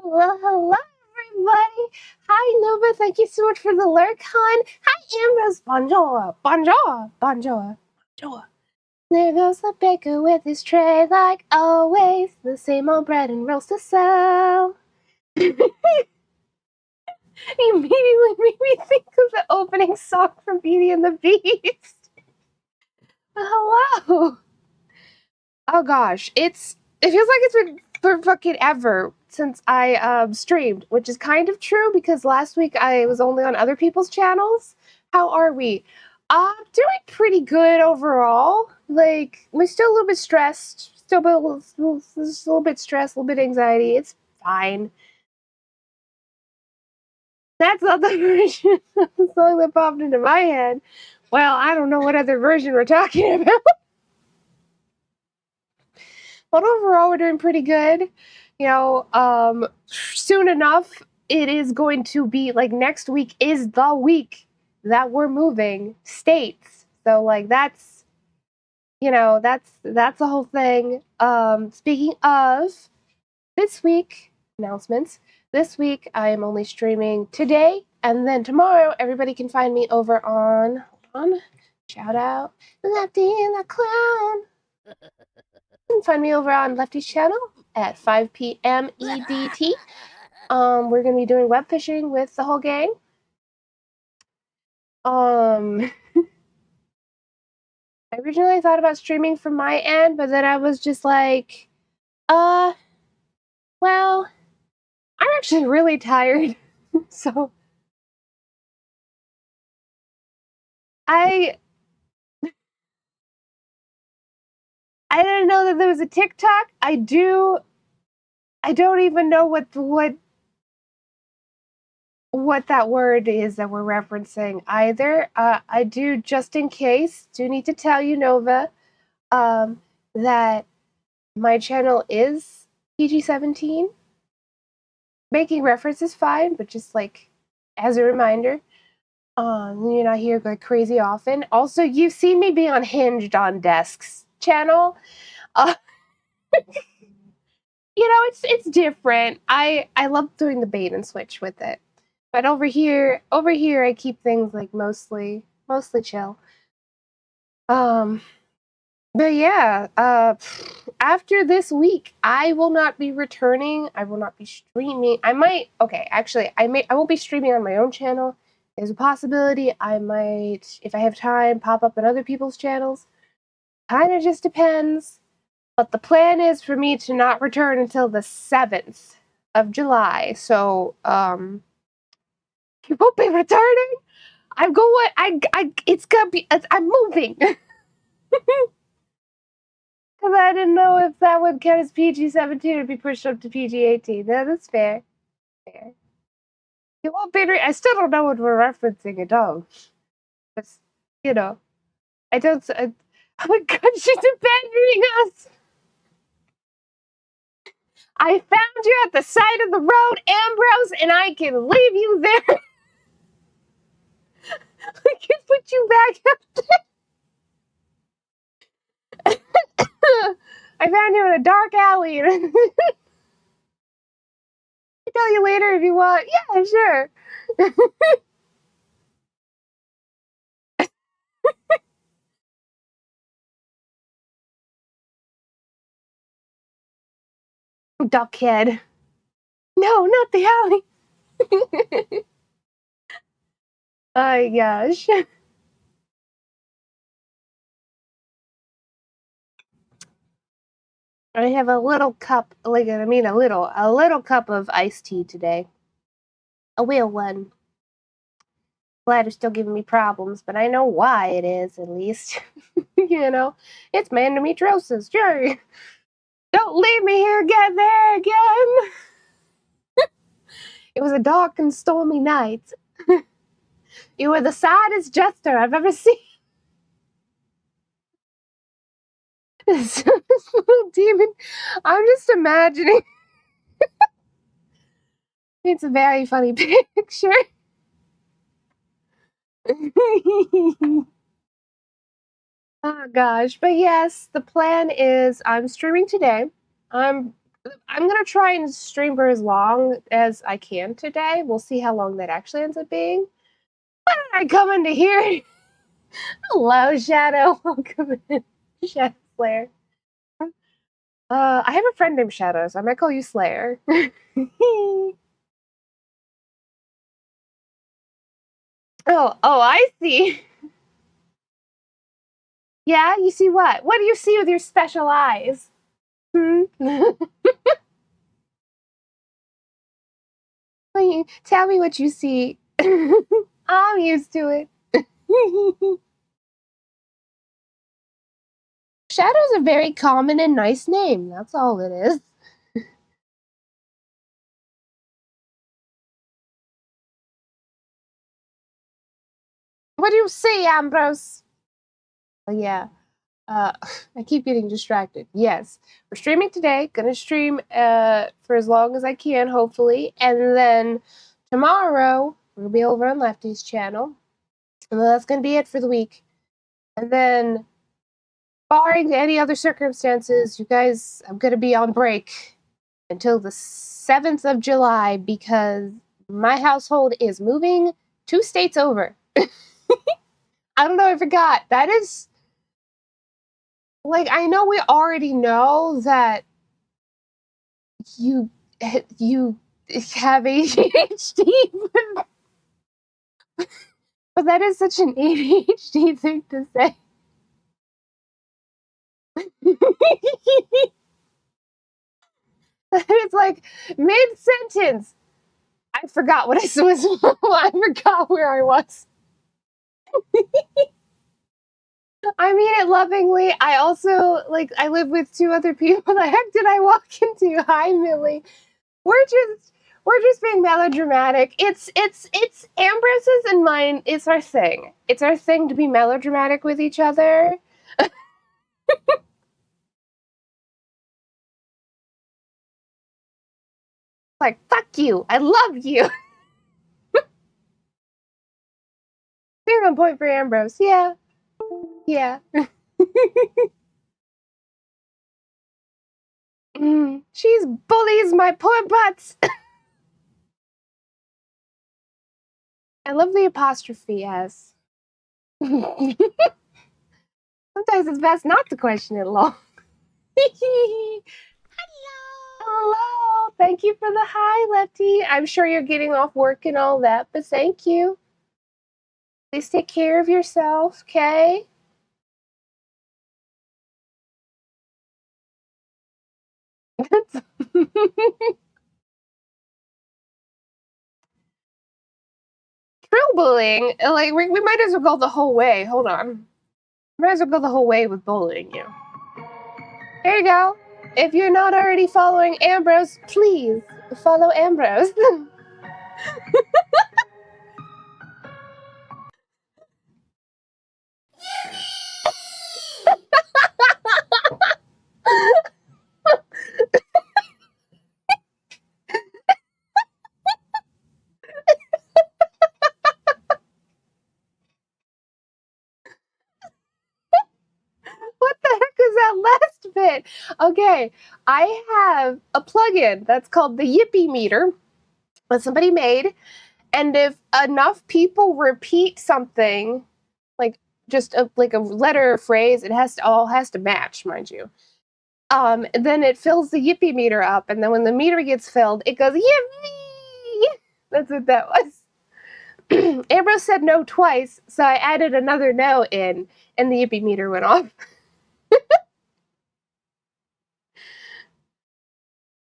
Hello, hello, everybody. Hi, Nova. Thank you so much for the lurk, hon. Hi, Ambrose. Bonjour, bonjour, bonjour, bonjour. There goes the baker with his tray, like always. The same old bread and rolls to sell. He immediately made me think of the opening song from Beauty and the Beast. Hello. Oh gosh, it feels like it's been for fucking ever since I streamed, which is kind of true because last week I was only on other people's channels. How are we? Doing pretty good overall. Like, we're still a little bit stressed still a little bit stressed, a little bit anxiety. It's fine. That's not the version of the song that popped into my head. Well, I don't know what other version we're talking about. But overall, we're doing pretty good. Soon enough, it is going to be like next week is the week that we're moving states. So like that's that's the whole thing. Speaking of this week announcements, this week I am only streaming today, and then tomorrow everybody can find me over on shout out Lefty and the Clown. You can find me over on Lefty's channel at 5 p.m. EDT. We're gonna be doing web fishing with the whole gang. I originally thought about streaming from my end, but then I was just like, well, I'm actually really tired. So I didn't know that there was a TikTok. I don't even know what that word is that we're referencing either. I do, just in case, do need to tell you, Nova, that my channel is PG-17. Making reference is fine, but just like as a reminder, you're not here like crazy often. Also, you've seen me be on Hinged on Desk's channel. Uh, it's different. I love doing the bait and switch with it, but over here, I keep things like mostly chill. But yeah, after this week, I will not be returning. I will not be streaming. I might. Okay, actually, I won't be streaming on my own channel. There's a possibility I might, if I have time, pop up on other people's channels. Kind of just depends. But the plan is for me to not return until the 7th of July. So, you won't be returning. I'm going. It's gonna be. I'm moving. Because I didn't know if that would count as PG-17 or be pushed up to PG-18. No, that's fair. Fair. You won't be. I still don't know what we're referencing at all. But, I don't. Oh my god, she's abandoning us! I found you at the side of the road, Ambrose, and I can leave you there. I can put you back up there. I found you in a dark alley. I'll tell you later if you want. Yeah, sure. Duckhead. No, not the alley. Oh gosh. I have a little cup, a little cup of iced tea today. A real one. Glad it's still giving me problems, but I know why it is, at least. It's my endometriosis, sure. Don't leave me here again, there again. It was a dark and stormy night. You were the saddest jester I've ever seen. This little demon. I'm just imagining. It's a very funny picture. Oh gosh, but yes, the plan is I'm streaming today. I'm gonna try and stream for as long as I can today. We'll see how long that actually ends up being. Why did I come into here? Hello, Shadow. Welcome in, Shadow Slayer. I have a friend named Shadow, so I might call you Slayer. Oh, I see. Yeah, you see what? What do you see with your special eyes? Tell me what you see. I'm used to it. Shadow's a very common and nice name. That's all it is. What do you say, Ambrose? Oh, yeah. I keep getting distracted. Yes, we're streaming today. Gonna stream for as long as I can, hopefully, and then tomorrow we'll be over on Lefty's channel, and then that's gonna be it for the week. And then, barring any other circumstances, you guys, I'm gonna be on break until the 7th of July because my household is moving 2 states over. I don't know. I forgot. That is like I know we already know that you you have ADHD, but that is such an ADHD thing to say. It's like mid sentence. I forgot what I was. I forgot where I was. I mean it lovingly. I also like. I live with 2 other people. The heck did I walk into? Hi, Millie. We're just being melodramatic. It's Ambrose's and mine. It's our thing. It's our thing to be melodramatic with each other. Like fuck you. I love you. You're on point for Ambrose. Yeah. Yeah. She's bullies my poor butts. I love the apostrophe S. Sometimes it's best not to question it long. Hello. Thank you for the hi, Lefty. I'm sure you're getting off work and all that, but thank you. Please take care of yourself, okay? True bullying. Like we might as well go the whole way. Hold on. Might as well go the whole way with bullying you. Here you go. If you're not already following Ambrose, please follow Ambrose. What the heck is that last bit? Okay, I have a plugin that's called the Yippee Meter that somebody made, and if enough people repeat something, like just like a letter or phrase, it has to match, mind you. Then it fills the Yippee meter up, and then when the meter gets filled, it goes Yippee. That's what that was. Ambrose said no twice, so I added another no in, and the Yippee meter went off.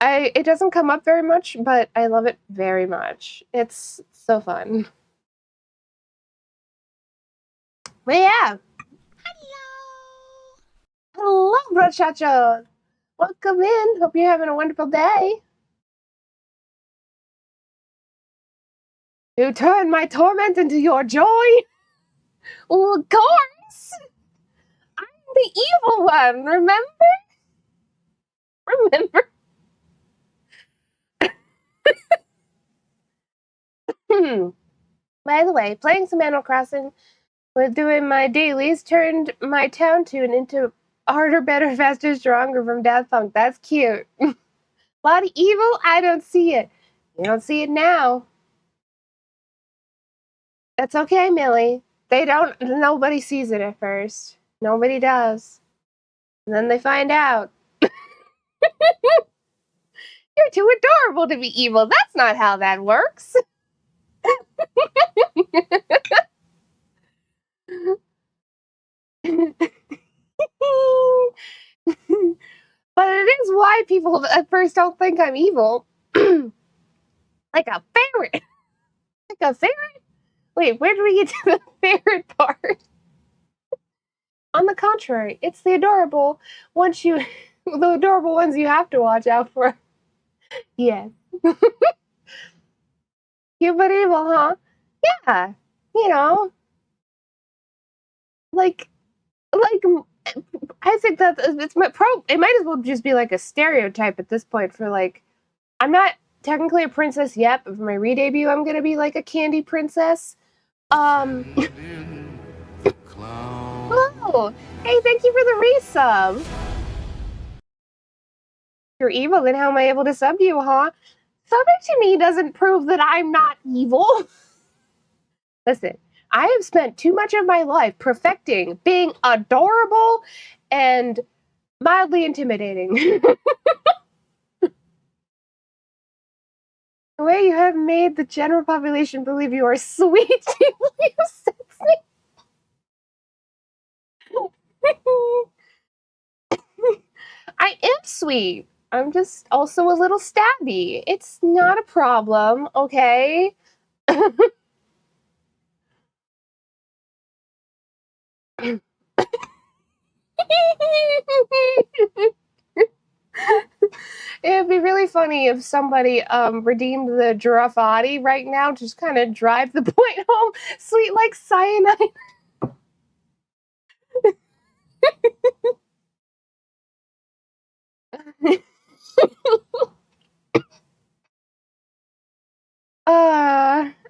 It doesn't come up very much, but I love it very much. It's so fun. But yeah. Hello, muchachos. Welcome in. Hope you're having a wonderful day. You turn my torment into your joy? Well, of course. I'm the evil one, remember? Remember? By the way, playing some Animal Crossing with doing my dailies turned my town tune into harder, better, faster, stronger from Daft Punk. That's cute. A lot of evil? I don't see it. You don't see it now. That's okay, Millie. Nobody sees it at first. Nobody does. And then they find out. You're too adorable to be evil. That's not how that works. But it is why people at first don't think I'm evil. Like a ferret. Like a ferret? Wait, where did we get to the ferret part? On the contrary, it's the adorable ones you, the adorable ones you have to watch out for. Yes. Cute but evil, huh? Yeah. You know, like, like I think that it's my pro. It might as well just be like a stereotype at this point for like. I'm not technically a princess yet, but for my re-debut, I'm gonna be like a candy princess. Hello. Hey, thank you for the resub. You're evil, then how am I able to sub you, huh? Subbing to me doesn't prove that I'm not evil. Listen, I have spent too much of my life perfecting being adorable and mildly intimidating. The way you have made the general population believe you are sweet, you sexy. I am sweet. I'm just also a little stabby. It's not a problem, okay? It'd be really funny if somebody redeemed the Giraffati right now, just kind of drive the point home. Sweet like cyanide.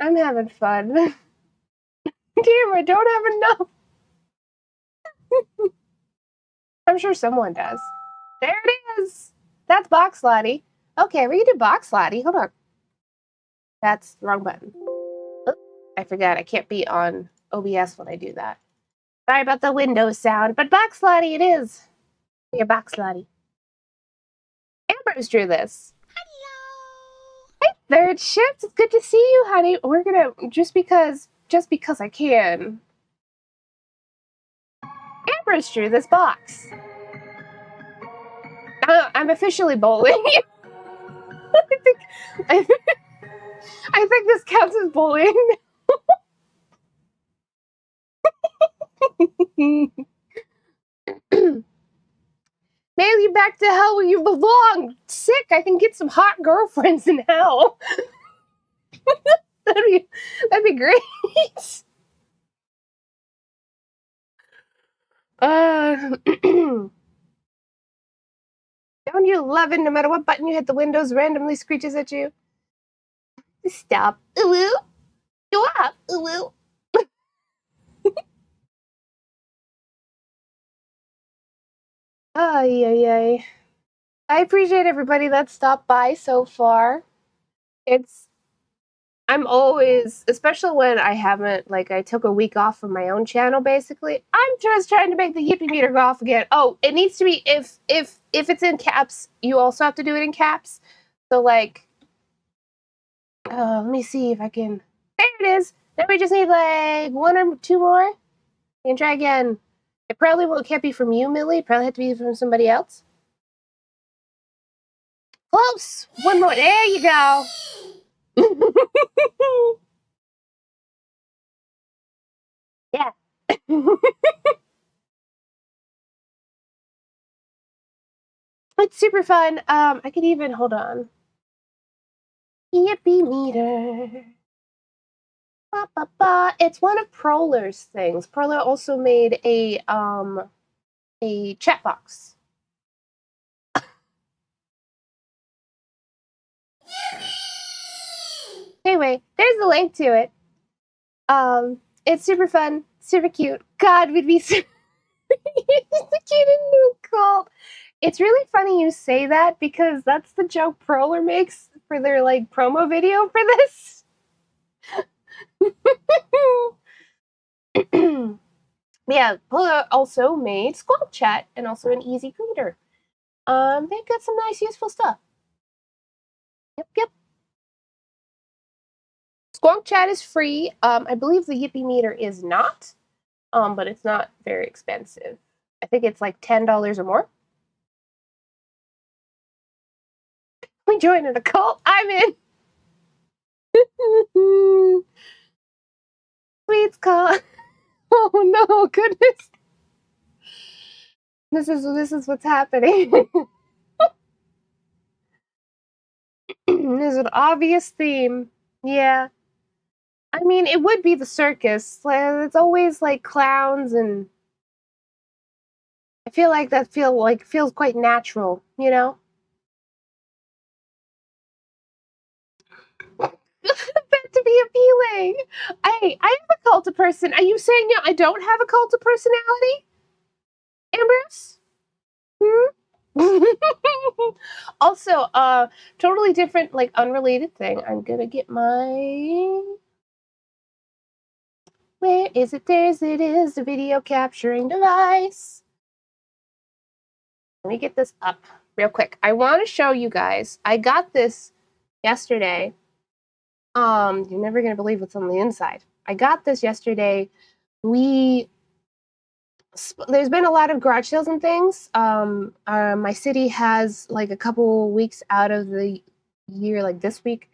I'm having fun. Damn, I don't have enough. I'm sure someone does. There it is. That's Box Lottie. Okay, we can do Box Lottie. Hold on. That's the wrong button. Oh, I forgot. I can't be on OBS when I do that. Sorry about the Windows sound, but Box Lottie it is. Your Box Lottie. Ambrose drew this. Hey, third shift. It's good to see you, honey. We're gonna just because I can. Ambrose drew this box. I'm officially bowling. I think I think this counts as bowling. Nail you back to hell where you belong. Sick. I can get some hot girlfriends in hell. that'd be great. Don't you love it? No matter what button you hit, the Windows randomly screeches at you. Stop. Ooh. Go up. Ooh. Ay, ay, ay. I appreciate everybody that stopped by so far. I'm always, especially when I haven't, like, I took a week off from my own channel, basically. I'm just trying to make the Yippee meter go off again. Oh, it needs to be, if it's in caps, you also have to do it in caps. So, like, let me see if I can, there it is. Then we just need, like, one or two more. You can try again. It probably can't be from you, Millie. It probably have to be from somebody else. Close. One more. There you go. Yeah. It's super fun. I could even hold on. Yippee meter. Ba, ba, ba. It's one of Proller's things. Proller also made a chat box. Anyway, there's the link to it. It's super fun, super cute. God, we'd be so cute and cult. It's really funny you say that because that's the joke Proler makes for their like promo video for this. Yeah, Proler also made Squawk Chat and also an easy reader. They've got some nice useful stuff. Yep. Squawk Chat is free. I believe the Yippee meter is not, but it's not very expensive. I think it's like $10 or more. We joined a cult. I'm in. Sweets call. Oh no, goodness. This is what's happening. There's an obvious theme. Yeah. I mean, it would be the circus. It's always like clowns, and I feel like that feels quite natural, you know? Meant to be appealing. I have a cult of person. Are you saying I don't have a cult of personality, Ambrose? Hmm? Also, totally different, like unrelated thing. I'm gonna get my. Where is it? There's it is, the video capturing device. Let me get this up real quick. I want to show you guys. I got this yesterday. You're never gonna believe what's on the inside. I got this yesterday. We there's been a lot of garage sales and things. My city has like a couple weeks out of the year, like this week,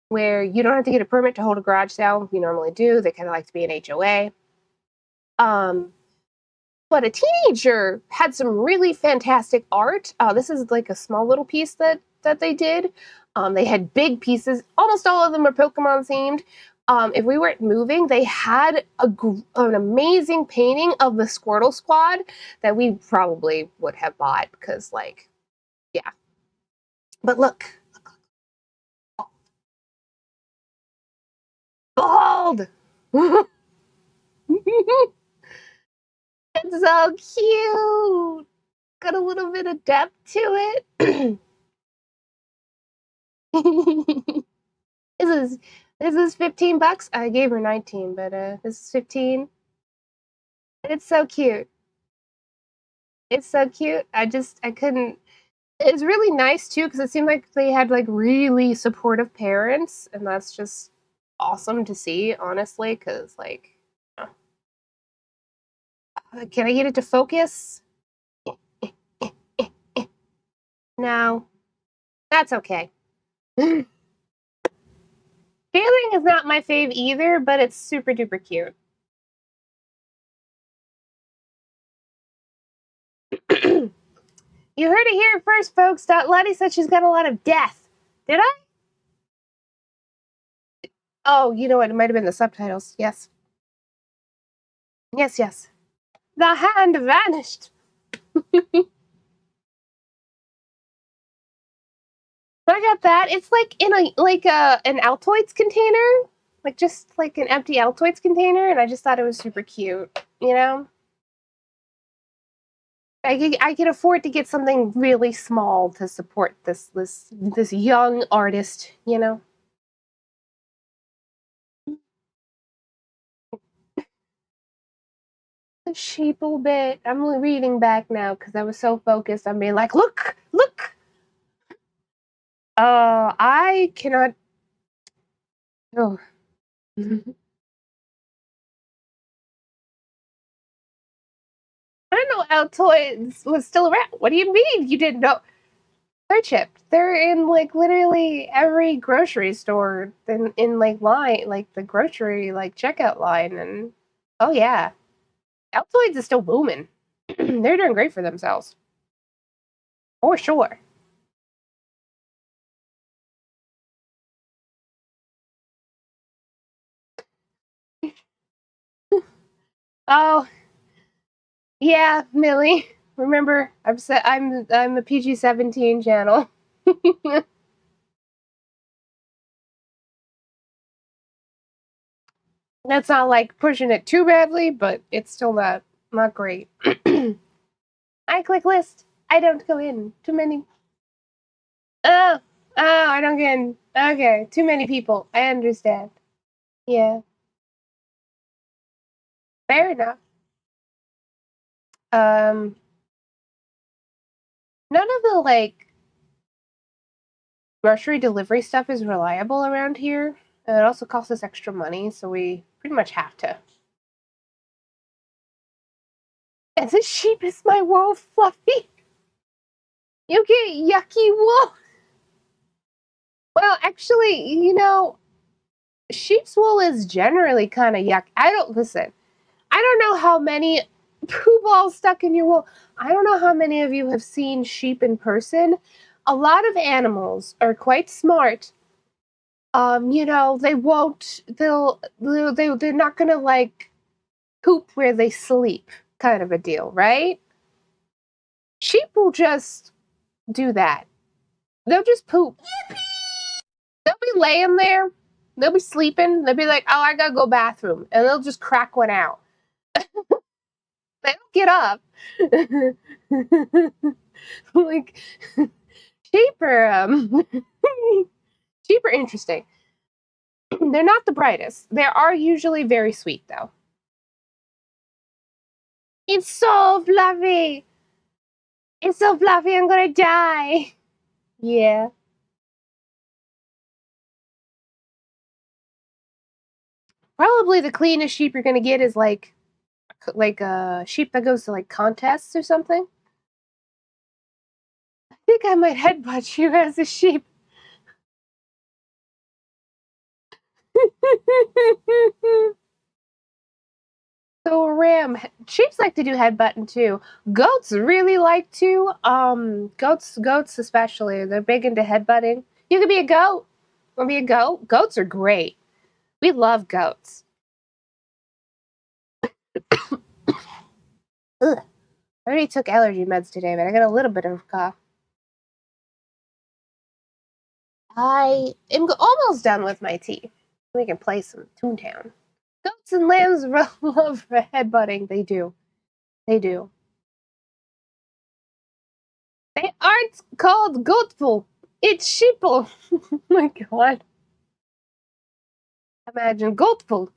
where you don't have to get a permit to hold a garage sale. You normally do. They kind of like to be an HOA. Um, but a teenager had some really fantastic art. This is like a small little piece that they did. They had big pieces. Almost all of them are Pokemon themed. If we weren't moving, they had an amazing painting of the Squirtle Squad that we probably would have bought because, like, yeah. But look, bald. It's so cute. Got a little bit of depth to it. This is this is $15. I gave her 19, but this is 15. It's so cute. It's so cute. I couldn't. It's really nice too because it seemed like they had like really supportive parents, and that's just awesome to see, honestly. Because like, can I get it to focus? No, that's okay. Feeling is not my fave either, but it's super duper cute. You heard it here first, folks. Lottie said she's got a lot of death. Did I? Oh, you know what? It might have been the subtitles. Yes. Yes, yes. The hand vanished. I got that. It's like in an Altoids container, like just like an empty Altoids container, and I just thought it was super cute. You know, I could afford to get something really small to support this young artist. You know, the sheeple bit. I'm reading back now because I was so focused on being like, look, look. I cannot. Oh. I didn't know Altoids was still around. What do you mean you didn't know? They're chipped. They're in like literally every grocery store in like line, like the grocery like checkout line, and oh yeah, Altoids is still booming. They're doing great for themselves, for sure. Oh yeah, Millie. Remember, I'm a PG-17 channel. That's not like pushing it too badly, but it's still not great. I click list. I don't go in. Too many. Oh, oh, I don't get in. Okay, too many people. I understand. Yeah, fair enough. Um, none of the like grocery delivery stuff is reliable around here. And it also costs us extra money, so we pretty much have to. As a sheep is my wool, Fluffy. You get yucky wool. Well, actually, sheep's wool is generally kind of yuck. I don't listen. I don't know how many poo ball stuck in your wool. I don't know how many of you have seen sheep in person. A lot of animals are quite smart. They won't. They're not gonna like poop where they sleep, kind of a deal, right? Sheep will just do that. They'll just poop. They'll be laying there. They'll be sleeping. They'll be like, "Oh, I gotta go bathroom," and they'll just crack one out. They don't get up. Like sheep are sheep are interesting. They're not the brightest. They are usually very sweet though. It's so fluffy. It's so fluffy. I'm gonna die. Yeah. Probably the cleanest sheep you're gonna get is like a sheep that goes to like contests or something. I think I might headbutt you as a sheep. So a ram, sheeps like to do headbutting too. Goats really like to. Goats especially. They're big into headbutting. You could be a goat. Want to be a goat? Goats are great. We love goats. Ugh. I already took allergy meds today, but I got a little bit of a cough. I am almost done with my tea. We can play some Toontown. Goats and lambs love headbutting. They do. They do. They aren't called goatful. It's sheeple. Oh my god. Imagine goatful.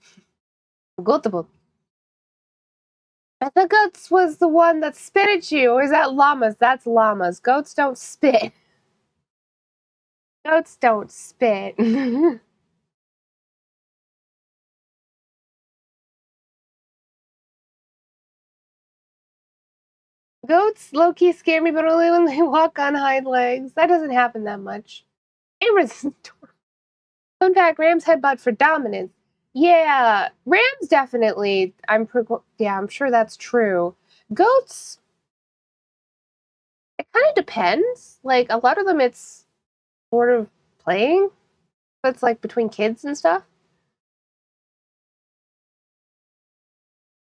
Goatable. I thought goats was the one that spit at you, or is that llamas? That's llamas. Goats don't spit. Goats don't spit. Goats low-key scare me, but only when they walk on hind legs. That doesn't happen that much. Amber's fun fact, rams headbutt for dominance. Yeah, rams definitely. I'm sure that's true. Goats, it kind of depends. Like a lot of them, it's sort of playing. But it's like between kids and stuff.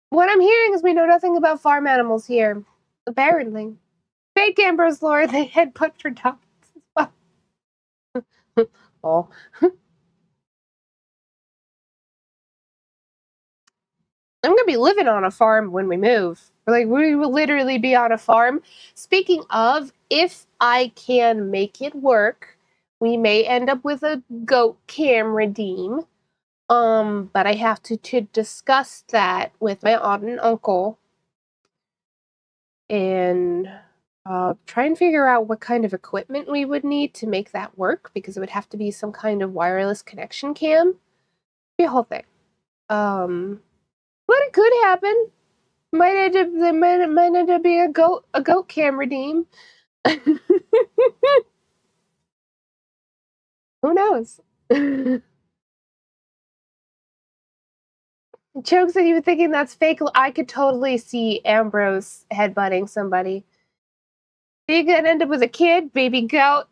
What I'm hearing is we know nothing about farm animals here. Apparently. Fake Ambrose lore, they headbutt for dominance as well. Oh. I'm gonna be living on a farm when we move. Like we will literally be on a farm. Speaking of, if I can make it work, we may end up with a goat cam redeem. But I have to discuss that with my aunt and uncle and try and figure out what kind of equipment we would need to make that work because it would have to be some kind of wireless connection cam. Be a whole thing. But it could happen. Might end up being a goat cam redeem. Who knows? Jokes at you thinking that's fake. I could totally see Ambrose headbutting somebody. Are you gonna end up with a kid, baby goat?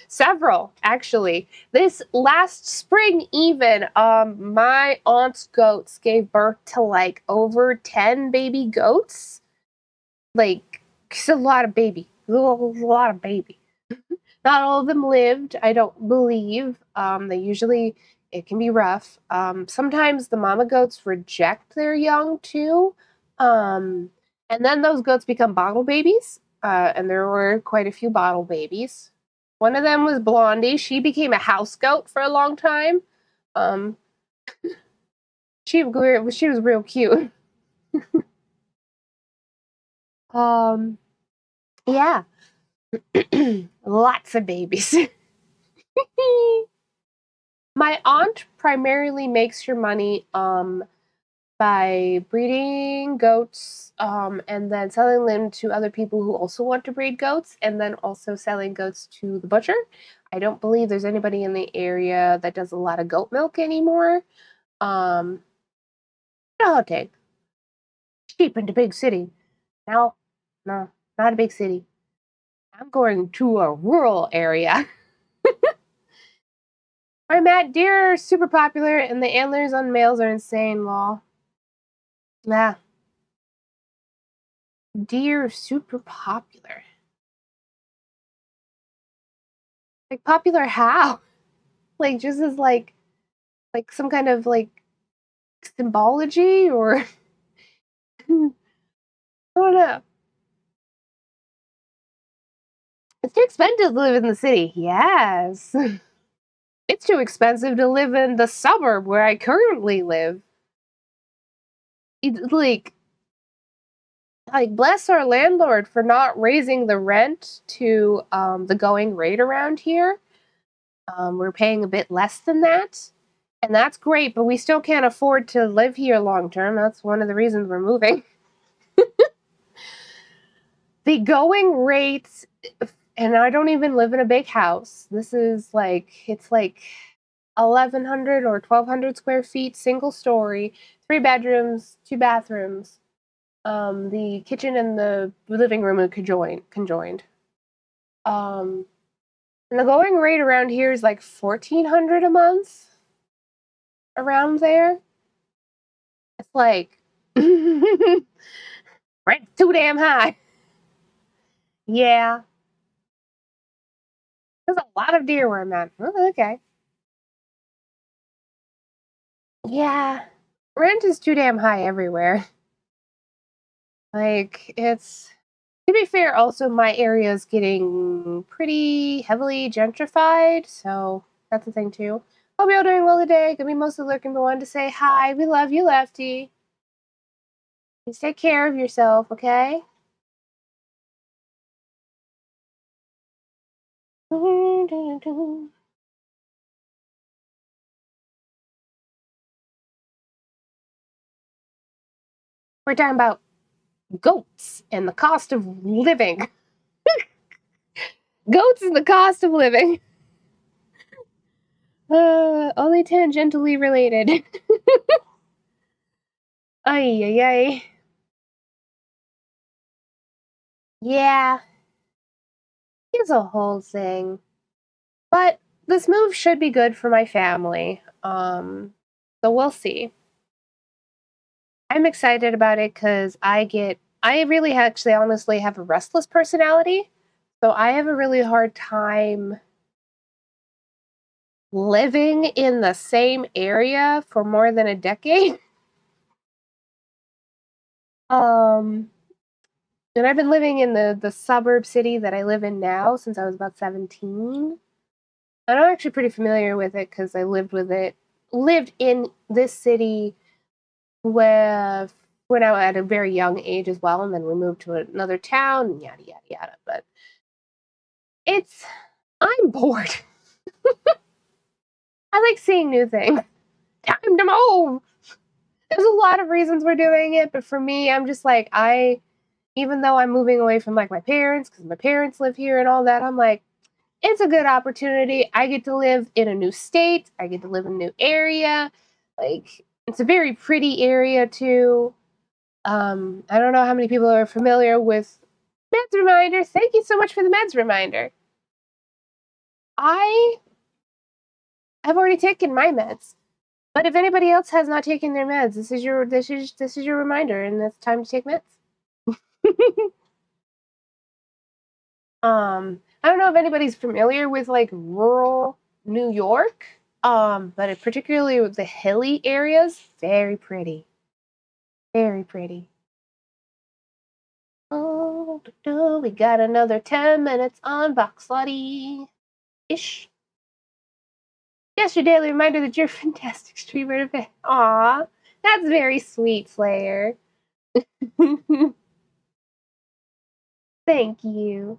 Several, actually. This last spring, even, my aunt's goats gave birth to like over 10 baby goats. Like, it's a lot of baby. A lot of baby. Not all of them lived, I don't believe. It can be rough. Sometimes the mama goats reject their young too. Um, and then those goats become bottle babies. And there were quite a few bottle babies. One of them was Blondie. She became a house goat for a long time. Um, she was real cute. Um, yeah, lots of babies. My aunt primarily makes her money by breeding goats and then selling them to other people who also want to breed goats and then also selling goats to the butcher. I don't believe there's anybody in the area that does a lot of goat milk anymore. Um, oh, dang. cheap into big city. No, no, not a big city. I'm going to a rural area. Where Matt, deer are super popular and the antlers on males are insane, lol. Nah. Deer are super popular. Like popular how? Like just as like some kind of like symbology or I don't know. It's too expensive to live in the city. Yes. It's too expensive to live in the suburb where I currently live. It's like bless our landlord for not raising the rent to the going rate around here. We're paying a bit less than that. And that's great, but we still can't afford to live here long term. That's one of the reasons we're moving. The going rates, and I don't even live in a big house. This is it's like 1,100 or 1,200 square feet, single story, 3 bedrooms, 2 bathrooms. The kitchen and the living room are conjoined. And the going rate around here is like 1,400 a month, around there. It's like rent's too damn high. Yeah, there's a lot of deer where I'm at. Oh, okay. Yeah, rent is too damn high everywhere. Like, it's to be fair, also my area is getting pretty heavily gentrified, so that's a thing too. Hope you're all doing well today. Gonna be mostly looking for one to say hi. We love you, Lefty. Please take care of yourself, okay? We're talking about goats and the cost of living. Goats and the cost of living. Only tangentially related. Ay, ay, ay. Yeah, it's a whole thing. But this move should be good for my family. So we'll see. I'm excited about it because I really actually honestly have a restless personality. So I have a really hard time living in the same area for more than a decade. Um, and I've been living in the suburb city that I live in now since I was about 17. And I'm actually pretty familiar with it because I lived in this city with when I was at a very young age as well, and then we moved to another town, and yada yada yada. But it's I'm bored. I like seeing new things. Time to move. There's a lot of reasons we're doing it, but for me, I'm just like even though I'm moving away from like my parents because my parents live here and all that, I'm like it's a good opportunity. I get to live in a new state. I get to live in a new area. Like it's a very pretty area too. I don't know how many people are familiar with meds reminders. Thank you so much for the meds reminder. I have already taken my meds, but if anybody else has not taken their meds, this is your reminder, and it's time to take meds. I don't know if anybody's familiar with like rural New York, but particularly with the hilly areas, very pretty, very pretty. Oh, we got another 10 minutes on Box Lottie ish. Yes, your daily reminder that you're a fantastic streamer to fit. Aw, that's very sweet, Slayer. Thank you.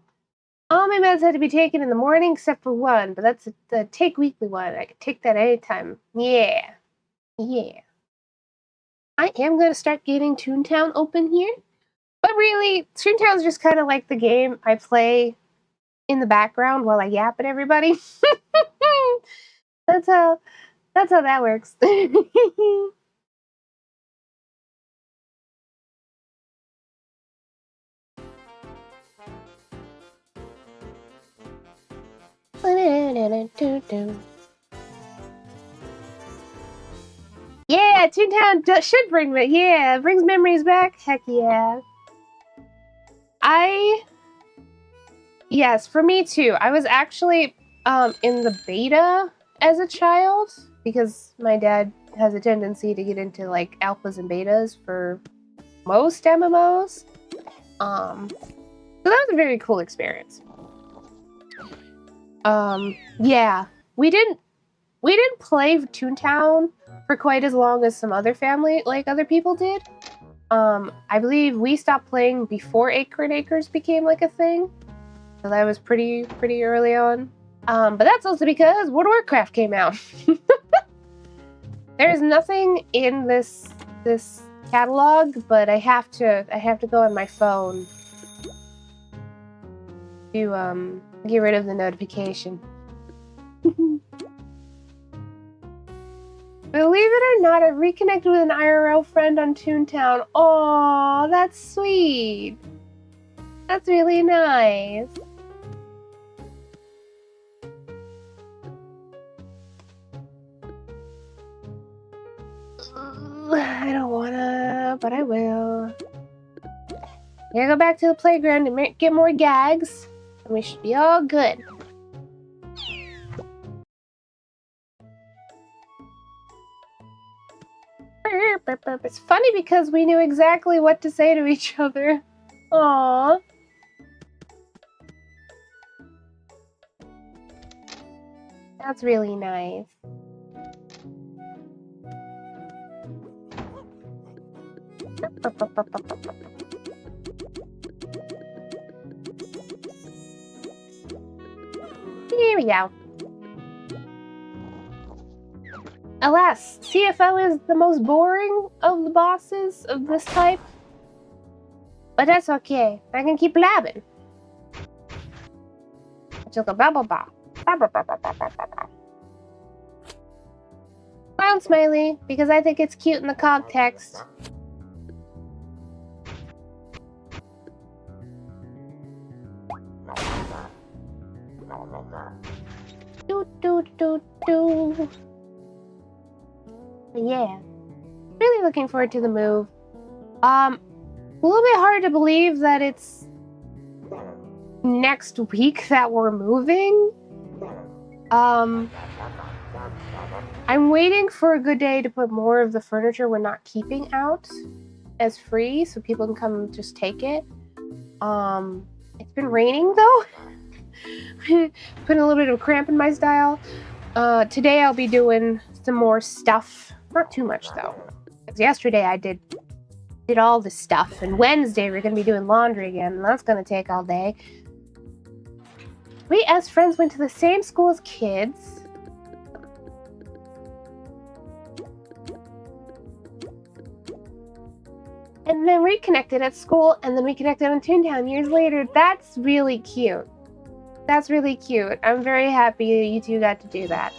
All my meds had to be taken in the morning except for one, but that's the take weekly one. I could take that anytime. Yeah. Yeah. I am going to start getting Toontown open here. But really, Toontown's just kind of like the game I play in the background while I yap at everybody. that's how that's how that works. Yeah, Toontown should bring me. Yeah, it brings memories back. Heck yeah. Yes, for me too. I was actually in the beta as a child because my dad has a tendency to get into like alphas and betas for most MMOs. So that was a very cool experience. Yeah, we didn't play Toontown for quite as long as some other other people did. I believe we stopped playing before Acorn Acres became like a thing. So that was pretty early on. But that's also because World of Warcraft came out. There's nothing in this catalog, but I have to go on my phone to get rid of the notification. Believe it or not, I reconnected with an IRL friend on Toontown. Aw, that's sweet. That's really nice. I don't wanna, but I will. Gotta go back to the playground and get more gags, and we should be all good. It's funny because we knew exactly what to say to each other. Aww. That's really nice. Here we go. Alas, CFO is the most boring of the bosses of this type. But that's okay. I can keep blabbing. Just go blah blah blah. Clown smiley, because I think it's cute in the cog text. Yeah. Really looking forward to the move. A little bit hard to believe that it's next week that we're moving. I'm waiting for a good day to put more of the furniture we're not keeping out as free so people can come just take it. It's been raining though. Putting a little bit of a cramp in my style. Today I'll be doing some more stuff. Not too much though. Because yesterday I did all the stuff, and Wednesday we're gonna be doing laundry again, and that's gonna take all day. We as friends went to the same school as kids. And then reconnected at school, and then we connected on Toontown years later. That's really cute. That's really cute. I'm very happy you two got to do that.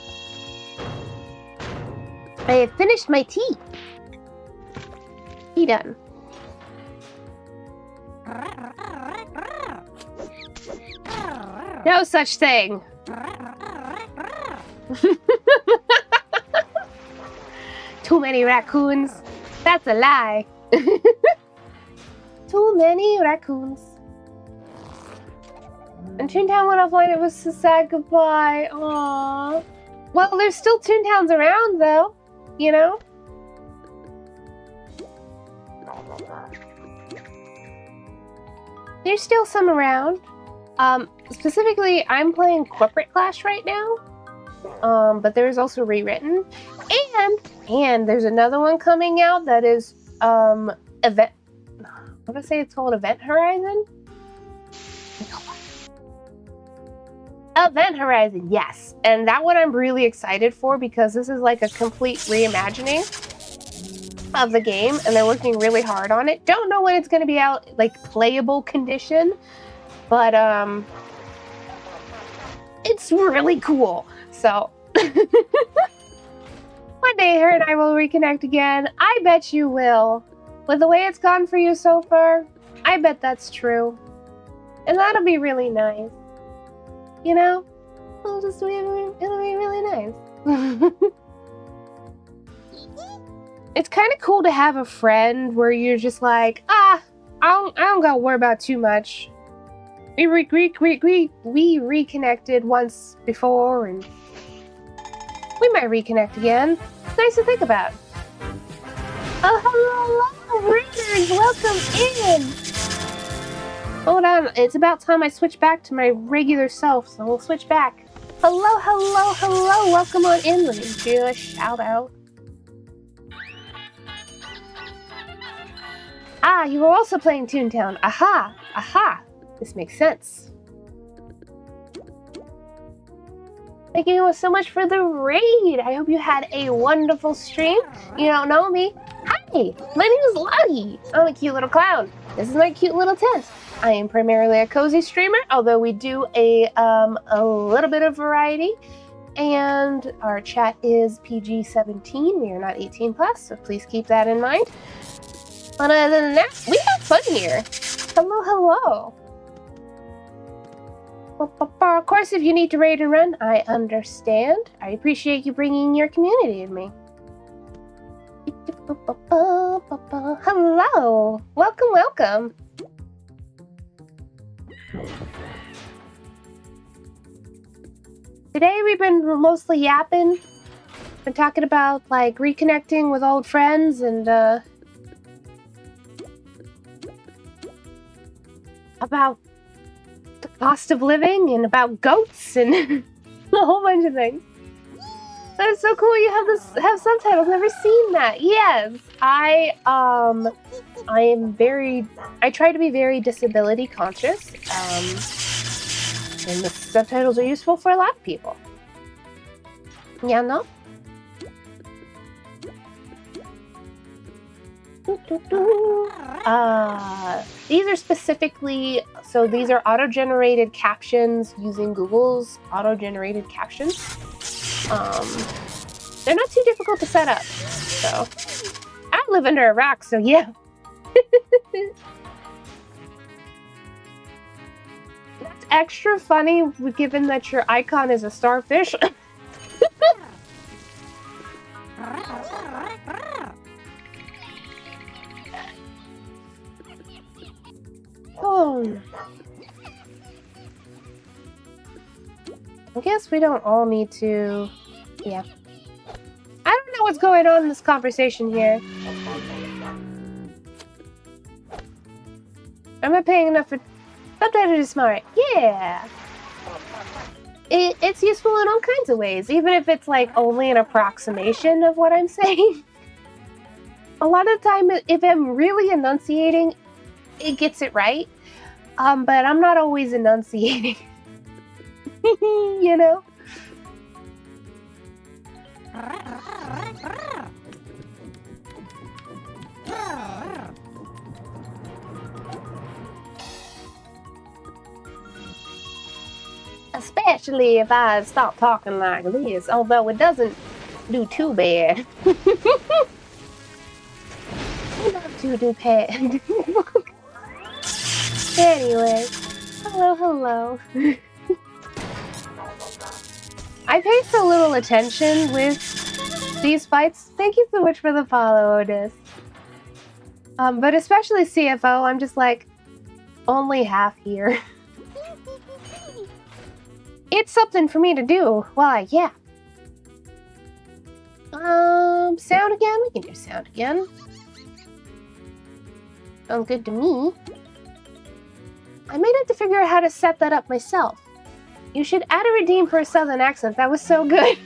I have finished my tea. Tea done. No such thing. Too many raccoons. That's a lie. Too many raccoons. And Toontown went offline. It was a sad goodbye. Aww. Well, there's still Toontowns around, though. You know? There's still some around. Specifically, I'm playing Corporate Clash right now. But there's also Rewritten. And there's another one coming out that is, Event... What did I say it's called? Event Horizon? Event Horizon, yes. And that one I'm really excited for because this is like a complete reimagining of the game, and they're working really hard on it. Don't know when it's going to be out, like, playable condition, but, it's really cool. So, one day her and I will reconnect again. I bet you will. With the way it's gone for you so far, I bet that's true. And that'll be really nice. You know? It'll be really nice. It's kind of cool to have a friend where you're just like, I don't gotta worry about too much. We reconnected once before, and we might reconnect again. It's nice to think about. Oh, hello, readers! Welcome in! Hold on, it's about time I switch back to my regular self, so we'll switch back. Hello, welcome on in. Let me do a shout out. Ah, you were also playing Toontown. Aha! This makes sense. Thank you so much for the raid. I hope you had a wonderful stream. You don't know me. Hi, my name is Lottie. I'm a cute little clown. This is my cute little tent. I am primarily a cozy streamer, although we do a little bit of variety. And our chat is PG-17. We are not 18 plus, so please keep that in mind. But other than that, we have fun here. Hello. Of course, if you need to raid and run, I understand. I appreciate you bringing your community to me. Hello. Welcome. Today we've been mostly yapping. Been talking about, like, reconnecting with old friends and, about the cost of living and about goats and a whole bunch of things. That's so cool you have subtitles. Never seen that. Yes. I try to be very disability conscious. And the subtitles are useful for a lot of people. Yeah, no? These are specifically, so these are auto-generated captions using Google's auto-generated captions. They're not too difficult to set up, so. I live under a rock, so yeah. That's extra funny, given that your icon is a starfish. Oh. I guess we don't all need to... Yeah. I don't know what's going on in this conversation here. Am I paying enough for... Subtitle is smart. Yeah! It's useful in all kinds of ways, even if it's, like, only an approximation of what I'm saying. A lot of the time, if I'm really enunciating, it gets it right. But I'm not always enunciating. You know? Especially if I stop talking like this, although it doesn't do too bad. Not too bad. Anyway, hello. I pay so little attention with these fights. Thank you so much for the follow, Otis. But especially CFO, I'm just like, only half here. It's something for me to do. Why, yeah. Sound again? We can do sound again. Sounds good to me. I might have to figure out how to set that up myself. You should add a redeem for a southern accent. That was so good.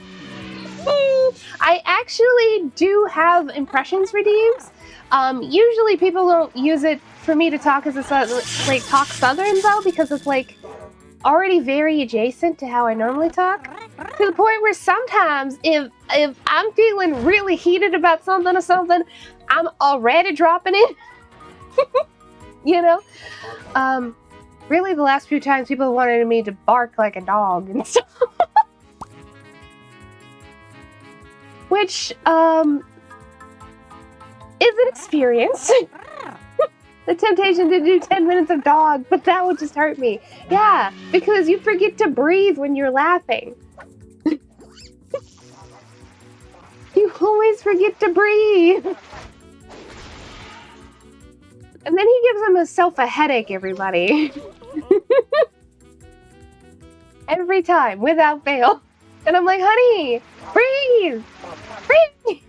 I actually do have impressions redeems. Usually people don't use it for me to talk as a talk southern though, because it's like already very adjacent to how I normally talk. To the point where sometimes if I'm feeling really heated about something or something, I'm already dropping it. You know? Really the last few times people wanted me to bark like a dog and stuff. Which, is an experience. The temptation to do 10 minutes of dog, but that would just hurt me. Yeah, because you forget to breathe when you're laughing. You always forget to breathe. And then he gives himself a headache, everybody. Every time, without fail. And I'm like, honey, breathe! Breathe!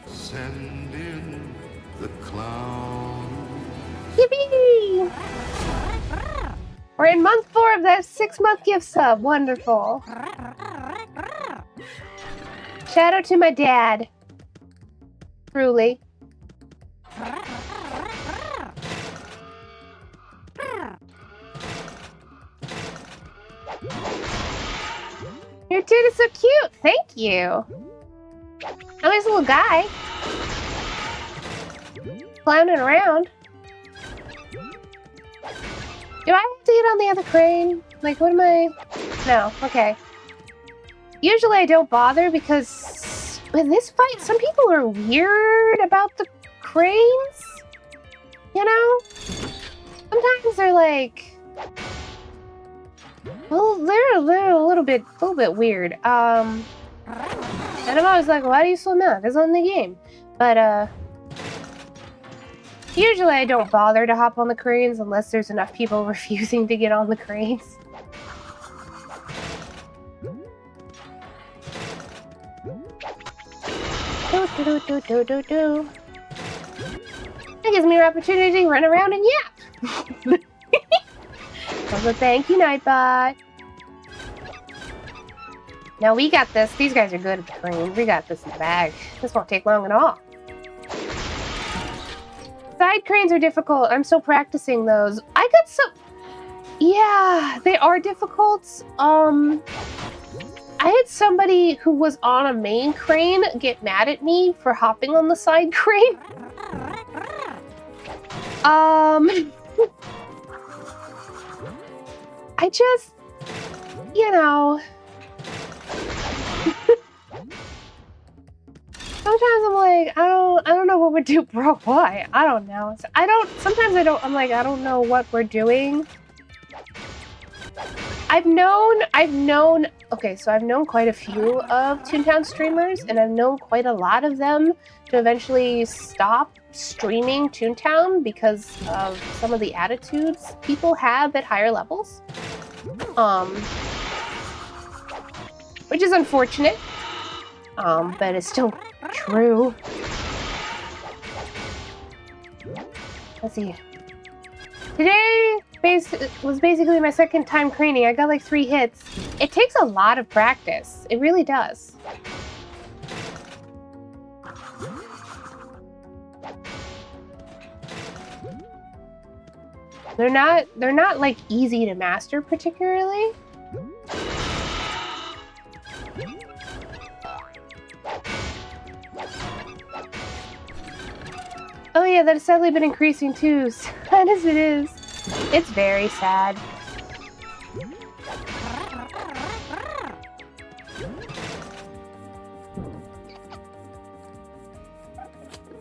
Send in the clown. Yippee! We're in month 4 of that 6-month gift sub. Wonderful. Shout out to my dad. Truly. Your dude is so cute. Thank you. Nice little guy. Clowning around. Do I have to get on the other crane? Like, what am I... No, okay. Usually I don't bother because in this fight, some people are weird about the cranes. You know? Sometimes they're like... Well, they're a little bit weird. And I'm always like, why do you slow down? It's on the game. But, usually I don't bother to hop on the cranes unless there's enough people refusing to get on the cranes. That gives me an opportunity to run around and yap. So thank you, Nightbot. No, we got this. These guys are good at the crane. We got this in the bag. This won't take long at all. Side cranes are difficult. I'm still practicing those. I got some... Yeah, they are difficult. I had somebody who was on a main crane get mad at me for hopping on the side crane. I just... You know... Sometimes I'm like, I don't know what we're doing, bro. Why? I don't know. Sometimes I'm like, I don't know what we're doing. I've known, okay, so I've known quite a few of Toontown streamers, and I've known quite a lot of them to eventually stop streaming Toontown because of some of the attitudes people have at higher levels. Which is unfortunate. But it's still true. Let's see. Today was basically my second time craning. I got like 3 hits. It takes a lot of practice. It really does. They're not like easy to master particularly. Oh yeah, that has sadly been increasing too, sad as it is. It's very sad.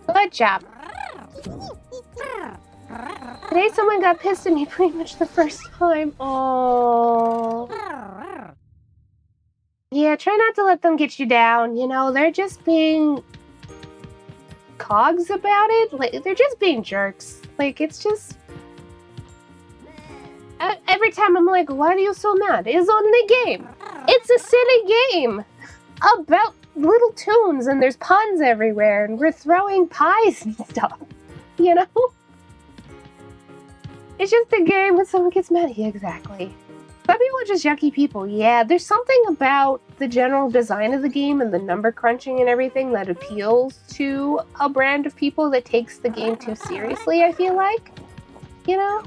Good job. Today someone got pissed at me pretty much the first time. Oh. Yeah, try not to let them get you down. You know, they're just being cogs about it. Like, they're just being jerks. Like, it's just... every time I'm like, why are you so mad? It's only a game. It's a silly game about little tunes and there's puns everywhere and we're throwing pies and stuff. You know? It's just a game when someone gets mad. Yeah, exactly. Some people are just yucky people. Yeah, there's something about the general design of the game and the number crunching and everything that appeals to a brand of people that takes the game too seriously, I feel like. You know?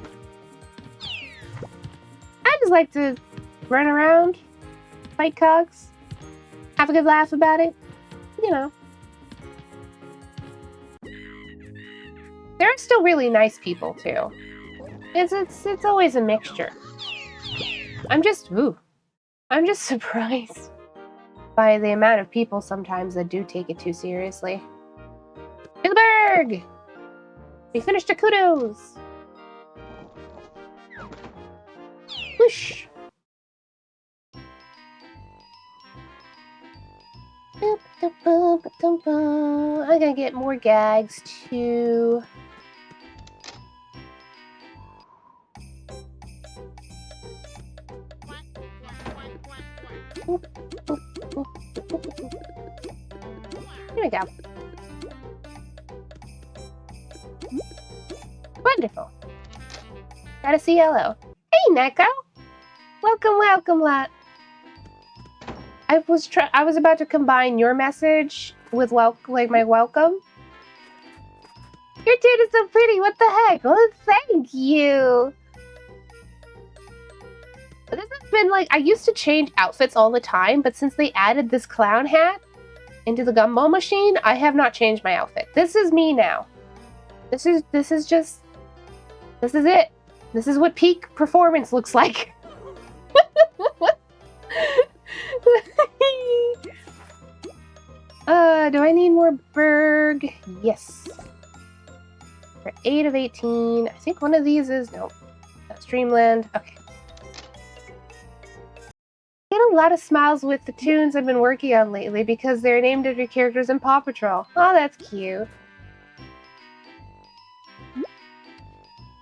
I just like to run around, fight cogs, have a good laugh about it. You know. There are still really nice people, too. It's always a mixture. I'm just surprised by the amount of people sometimes that do take it too seriously. Bilberg! We finished the kudos! Whoosh! I'm gonna get more gags too. Here we go. Wonderful. Gotta say hello. Hey, Neko! Welcome, lot. I was about to combine your message with my welcome. Your dude is so pretty. What the heck? Well, thank you. This has been like, I used to change outfits all the time, but since they added this clown hat into the gumball machine, I have not changed my outfit. This is me now. This is it. This is what peak performance looks like. Do I need more Berg? Yes. For 8 of 18. I think one of these is... Nope. Streamland. Okay. I get a lot of smiles with the tunes I've been working on lately because they're named after characters in Paw Patrol. Oh, that's cute.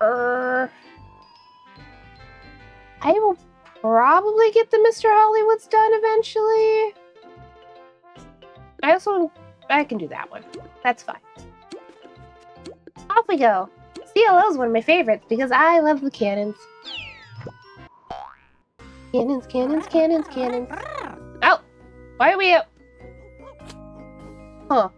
I will probably get the Mr. Hollywood's done eventually. I can do that one. That's fine. Off we go. CLO is one of my favorites because I love the cannons. Cannons. Oh! Why are we up? Huh.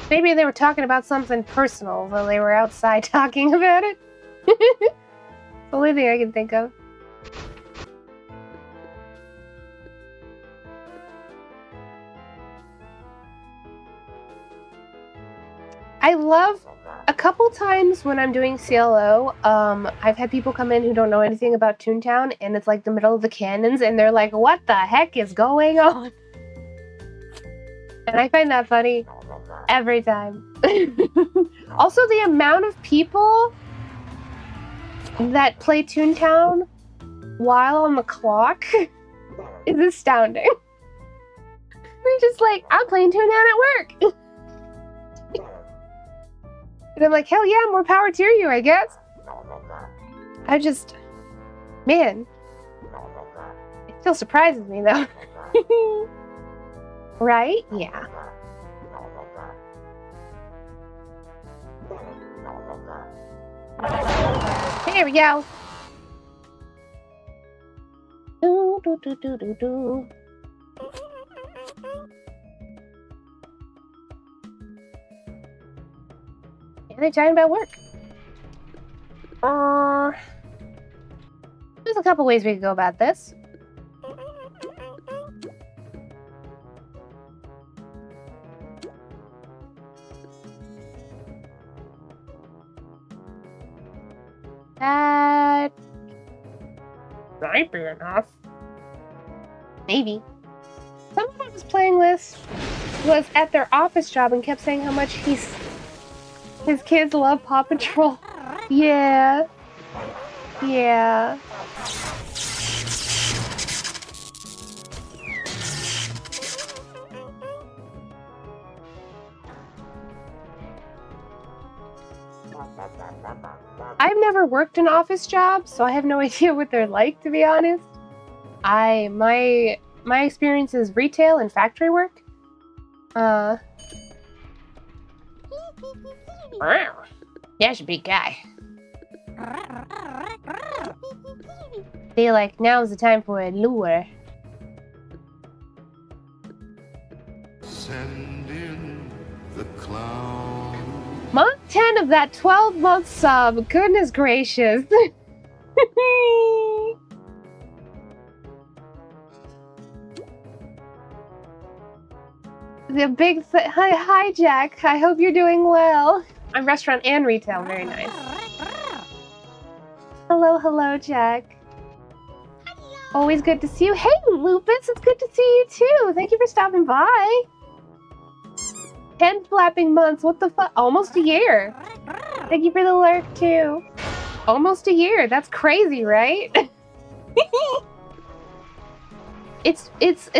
Maybe they were talking about something personal, though they were outside talking about it. The only thing I can think of. I love a couple times when I'm doing CLO, I've had people come in who don't know anything about Toontown, and it's like the middle of the cannons, and they're like, what the heck is going on? And I find that funny every time. Also, the amount of people that play Toontown while on the clock is astounding. They're just like, I'm playing Toontown at work. And I'm like, hell yeah, more power to you, I guess. Man. It still surprises me, though. Right? Yeah. There we go. Do. And they're talking about work. There's a couple ways we could go about this. That might be enough. Maybe. Someone I was playing with was at their office job and kept saying how much his kids love Paw Patrol. Yeah. Yeah. I've never worked an office job, so I have no idea what they're like, to be honest. My experience is retail and factory work. That's a big guy. They like, now's the time for a lure. Send in the clown. Month 10 of that 12-month sub. Goodness gracious. The big hi, Jack. I hope you're doing well. I'm restaurant and retail. Very nice. Hello, Jack. Always good to see you. Hey, Lupus, it's good to see you too. Thank you for stopping by. 10 flapping months. What the fuck? Almost a year. Thank you for the lurk too. Almost a year. That's crazy, right? It's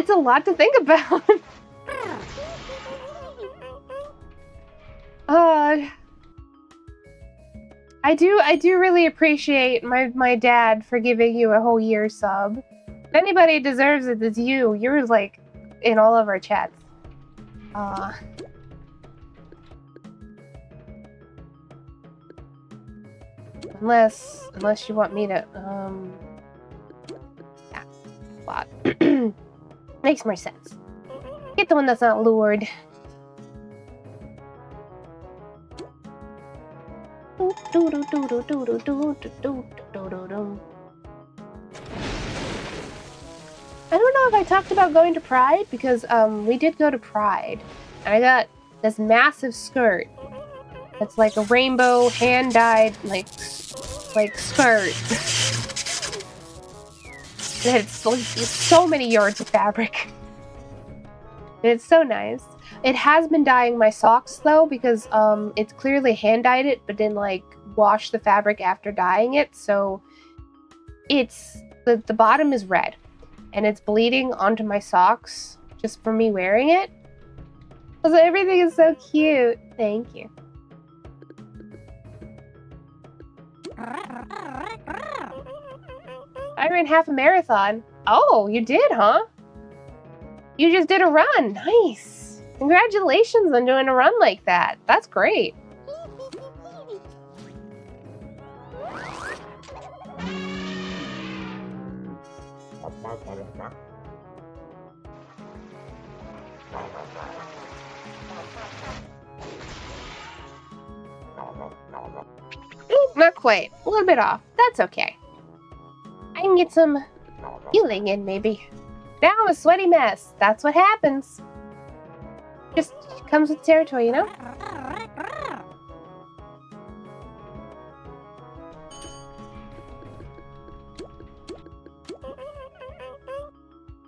a lot to think about. I do really appreciate my dad for giving you a whole year sub. If anybody deserves it, it's you. You're like in all of our chats. Unless you want me to yeah, lot. Makes more sense. Get the one that's not lured. I don't know if I talked about going to Pride because we did go to Pride and I got this massive skirt that's like a rainbow hand-dyed like skirt. It's like so many yards of fabric. It's so nice. It has been dyeing my socks though because it's clearly hand dyed it but didn't like wash the fabric after dyeing it, so it's the bottom is red and it's bleeding onto my socks just from me wearing it. So everything is so cute. Thank you. I ran half a marathon. Oh, you did, huh? You just did a run. Nice. Congratulations on doing a run like that. That's great. Ooh, not quite. A little bit off. That's okay. I can get some healing in, maybe. Now I'm a sweaty mess. That's what happens. Just comes with territory, you know?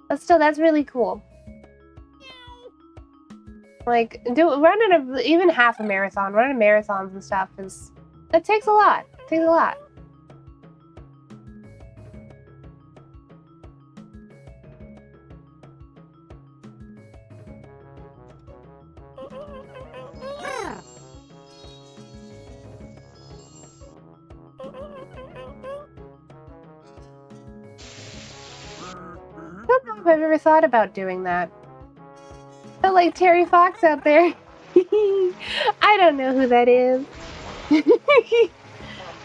But still, that's really cool. Like, running even half a marathon, running marathons and stuff that takes a lot. It takes a lot. I don't know if I've ever thought about doing that. But like Terry Fox out there. I don't know who that is.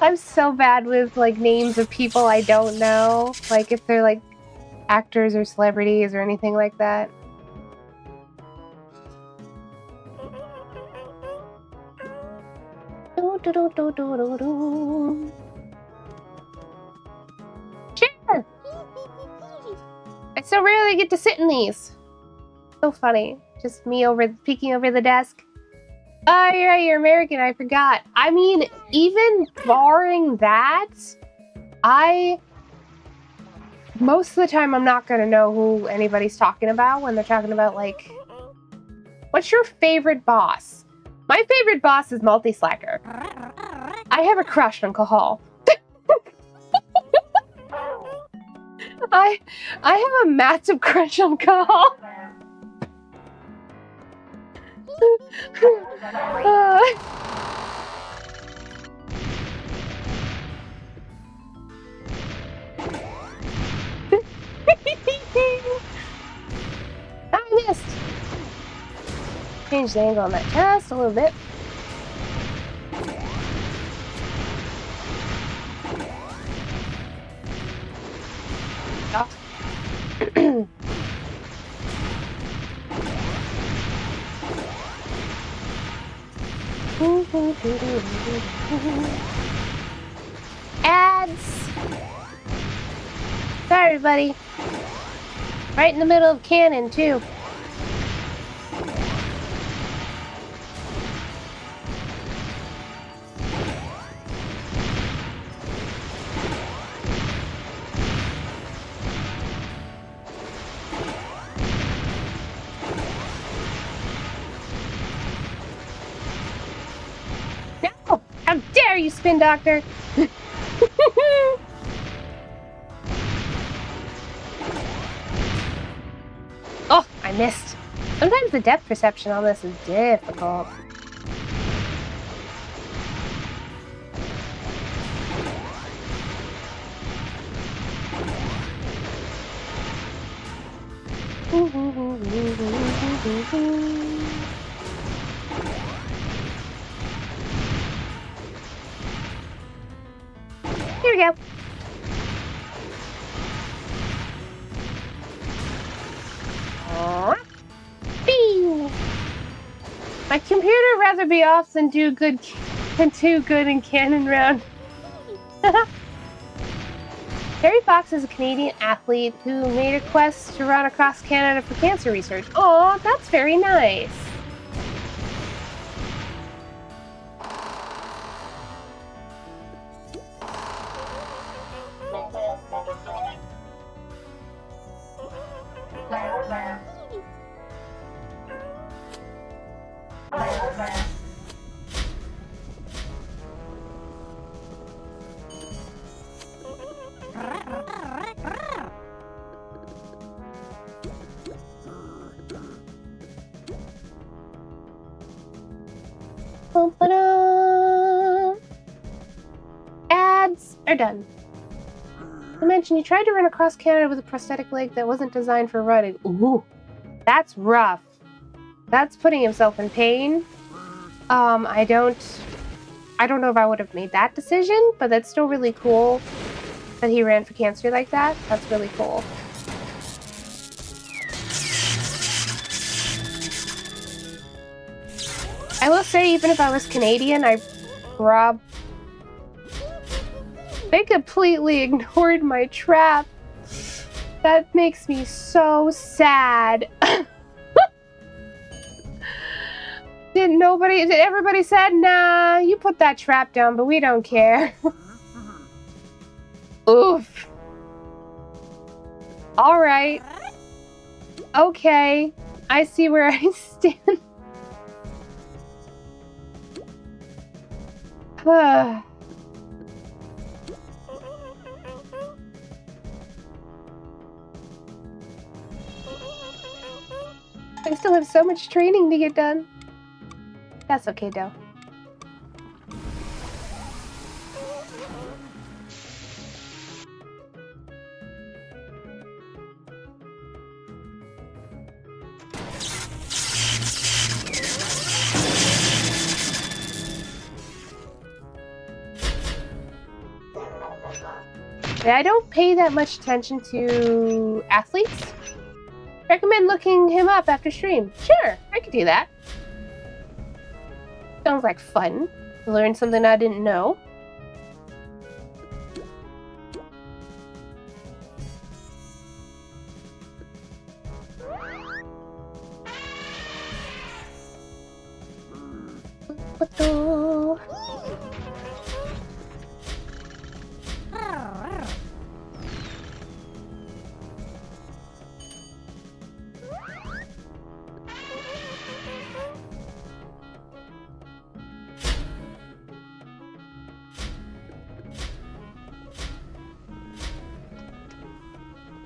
I'm so bad with like names of people I don't know. Like if they're like actors or celebrities or anything like that. Sure. I so rarely get to sit in these. So funny. Just me peeking over the desk. Oh, you're right, you're American, I forgot. I mean, even barring that, most of the time I'm not gonna know who anybody's talking about when they're talking about, like, what's your favorite boss? My favorite boss is Multi-Slacker. I have a crush on Cahal. I have a massive crush on Cahal. I missed. Change the angle on that just a little bit. Oh. Ads! Sorry, buddy. Right in the middle of canon, too. spin doctor. Oh, I missed. Sometimes the depth perception on this is difficult. Here we go. Bing! My computer rather be off than do good in Cannon Round. Terry Fox is a Canadian athlete who made a quest to run across Canada for cancer research. Oh, that's very nice. Ads are done. You mentioned you tried to run across Canada with a prosthetic leg that wasn't designed for running. Ooh, that's rough. That's putting himself in pain. I don't know if I would have made that decision, but that's still really cool that he ran for cancer like that. That's really cool. I will say, even if I was Canadian, they completely ignored my trap. That makes me so sad. Everybody said, nah, you put that trap down, but we don't care. Oof. All right. Okay. I see where I stand. I still have so much training to get done. That's okay, though. I don't pay that much attention to athletes. Recommend looking him up after stream. Sure, I could do that. Sounds like fun. Learn something I didn't know.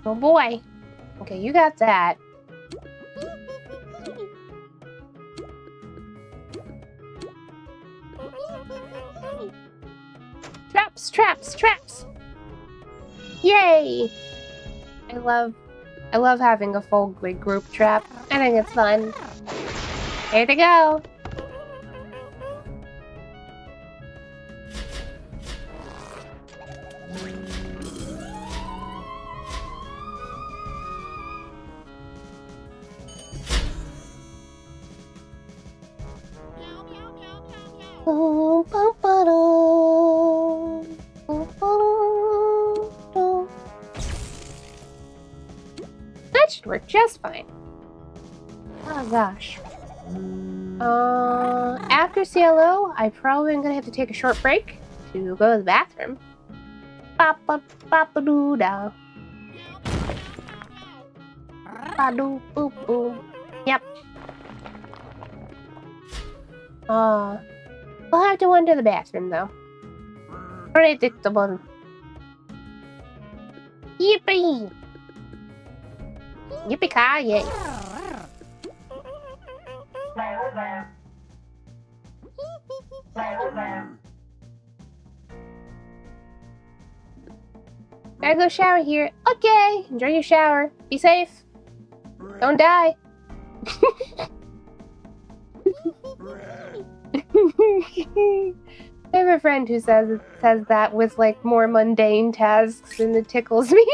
Oh boy. Okay, you got that. Traps, traps, traps. Yay! I love having a full group trap. I think it's fun. Here they go. That should work just fine. Oh gosh. After CLO, I probably am gonna have to take a short break to go to the bathroom. Ba-ba-ba-ba-doo-da. Ba-doo-boo-boo. Yep. We'll have to wander the bathroom though. Predictable. Yippee! Yippee-ki-yay! Gotta go shower here. Okay, enjoy your shower. Be safe. Don't die. I have a friend who says that with like more mundane tasks, and it tickles me.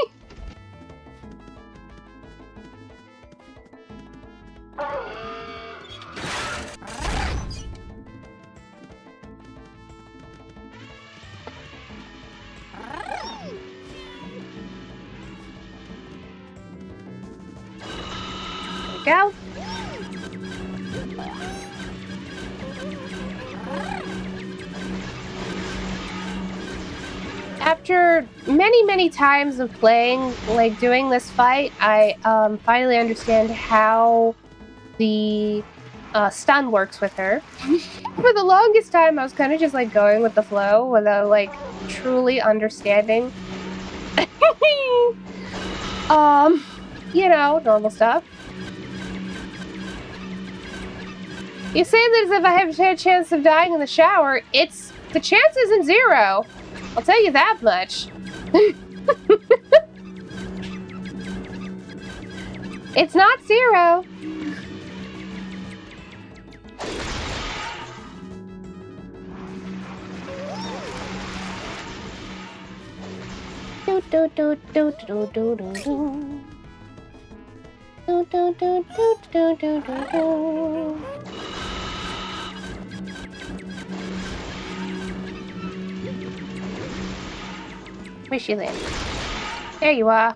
There we go. After many times of playing, like doing this fight, I finally understand how the stun works with her. For the longest time, I was kind of just like going with the flow without like truly understanding. You know, normal stuff. You say that as if I have a chance of dying in the shower. The chance isn't 0. I'll tell you that much. It's not 0. Do do do do do do do do. Do do do do do do do do. Where's she land? There you are.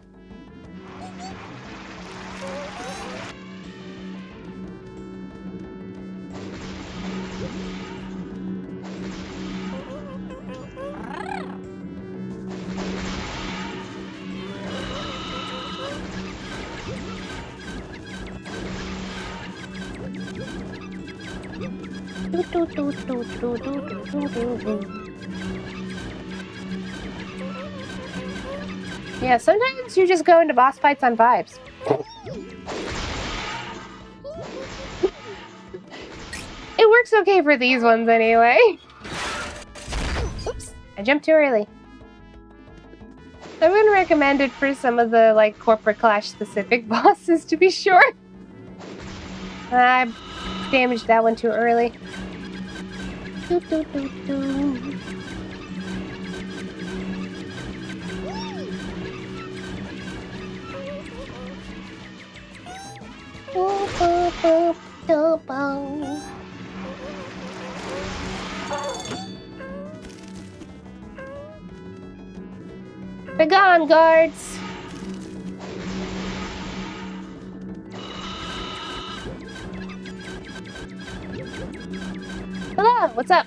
Do do do do do do do do do. Yeah, sometimes you just go into boss fights on vibes. It works okay for these ones anyway. Oops, I jumped too early. I wouldn't recommend it for some of the like corporate clash specific bosses, to be sure. I damaged that one too early. Do, do, do, do. Begone, guards! Hello, what's up?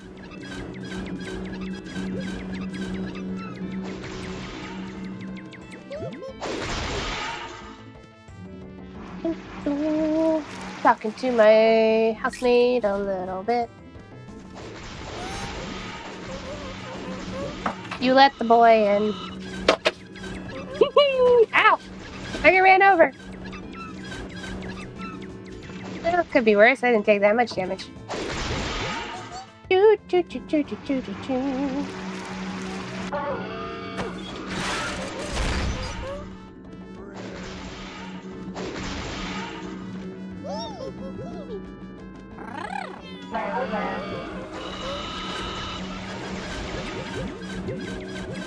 Talking to my housemate a little bit. You let the boy in. Ow! I get ran over. Well, could be worse. I didn't take that much damage. Choo choo choo choo choo choo choo choo.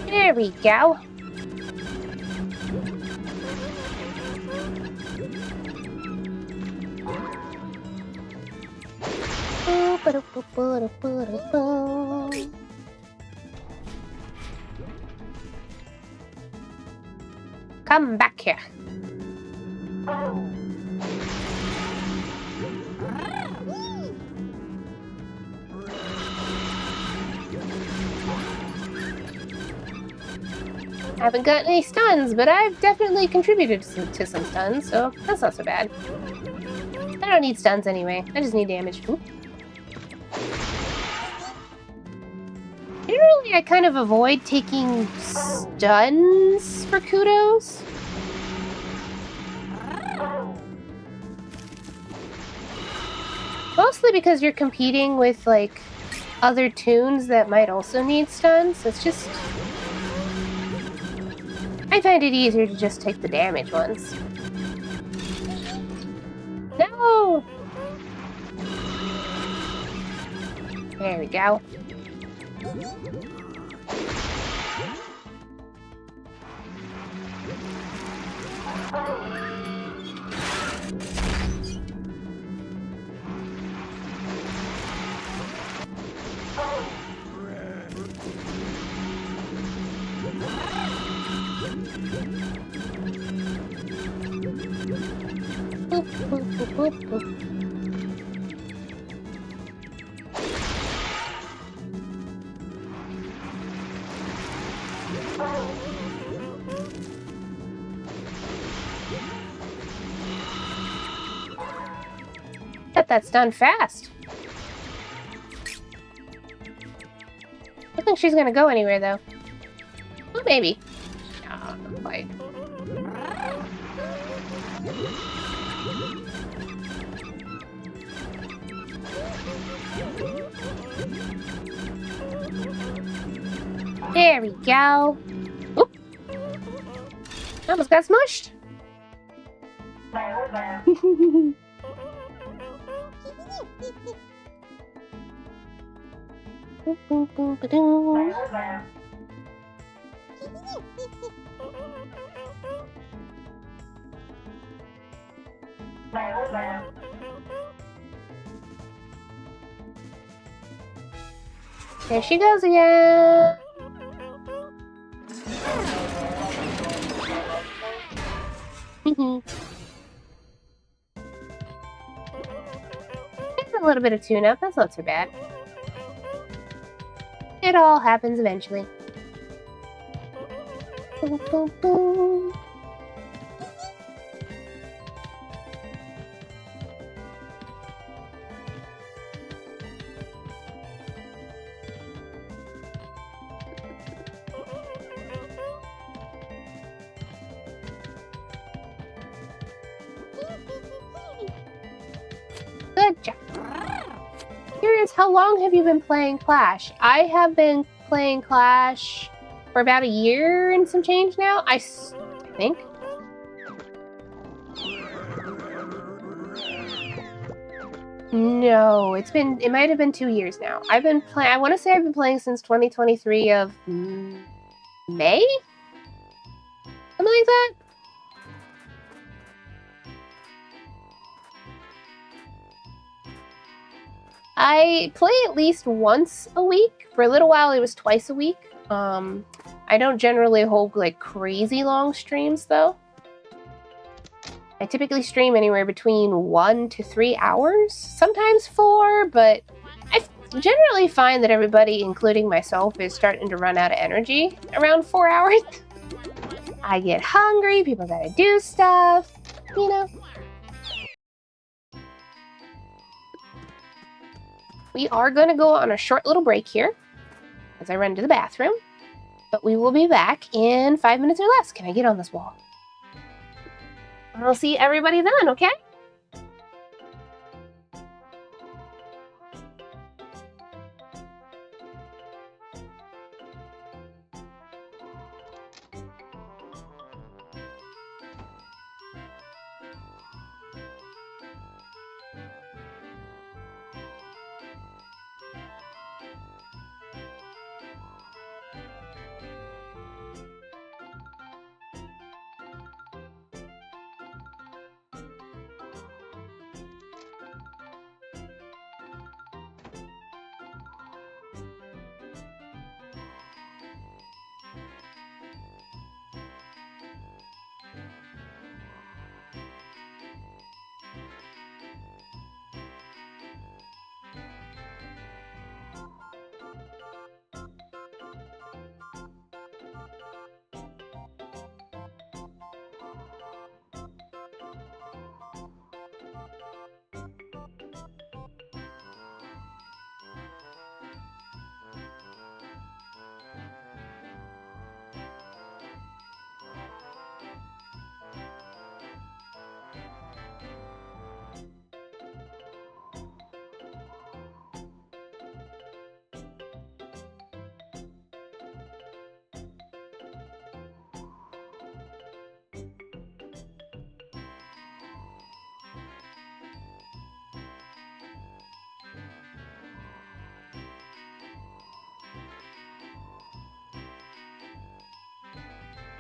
There we go. Come back here. I haven't gotten any stuns, but I've definitely contributed to some stuns, so that's not so bad. I don't need stuns anyway. I just need damage. Ooh. Generally, I kind of avoid taking stuns for kudos. Mostly because you're competing with, like, other tunes that might also need stuns. It's just... I find it easier to just take the damage ones. No! There we go. Boop, boop, boop, boop, boop. Bet that's done fast. I don't think she's gonna go anywhere, though. Well, maybe. No, not quite. There we go. Oop. Almost got smushed. Boop, boop, boop, ba-doo. There she goes again. It's a little bit of tune-up. That's not too bad. It all happens eventually. Boom, boom, boom. Good job. Curious, how long have you been playing Clash? I have been playing Clash for about a year and some change now, I think. No, it might have been 2 years now. I want to say I've been playing since 2023 of May? Something like that? I play at least once a week. For a little while, it was twice a week. I don't generally hold, like, crazy long streams, though. I typically stream anywhere between 1 to 3 hours, sometimes 4, but I generally find that everybody, including myself, is starting to run out of energy around 4 hours. I get hungry, people gotta do stuff, you know. We are gonna go on a short little break here as I run to the bathroom, but we will be back in 5 minutes or less. Can I get on this wall? I'll see everybody then, okay?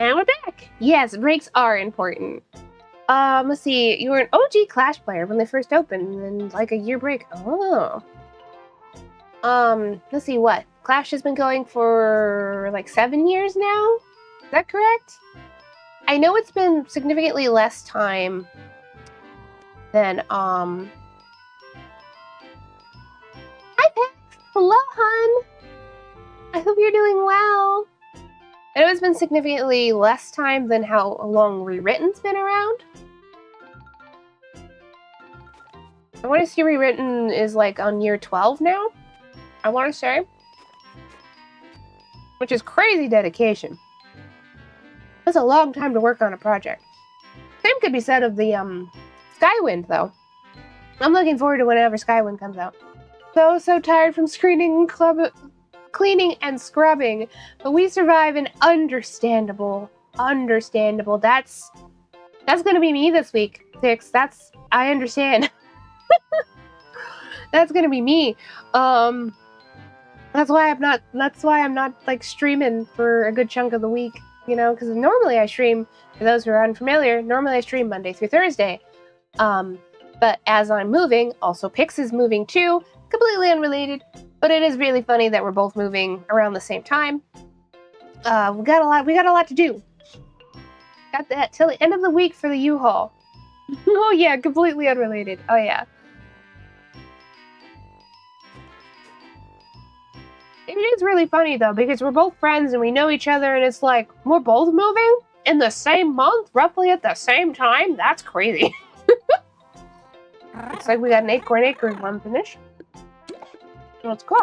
And we're back. Yes, breaks are important. Let's see. You were an OG Clash player when they first opened, and then like a year break. Oh. Let's see what. Clash has been going for like 7 years now? Is that correct? I know it's been significantly less time than, Hi, Pep! Hello, hun! I hope you're doing well. I know it's been significantly less time than how long Rewritten's been around. I want to see Rewritten is like on year 12 now, I want to say. Which is crazy dedication. That's a long time to work on a project. Same could be said of the Skywind, though. I'm looking forward to whenever Skywind comes out. So tired from cleaning and scrubbing, but we survive and understandable. That's gonna be me this week, Tix. I understand. That's gonna be me. That's why I'm not like streaming for a good chunk of the week, you know, because normally I stream, for those who are unfamiliar, normally I stream Monday through Thursday. But as I'm moving, also Pix is moving too, completely unrelated, but it is really funny that we're both moving around the same time. We got a lot to do. Got that till the end of the week for the U-Haul. Oh yeah, completely unrelated. Oh yeah. It is really funny though, because we're both friends and we know each other, and it's like, we're both moving in the same month, roughly at the same time? That's crazy. Looks like we got an Acorn Acres one finished. Let's go.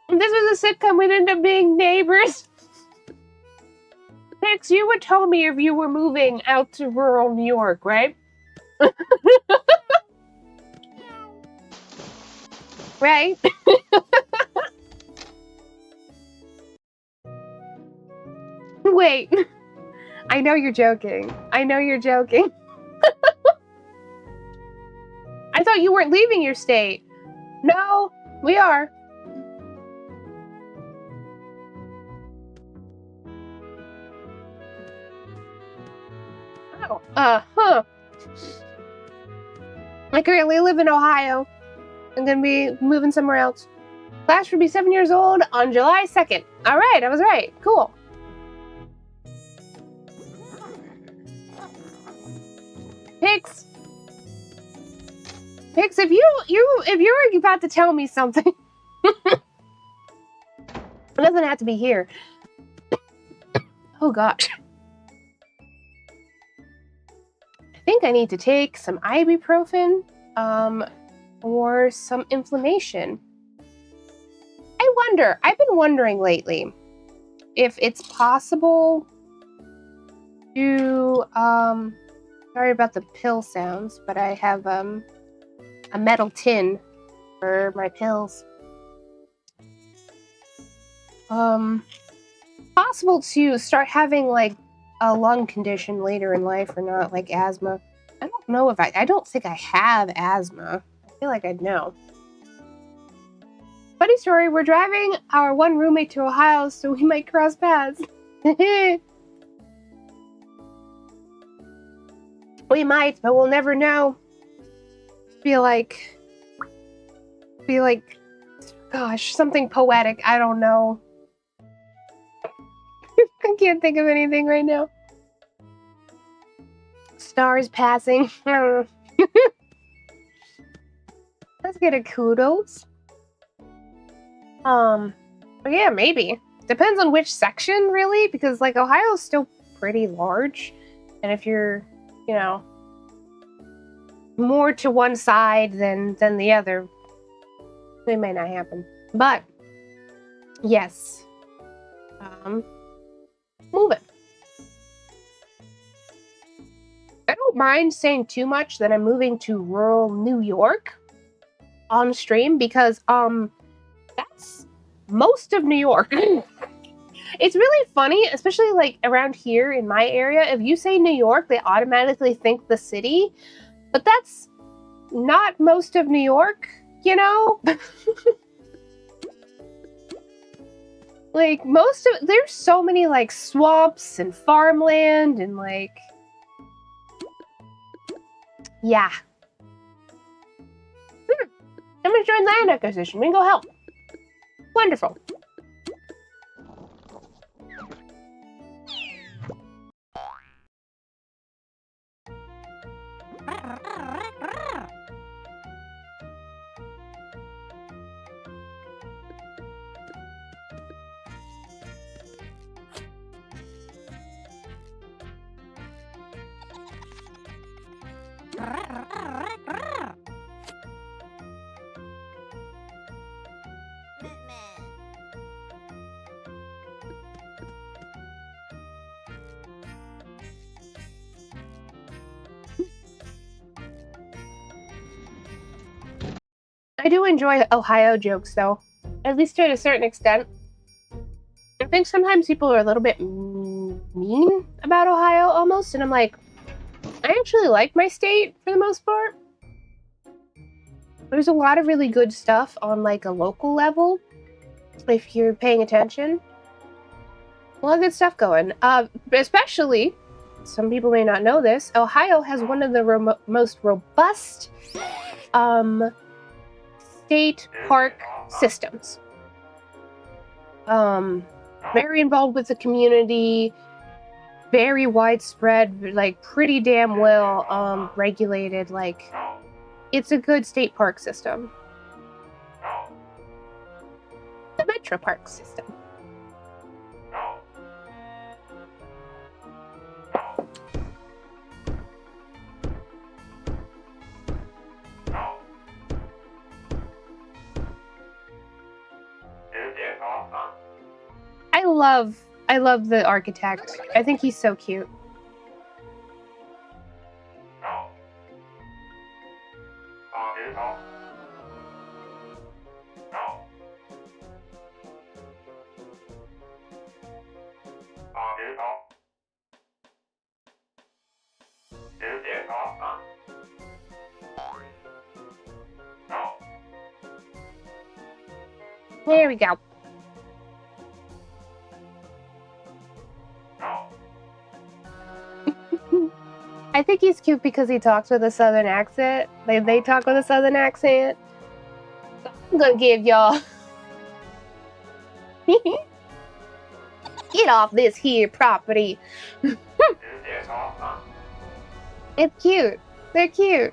If this was a sitcom, we'd end up being neighbors. Pix, you would tell me if you were moving out to rural New York, right? Right? Wait. I know you're joking. I thought you weren't leaving your state. No, we are. Oh, huh. I currently live in Ohio. I'm gonna be moving somewhere else. Flash would be 7 years old on July 2nd. All right, I was right. Cool. Pix, if you were about to tell me something, it doesn't have to be here. Oh gosh. I think I need to take some ibuprofen, or some inflammation. I've been wondering lately if it's possible to, sorry about the pill sounds, but I have, a metal tin for my pills. Possible to start having, like, a lung condition later in life or not, like asthma. I don't know if I don't think I have asthma. I feel like I'd know. Funny story, we're driving our one roommate to Ohio, so we might cross paths. We might, but we'll never know. Feel like, gosh, something poetic. I don't know. I can't think of anything right now. Stars passing. Let's get a kudos. But yeah, maybe. Depends on which section, really, because like Ohio's still pretty large, and if you're, you know, more to one side than the other, it may not happen. But yes, moving. I don't mind saying too much that I'm moving to rural New York on stream because that's most of New York. It's really funny, especially like around here in my area. If you say New York, they automatically think the city, but that's not most of New York, you know? Like, there's so many, like, swamps and farmland and, like... Yeah. Someone's doing land acquisition. We can go help. Wonderful. I do enjoy Ohio jokes, though. At least to a certain extent. I think sometimes people are a little bit mean about Ohio, almost, and I'm like, I actually like my state for the most part. There's a lot of really good stuff on, like, a local level, if you're paying attention. A lot of good stuff going. Especially, some people may not know this, Ohio has one of the most robust state park systems. Very involved with the community, very widespread, like pretty damn well regulated. Like, it's a good state park system. The Metro Park system. I love the architect. I think he's so cute. There we go. I think he's cute because he talks with a southern accent. They talk with a southern accent. So I'm gonna give y'all... Get off this here property. It's cute. They're cute.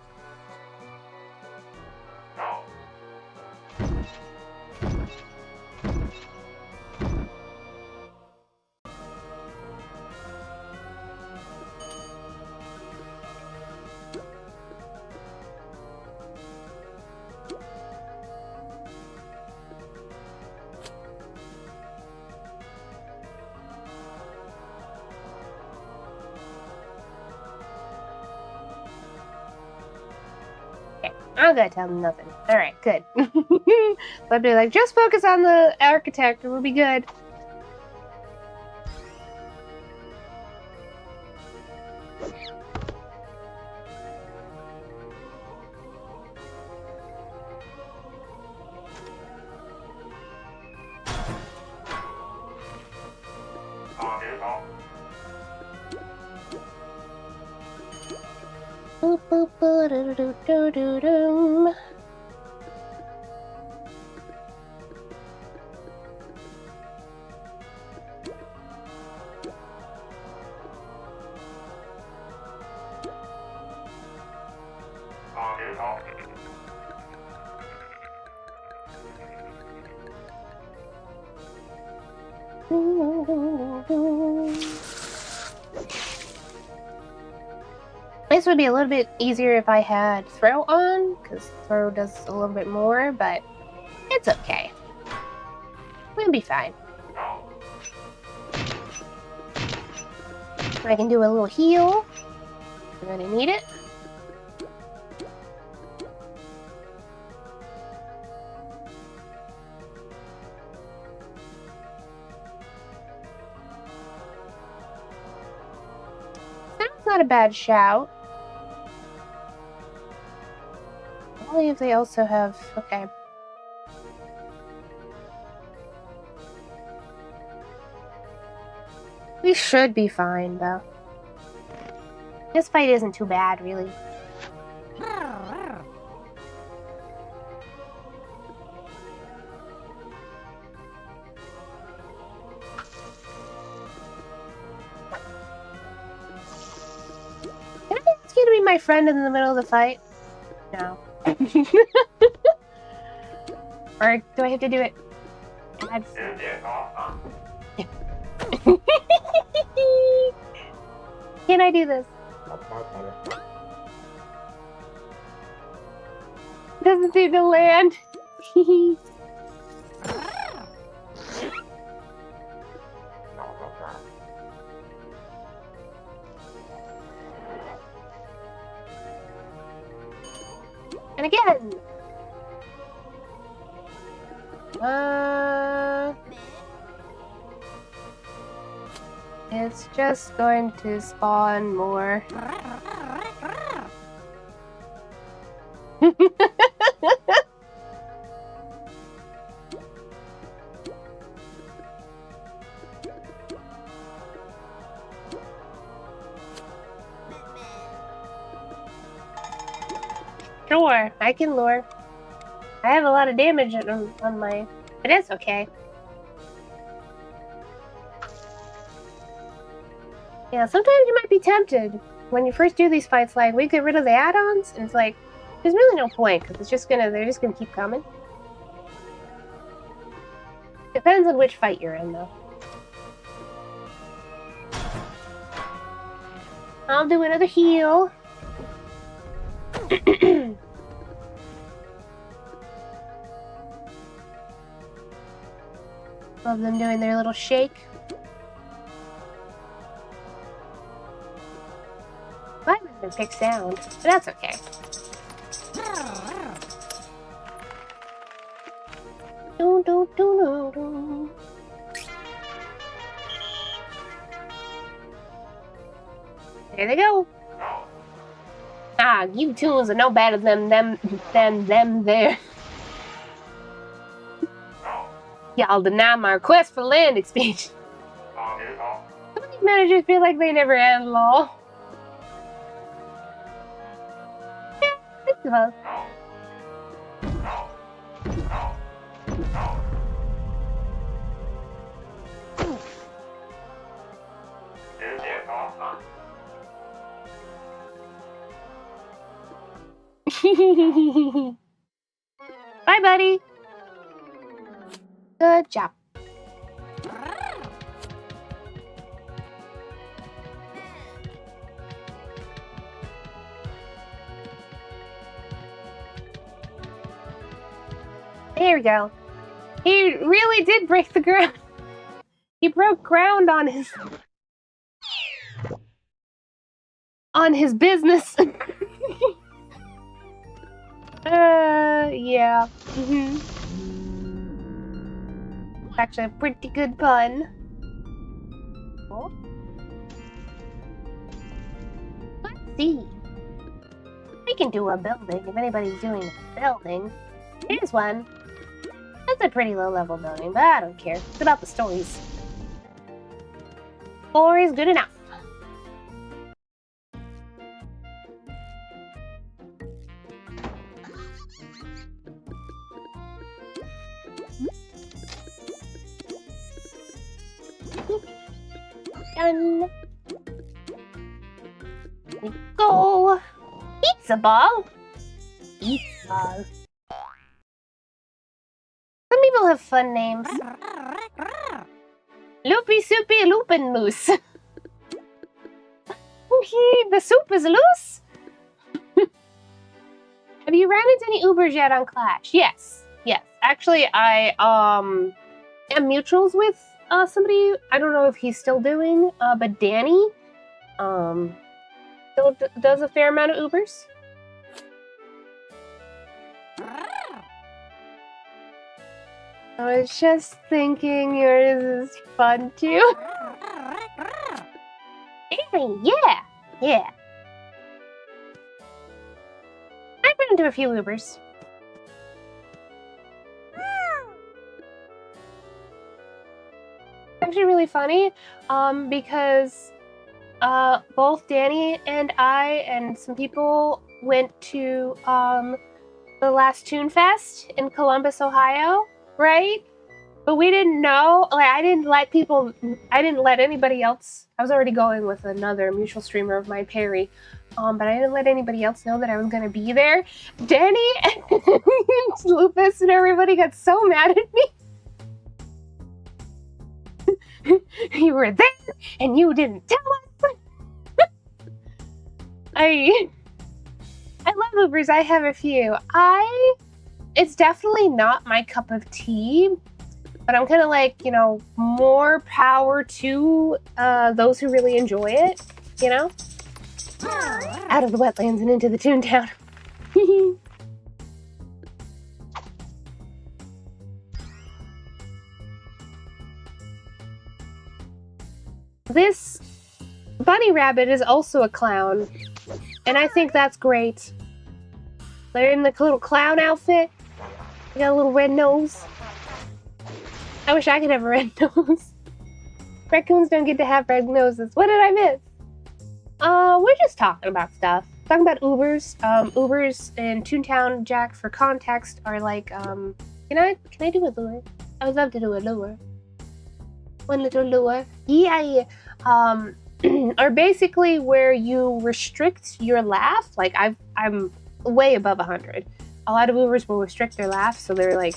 I'm gonna tell them nothing. Alright, good. So I'd be like, just focus on the architect and we'll be good. Boop boop boop doo doo doo doo doo. This would be a little bit easier if I had throw on, because throw does a little bit more, but it's okay. We'll be fine. I can do a little heal. We're gonna need it. That's not a bad shout. Only if they also have... Okay. We should be fine, though. This fight isn't too bad, really. Can I ask you to be my friend in the middle of the fight? No. Or do I have to do it? Can I do this? Doesn't seem to land. And again. It's just going to spawn more. Sure, I can lure. I have a lot of damage on my... But it's okay. Yeah, sometimes you might be tempted when you first do these fights, like, we get rid of the add-ons, and it's like, there's really no point, because they're just gonna keep coming. Depends on which fight you're in, though. I'll do another heal. Love them doing their little shake. I haven't even picked sound, but that's okay. There they go. Ah, you tunes are no better than them there. Y'all deny my request for land expansion. Some of these managers feel like they never end law. Yeah, I suppose. Bye, buddy. Good job. There we go. He really did break the ground. He broke ground on his business. Yeah. Actually a pretty good pun. Oh. Let's see. We can do a building if anybody's doing a building. Here's one. That's a pretty low-level building, but I don't care. It's about the stories. Story's good enough. Done. We go. Pizza ball. Pizza ball. Some people have fun names. Loopy Soupy Lupin Moose. The soup is loose. Have you ran into any Ubers yet on Clash? Yes. Yes. Actually, I am mutuals with somebody. I don't know if he's still doing, but Danny still does a fair amount of Ubers. I was just thinking yours is fun too. Yeah, yeah. I've been into a few Ubers. Actually really funny, because both Danny and I and some people went to the last Toon Fest in Columbus, Ohio, right? But we didn't know, like, I didn't let anybody else. I was already going with another mutual streamer of mine, Perry, but I didn't let anybody else know that I was gonna be there. Danny and Lupus and everybody got so mad at me. You were there and you didn't tell us. I love Ubers. I have a few. It's definitely not my cup of tea, but I'm kind of like, more power to those who really enjoy it, Out of the wetlands and into the Toontown. This bunny rabbit is also a clown, and I think that's great. They're in the little clown outfit. They got a little red nose. I wish I could have a red nose. Raccoons don't get to have red noses. What did I miss? We're just talking about stuff. Talking about Ubers. Ubers in Toontown, Jack, for context, are like, can I do a lure? I would love to do a lure. One little lure. Yeah. Are basically where you restrict your laugh. Like, I'm way above 100. A lot of Ubers will restrict their laugh, so they're like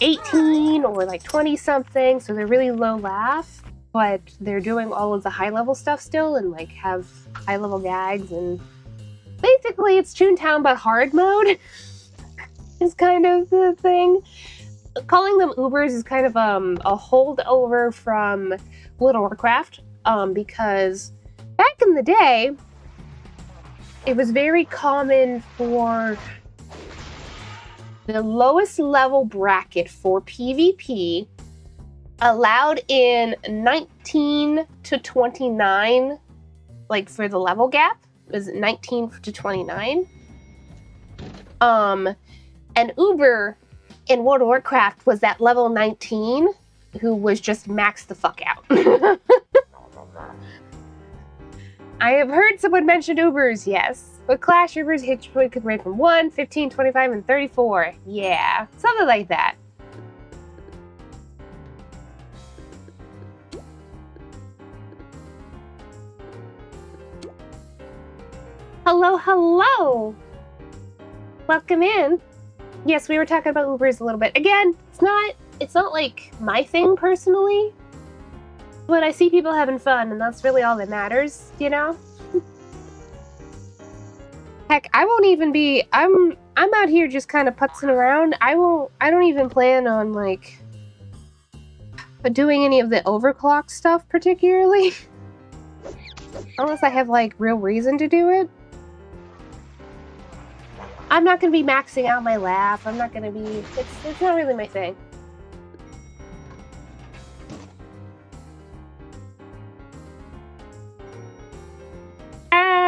18 or like 20 something, so they're really low laugh, but they're doing all of the high level stuff still and like have high level gags, and basically it's Toontown but hard mode is kind of the thing. Calling them Ubers is kind of a holdover from World of Warcraft, because back in the day it was very common for the lowest level bracket for PvP, allowed in 19 to 29, like for the level gap, it was 19 to 29. An Uber in World of Warcraft was that level 19 who was just maxed the fuck out. I have heard someone mention Ubers, yes. But Clash Ubers hit could range from 1, 15, 25, and 34. Yeah, something like that. Hello, hello! Welcome in. Yes, we were talking about Ubers a little bit. Again, it's not like my thing personally, but I see people having fun, and that's really all that matters, Heck, I won't even be. I'm out here just kind of putzing around. I don't even plan on like doing any of the overclock stuff particularly, unless I have like real reason to do it. I'm not gonna be maxing out my laugh. I'm not gonna be. It's not really my thing.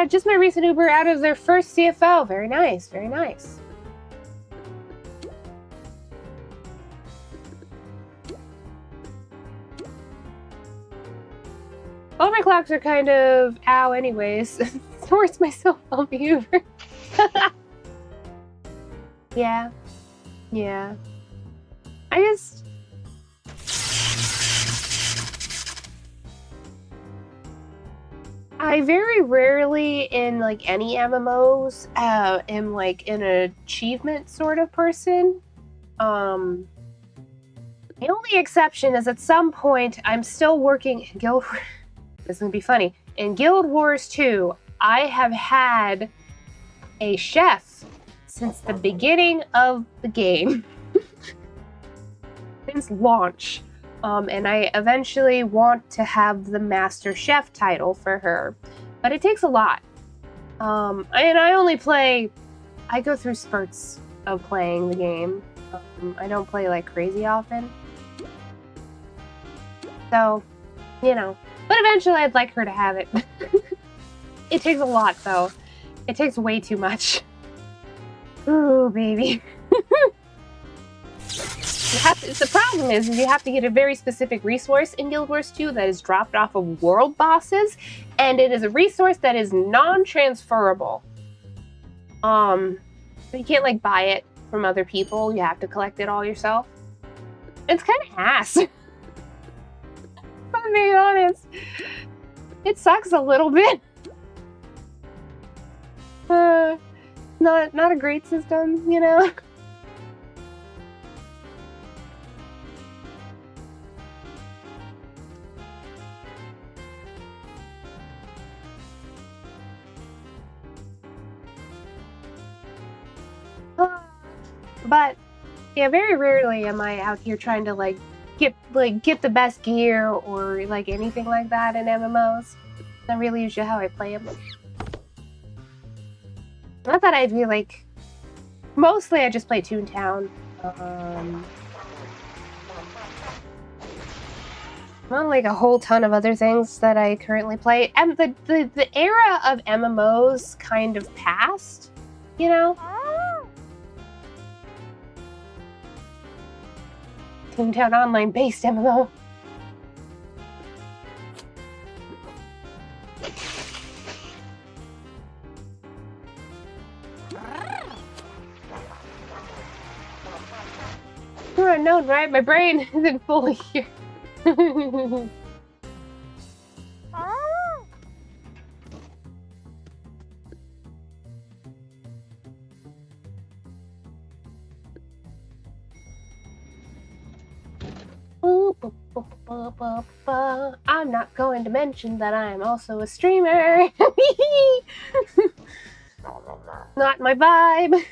Just my recent Uber out of their first CFO. Very nice, very nice. All my clocks are kind of ow anyways. Force myself on the Uber. Yeah. I very rarely in like any MMOs am like an achievement sort of person. The only exception is at some point I'm still working in Guild. This is gonna be funny. In Guild Wars 2, I have had a chef since the beginning of the game, since launch. And I eventually want to have the Master Chef title for her, but it takes a lot. And I go through spurts of playing the game. I don't play like crazy often. So, but eventually I'd like her to have it. It takes a lot though. It takes way too much. Ooh, baby. The problem is you have to get a very specific resource in Guild Wars 2 that is dropped off of world bosses, and it is a resource that is non-transferable. You can't like buy it from other people. You have to collect it all yourself. It's kind of ass. If I'm being honest. It sucks a little bit. Not a great system, you know? But yeah, very rarely am I out here trying to get the best gear or like anything like that in MMOs. That's really usually how I play them. Not that I'd be like. Mostly, I just play Toontown. Not like a whole ton of other things that I currently play. And the era of MMOs kind of passed, you know? Toontown Online-based MMO. You're unknown, right? My brain isn't fully here. I'm not going to mention that I'm also a streamer. Not my vibe.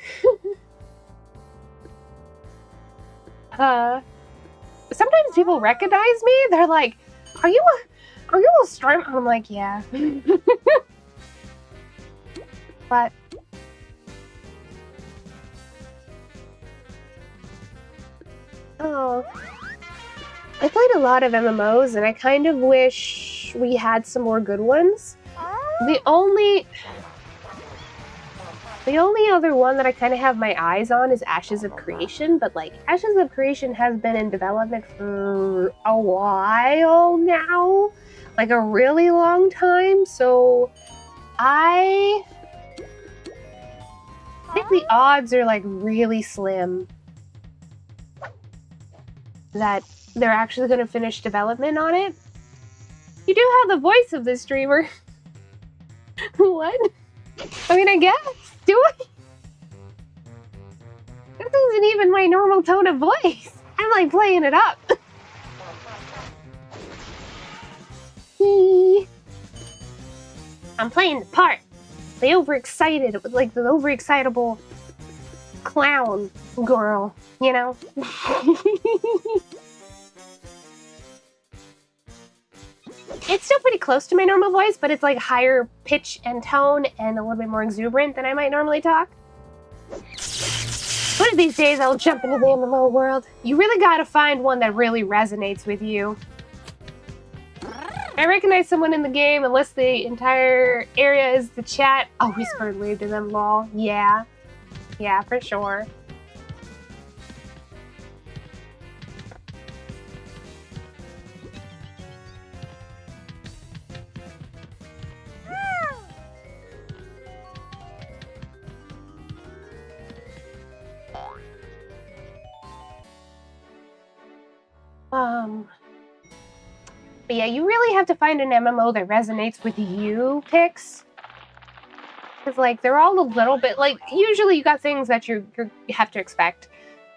Sometimes people recognize me. They're like, "Are you a streamer?" I'm like, "Yeah." But I played a lot of MMOs, and I kind of wish we had some more good ones. The only other one that I kind of have my eyes on is Ashes of Creation, but like Ashes of Creation has been in development for a while now, like a really long time, so I think the odds are like really slim that they're actually going to finish development on it. You do have the voice of the streamer. What? I mean, I guess. Do I? This isn't even my normal tone of voice. I'm like playing it up. I'm playing the part. The overexcited, like the overexcitable clown girl, you know? It's still pretty close to my normal voice, but it's like higher pitch and tone and a little bit more exuberant than I might normally talk. One of these days I'll jump into the MMO world. You really gotta find one that really resonates with you. I recognize someone in the game unless the entire area is the chat. I'll whisper and wave to them, lol. Yeah. Yeah, for sure. But yeah, you really have to find an MMO that resonates with you, Pix. Because, like, they're all a little bit, like, usually you got things that you have to expect.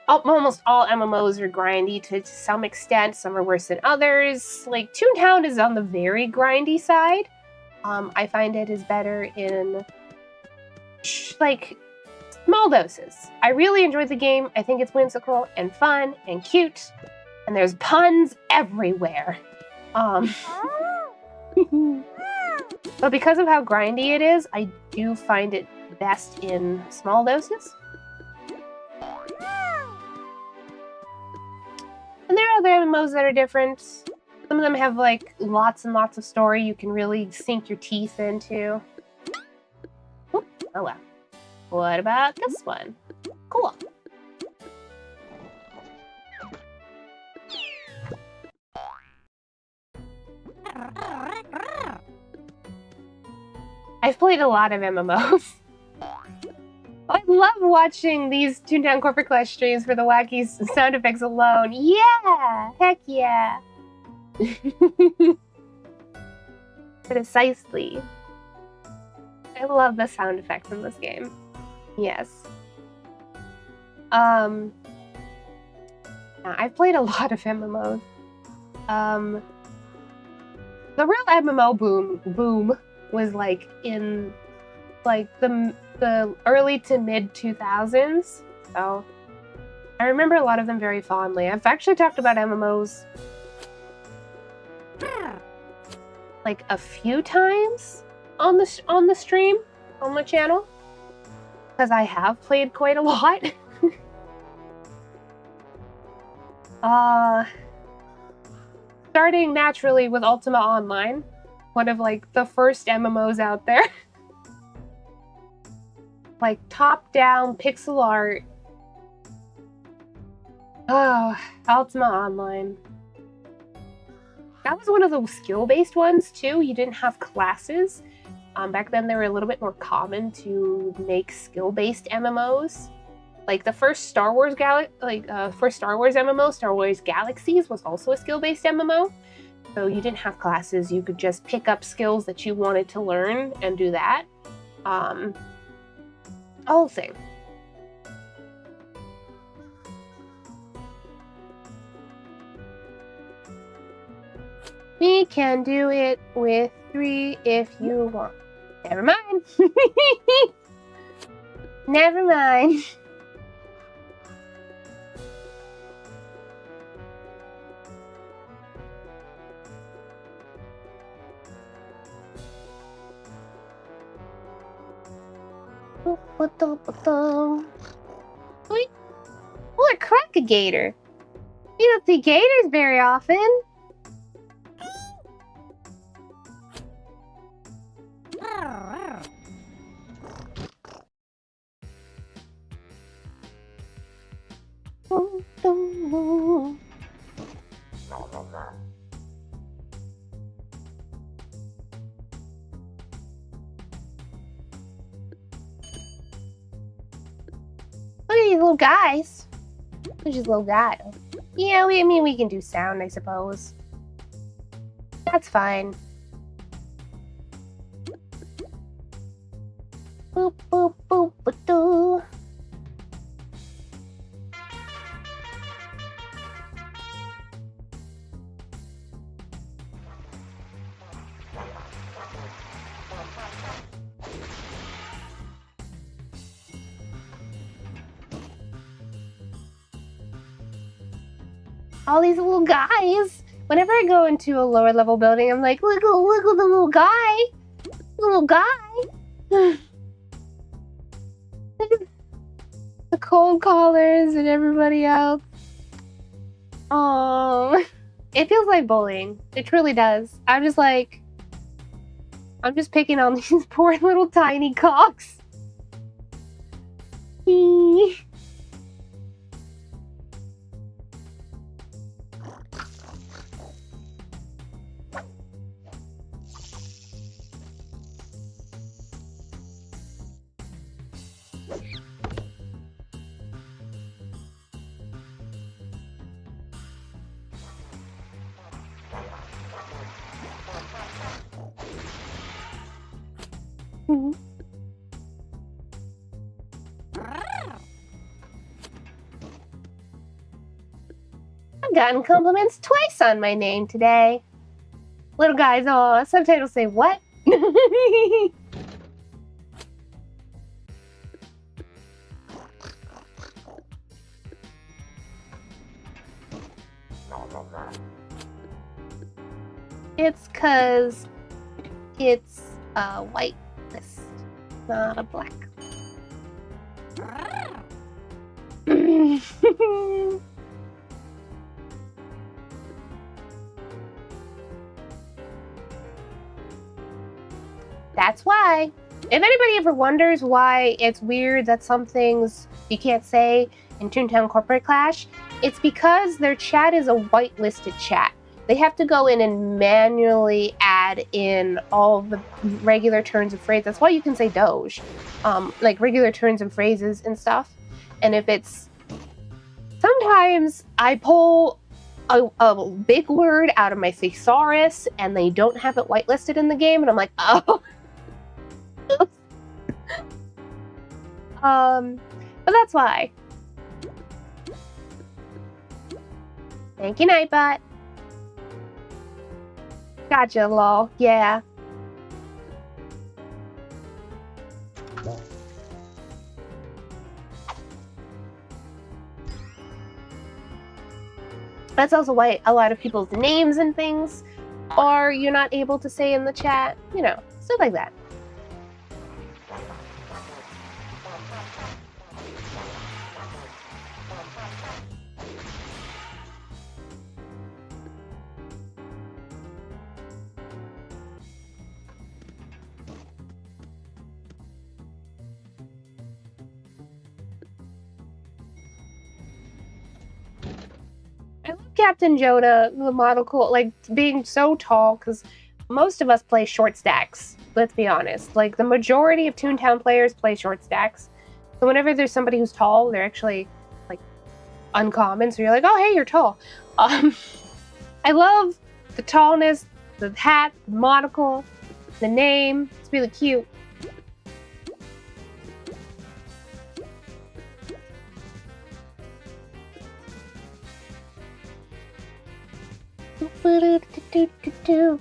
Almost all MMOs are grindy to some extent. Some are worse than others. Like, Toontown is on the very grindy side. I find it is better in, like, small doses. I really enjoyed the game. I think it's whimsical and fun and cute. And there's puns everywhere. But because of how grindy it is, I do find it best in small doses. And there are other MMOs that are different. Some of them have like lots and lots of story you can really sink your teeth into. Ooh, oh well. What about this one? I've played a lot of MMOs. I love watching these Toontown Corporate Clash streams for the wacky sound effects alone. Yeah! Heck yeah! Precisely. I love the sound effects in this game. Yes. I've played a lot of MMOs. The real MMO boom was like in like the early to mid 2000s. So I remember a lot of them very fondly. I've actually talked about MMOs like a few times on the stream on my channel because I have played quite a lot. Starting naturally with Ultima Online, one of like the first MMOs out there. Like top-down pixel art. Oh, Ultima Online. That was one of the skill-based ones too. You didn't have classes. Back then they were a little bit more common to make skill-based MMOs. Like the first Star Wars MMO, Star Wars Galaxies, was also a skill-based MMO. So you didn't have classes. You could just pick up skills that you wanted to learn and do that. Whole thing. We can do it with 3 if you want. Never mind. Never mind. Oh, a crocagator. You don't see gators very often. Look at these little guys. Look at these little guys. Yeah, I mean, we can do sound, I suppose. That's fine. Boop, boop, boop, ba-doo. All these little guys. Whenever I go into a lower level building, I'm like, look at the little guy. Little guy. The cold callers and everybody else. Oh, it feels like bullying. It truly does. I'm just picking on these poor little tiny cocks. I've gotten compliments twice on my name today. Little guys, subtitles say what? It's 'cause it's a white list, not a black. That's why. If anybody ever wonders why it's weird that some things you can't say in Toontown Corporate Clash, it's because their chat is a whitelisted chat. They have to go in and manually add add in all the regular turns of phrase. That's why you can say Doge, like regular turns and phrases and stuff. And if it's sometimes I pull a big word out of my thesaurus and they don't have it whitelisted in the game, and I'm like, oh. But that's why. Thank you, Nightbot. Gotcha, lol. Yeah. That's also why a lot of people's names and things are you're not able to say in the chat. You know, stuff like that. I love Captain Jonah, the monocle, like being so tall, because most of us play short stacks. Let's be honest. Like the majority of Toontown players play short stacks. So whenever there's somebody who's tall, they're actually like uncommon. So you're like, oh hey, you're tall. I love the tallness, the hat, the monocle, the name. It's really cute.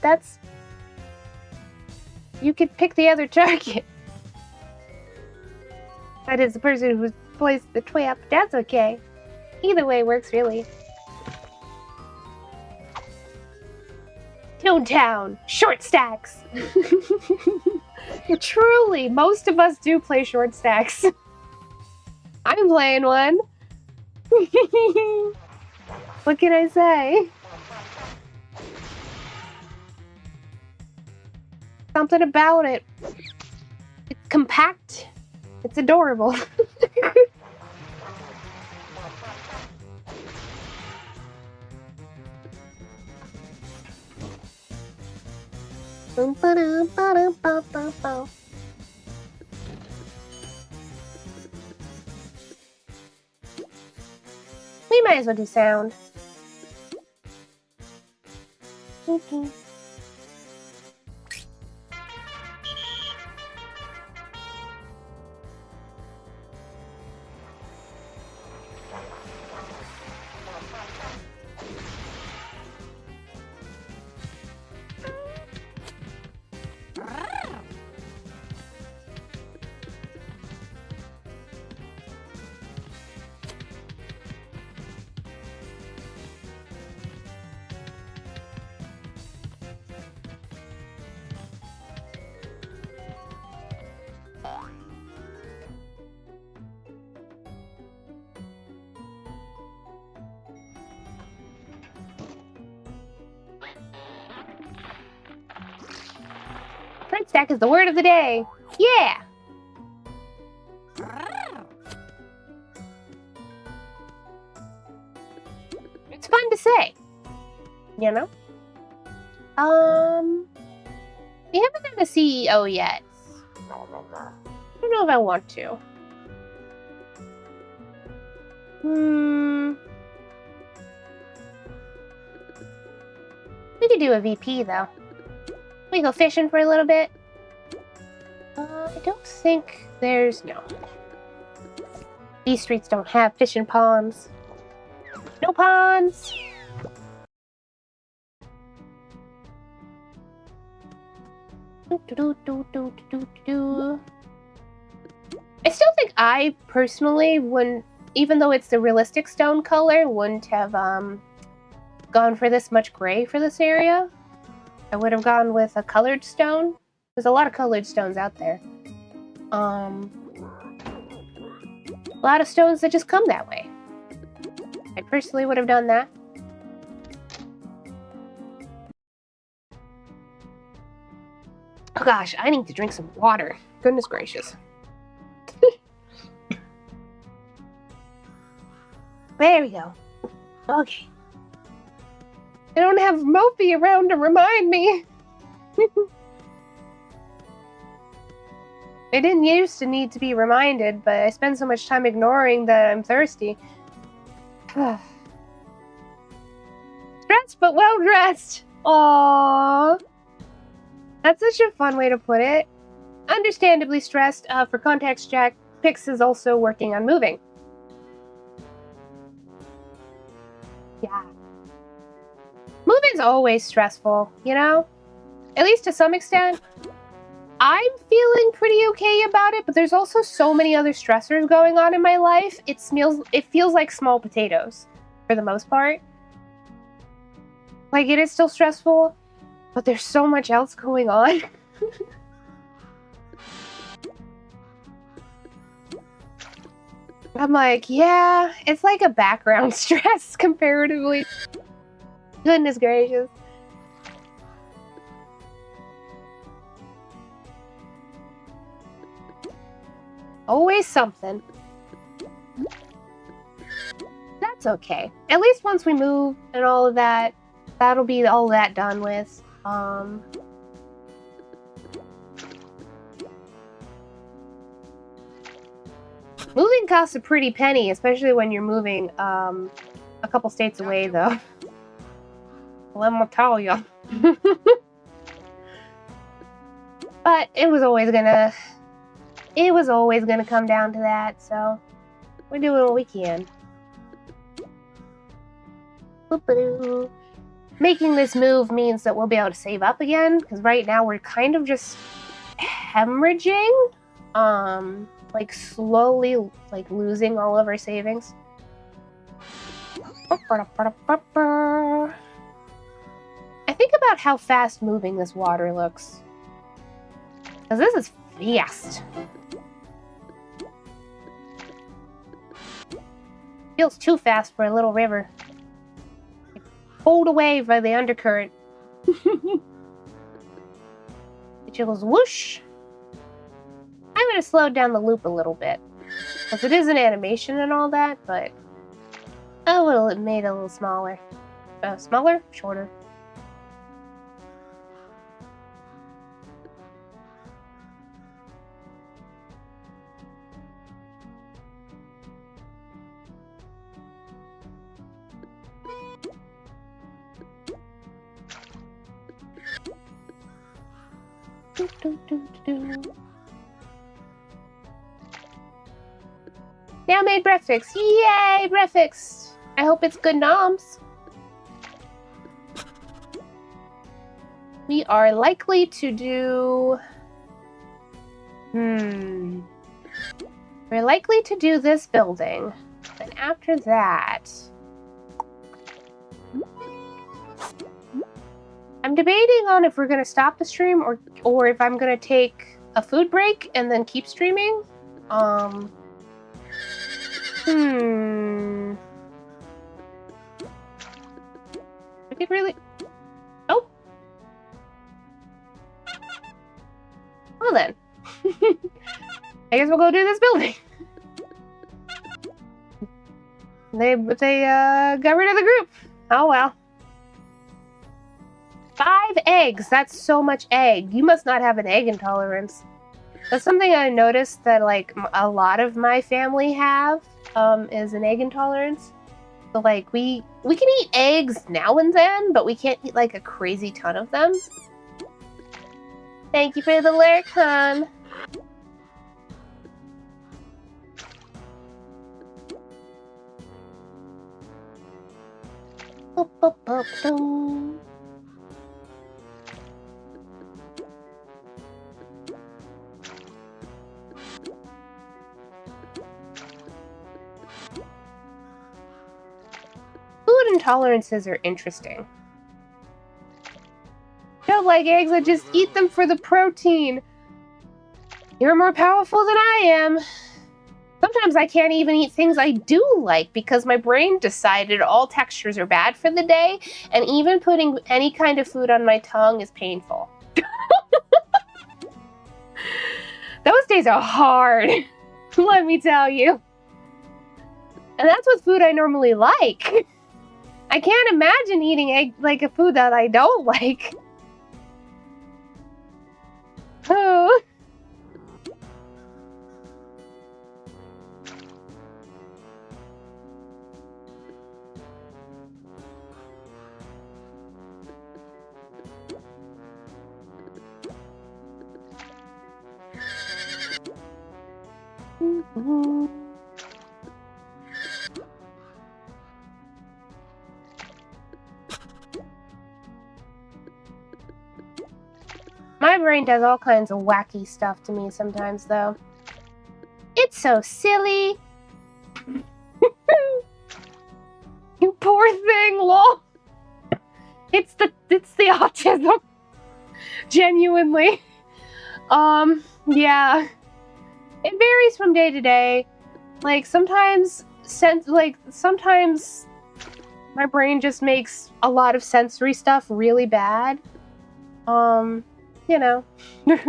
That's... You could pick the other target. That is the person who plays the trap. That's okay. Either way works, really. Toontown! Short stacks! Truly, most of us do play short stacks. I'm playing one. What can I say? Something about it. It's compact. It's adorable. We might as well do sound. Okay. Short stack is the word of the day. Yeah! It's fun to say. You know? We haven't had a CEO yet. I don't know if I want to. We could do a VP, though. We go fishing for a little bit. I don't think there's... No. These streets don't have fishing ponds. No ponds! I still think I personally wouldn't, even though it's the realistic stone color, wouldn't have gone for this much gray for this area. I would have gone with a colored stone. There's a lot of colored stones out there. A lot of stones that just come that way. I personally would have done that. Oh gosh, I need to drink some water. Goodness gracious. There we go. Okay. I don't have Mophie around to remind me. I didn't used to need to be reminded, but I spend so much time ignoring that I'm thirsty. Stressed but well dressed. Aww. That's such a fun way to put it. Understandably stressed. For context, Jack Pix is also working on moving. Yeah. Moving's always stressful, you know? At least to some extent. I'm feeling pretty okay about it, but there's also so many other stressors going on in my life. It feels like small potatoes, for the most part. Like, it is still stressful, but there's so much else going on. I'm like, yeah, it's like a background stress comparatively. Goodness gracious. Always something. That's okay. At least once we move and all of that, that'll be all that done with. Moving costs a pretty penny, especially when you're moving a couple states away, though. Let me tell ya. But it was always gonna come down to that, so we're doing what we can. Boop-a-doo. Making this move means that we'll be able to save up again, because right now we're kind of just hemorrhaging, like slowly like losing all of our savings. I think about how fast moving this water looks. Because this is fast. Feels too fast for a little river. Pulled away by the undercurrent. It just goes whoosh. I'm going to slow down the loop a little bit. Because it is an animation and all that, but I will have made it a little smaller. Smaller? Shorter. Now made breakfast. Yay, breakfast! I hope it's good noms. We are likely to do... We're likely to do this building. And after that... I'm debating on if we're going to stop the stream or if I'm going to take a food break and then keep streaming. We could really... Oh. Well then. I guess we'll go do this building. They got rid of the group. Oh well. 5 eggs. That's so much egg. You must not have an egg intolerance. That's something I noticed that like a lot of my family have is an egg intolerance. So like we can eat eggs now and then, but we can't eat like a crazy ton of them. Thank you for the lurk, hon. Boop, boop, boop, boom. Food intolerances are interesting. Don't like eggs, I just eat them for the protein. You're more powerful than I am. Sometimes I can't even eat things I do like because my brain decided all textures are bad for the day, and even putting any kind of food on my tongue is painful. Those days are hard, let me tell you. And that's with food I normally like. I can't imagine eating a food that I don't like. Oh. My brain does all kinds of wacky stuff to me sometimes, though. It's so silly. You poor thing, lol. It's the autism. Genuinely. Yeah. It varies from day to day. Like sometimes my brain just makes a lot of sensory stuff really bad. You know. There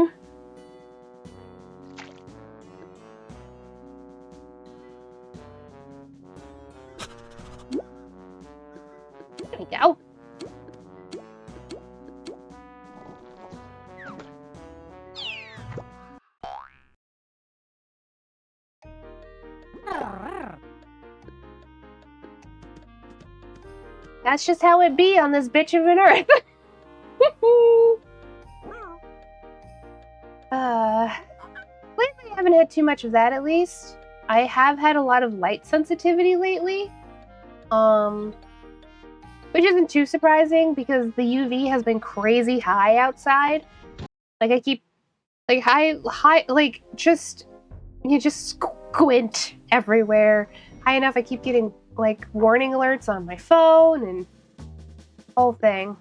we go. That's just how it be on this bitch of an earth. Lately I haven't had too much of that, at least. I have had a lot of light sensitivity lately. Which isn't too surprising because the UV has been crazy high outside. Like I keep like high like you just squint everywhere. High enough I keep getting like warning alerts on my phone and whole thing.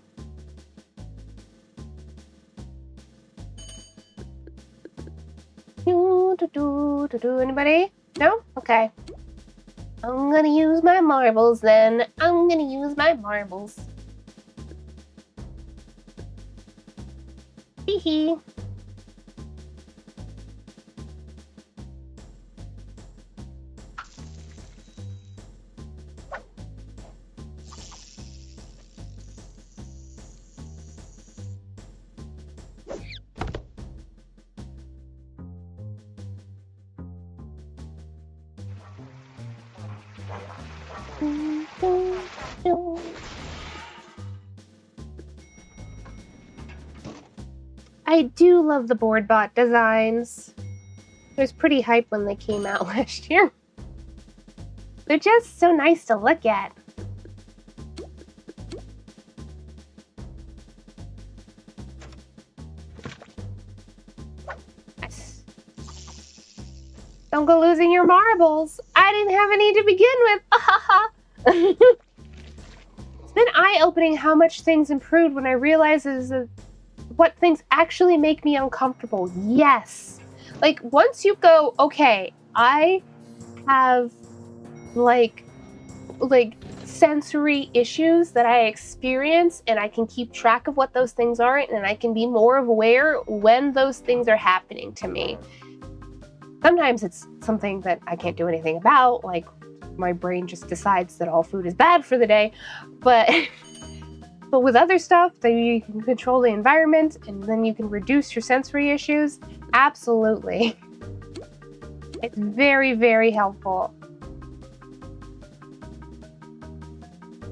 Anybody? No? Okay. I'm gonna use my marbles then. I'm gonna use my marbles. Hee hee. I do love the board bot designs. I was pretty hyped when they came out last year. They're just so nice to look at. Yes. Don't go losing your marbles. I didn't have any to begin with. It's been eye-opening how much things improved when I realized what things actually make me uncomfortable. Yes. Like, once you go, okay, I have, like sensory issues that I experience, and I can keep track of what those things are, and I can be more aware when those things are happening to me. Sometimes it's something that I can't do anything about, like my brain just decides that all food is bad for the day, but with other stuff, then you can control the environment, and then you can reduce your sensory issues. Absolutely. It's very, very helpful.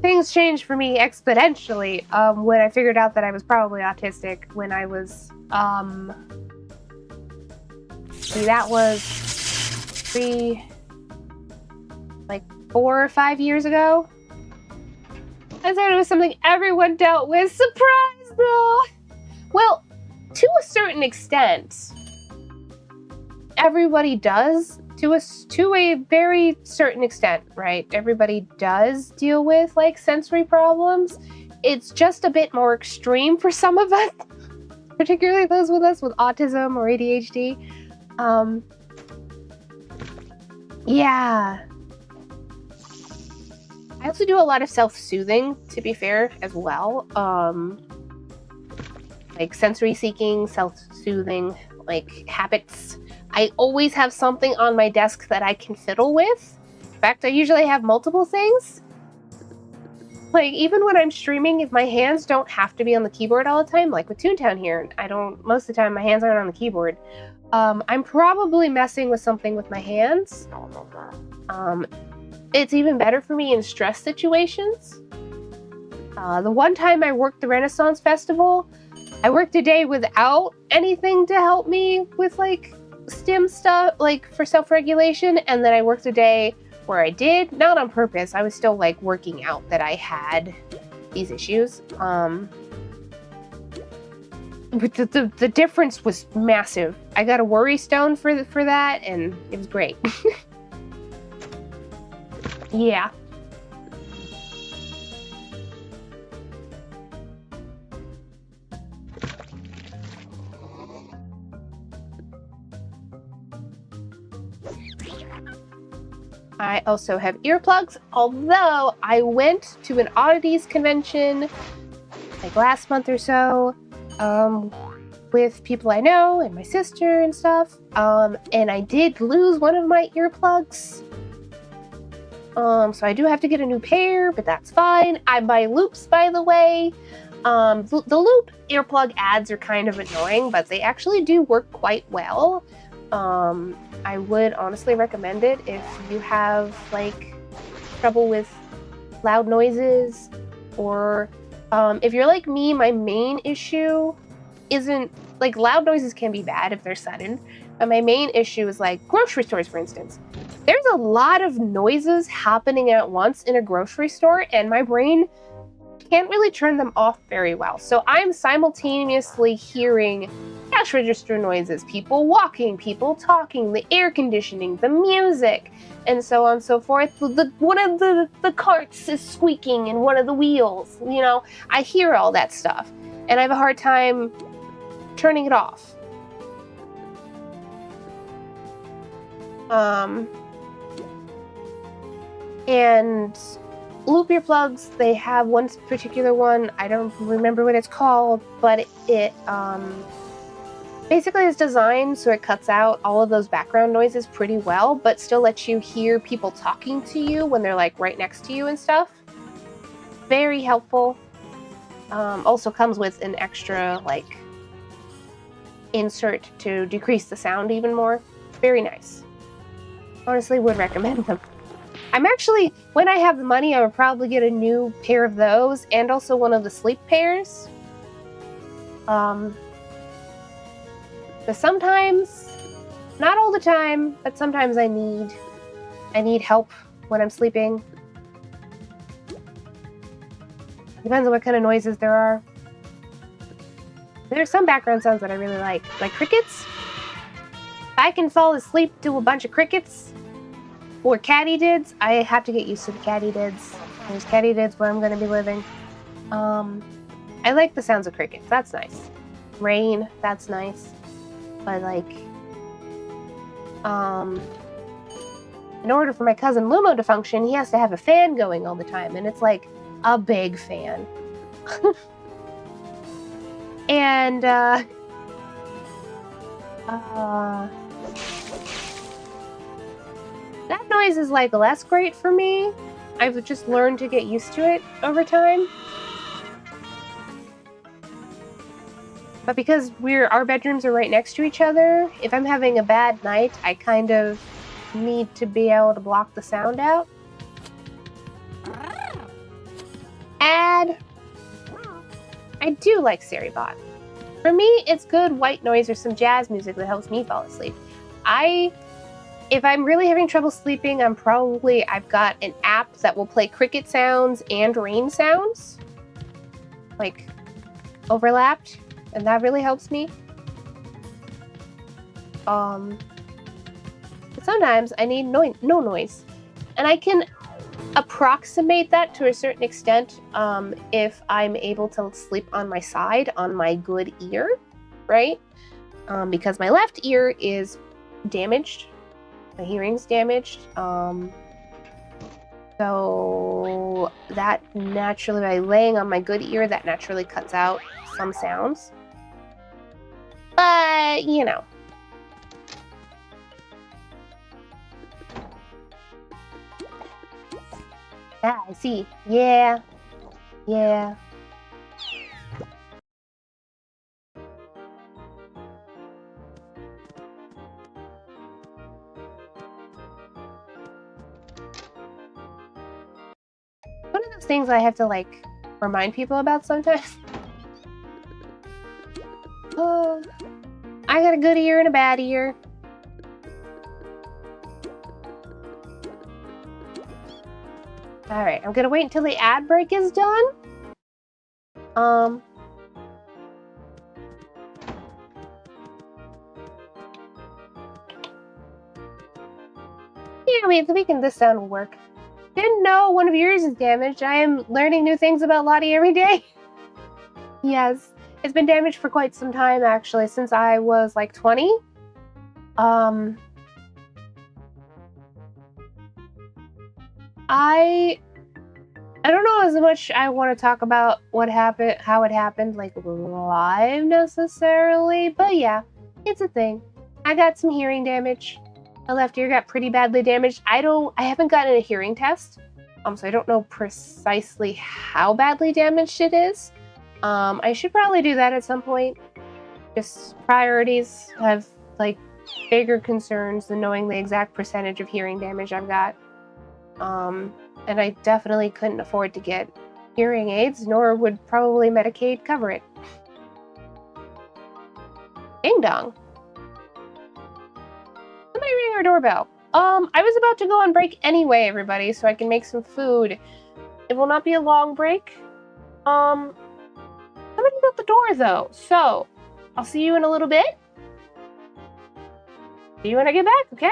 Things changed for me exponentially when I figured out that I was probably autistic when I was, that was 4 or 5 years ago. I thought it was something everyone dealt with. Surprise, though! Well, to a certain extent, everybody does. To a very certain extent, right? Everybody does deal with, like, sensory problems. It's just a bit more extreme for some of us, particularly those with us with autism or ADHD. Yeah. I also do a lot of self-soothing, to be fair, as well. Like sensory seeking, self-soothing, like habits. I always have something on my desk that I can fiddle with. In fact, I usually have multiple things. Like, even when I'm streaming, if my hands don't have to be on the keyboard all the time, like with Toontown here, most of the time my hands aren't on the keyboard. I'm probably messing with something with my hands. It's even better for me in stress situations. The one time I worked the Renaissance Festival, I worked a day without anything to help me with, like, stim stuff, like, for self-regulation, and then I worked a day where I did, not on purpose. I was still, like, working out that I had these issues. But the difference was massive. I got a worry stone for that, and it was great. Yeah. I also have earplugs, although I went to an oddities convention like last month or so, with people I know and my sister and stuff, and I did lose one of my earplugs. So I do have to get a new pair, but that's fine. I buy loops, by the way. The loop earplug ads are kind of annoying, but they actually do work quite well. I would honestly recommend it if you have, like, trouble with loud noises, or if you're like me, my main issue isn't, like, loud noises can be bad if they're sudden, but my main issue is, like, grocery stores, for instance. There's a lot of noises happening at once in a grocery store, and my brain can't really turn them off very well. So I'm simultaneously hearing cash register noises, people walking, people talking, the air conditioning, the music, and so on and so forth. One of the carts is squeaking in one of the wheels. You know, I hear all that stuff, and I have a hard time turning it off. And loop earplugs, they have one particular one, I don't remember what it's called, but it basically is designed so it cuts out all of those background noises pretty well, but still lets you hear people talking to you when they're, like, right next to you and stuff. Very helpful. Also comes with an extra, like, insert to decrease the sound even more. Very nice. Honestly, would recommend them. I'm actually, when I have the money, I would probably get a new pair of those, and also one of the sleep pairs. But sometimes, not all the time, but sometimes I need help when I'm sleeping. Depends on what kind of noises there are. There's some background sounds that I really like crickets. If I can fall asleep to a bunch of crickets, or katydids. I have to get used to the katydids. There's katydids where I'm going to be living. I like the sounds of crickets. That's nice. Rain, that's nice. But, like, in order for my cousin Lumo to function, he has to have a fan going all the time, and it's, like, a big fan. And, that noise is, like, less great for me. I've just learned to get used to it over time. But because our bedrooms are right next to each other, if I'm having a bad night, I kind of need to be able to block the sound out. And I do like Seribot. For me, it's good white noise or some jazz music that helps me fall asleep. If I'm really having trouble sleeping, I've got an app that will play cricket sounds and rain sounds, like, overlapped, and that really helps me. But sometimes I need no noise, and I can approximate that to a certain extent if I'm able to sleep on my side, on my good ear, right? Because my left ear is damaged. My hearing's damaged, so that naturally, by laying on my good ear, that naturally cuts out some sounds. But, you know. Ah, I see. Yeah. Yeah. One of those things I have to, like, remind people about sometimes. Oh, I got a good ear and a bad ear. Alright, I'm gonna wait until the ad break is done. Yeah, we can, this sound will work. Didn't know one of yours is damaged. I am learning new things about Lottie every day. Yes, it's been damaged for quite some time, actually, since I was like 20. I don't know as much I want to talk about what happened, how it happened, like live necessarily, but yeah, it's a thing. I got some hearing damage. My left ear got pretty badly damaged. I haven't gotten a hearing test, so I don't know precisely how badly damaged it is. I should probably do that at some point. Just priorities have like bigger concerns than knowing the exact percentage of hearing damage I've got. And I definitely couldn't afford to get hearing aids, nor would probably Medicaid cover it. Ding dong. Somebody ring our doorbell. I was about to go on break anyway, everybody, so I can make some food. It will not be a long break. Somebody's at the door though, so I'll see you in a little bit. See you when I get back, okay?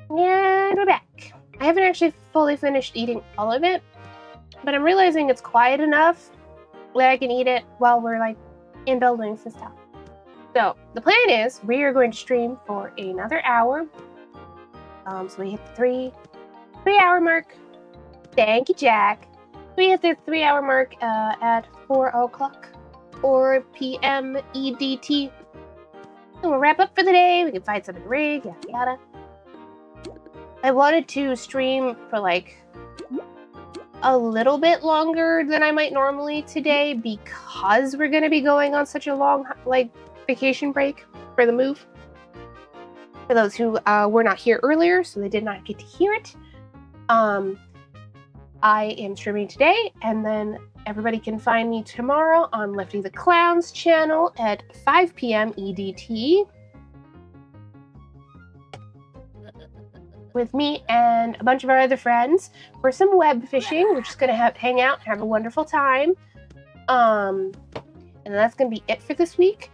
And we're back. I haven't actually fully finished eating all of it, but I'm realizing it's quiet enough that I can eat it while we're like in buildings and stuff. So the plan is we are going to stream for another hour. So we hit the 3-hour mark. Thank you, Jack. We hit the 3-hour mark at 4 o'clock or PM EDT. And we'll wrap up for the day. We can find something to rig, yada yada. I wanted to stream for like a little bit longer than I might normally today because we're going to be going on such a long like vacation break for the move. For those who were not here earlier, so they did not get to hear it, I am streaming today, and then everybody can find me tomorrow on Lefty the Clown's channel at 5 p.m. EDT with me and a bunch of our other friends for some web fishing. We're just going to hang out and have a wonderful time. And that's going to be it for this week.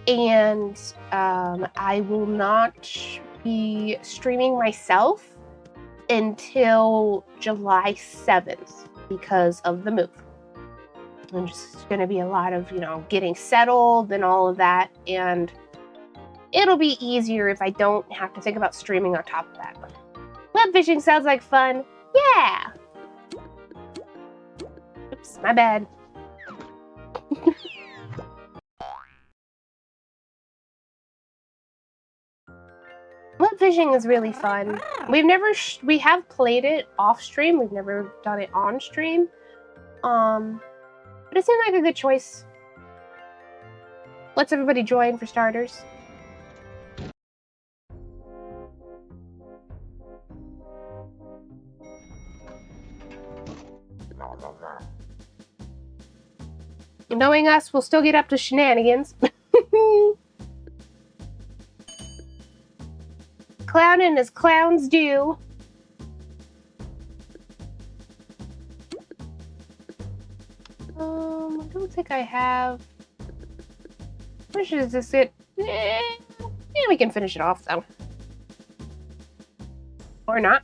And I will not be streaming myself until July 7th because of the move. And just going to be a lot of, getting settled and all of that. And it'll be easier if I don't have to think about streaming on top of that. Web fishing sounds like fun. Yeah! Oops, my bad. Web fishing is really fun. We have played it off stream. We've never done it on stream. But it seemed like a good choice. Let's everybody join for starters. Knowing us, we'll still get up to shenanigans. Clowning as clowns do. I don't think I have. Where should this sit? Yeah, we can finish it off though. Or not.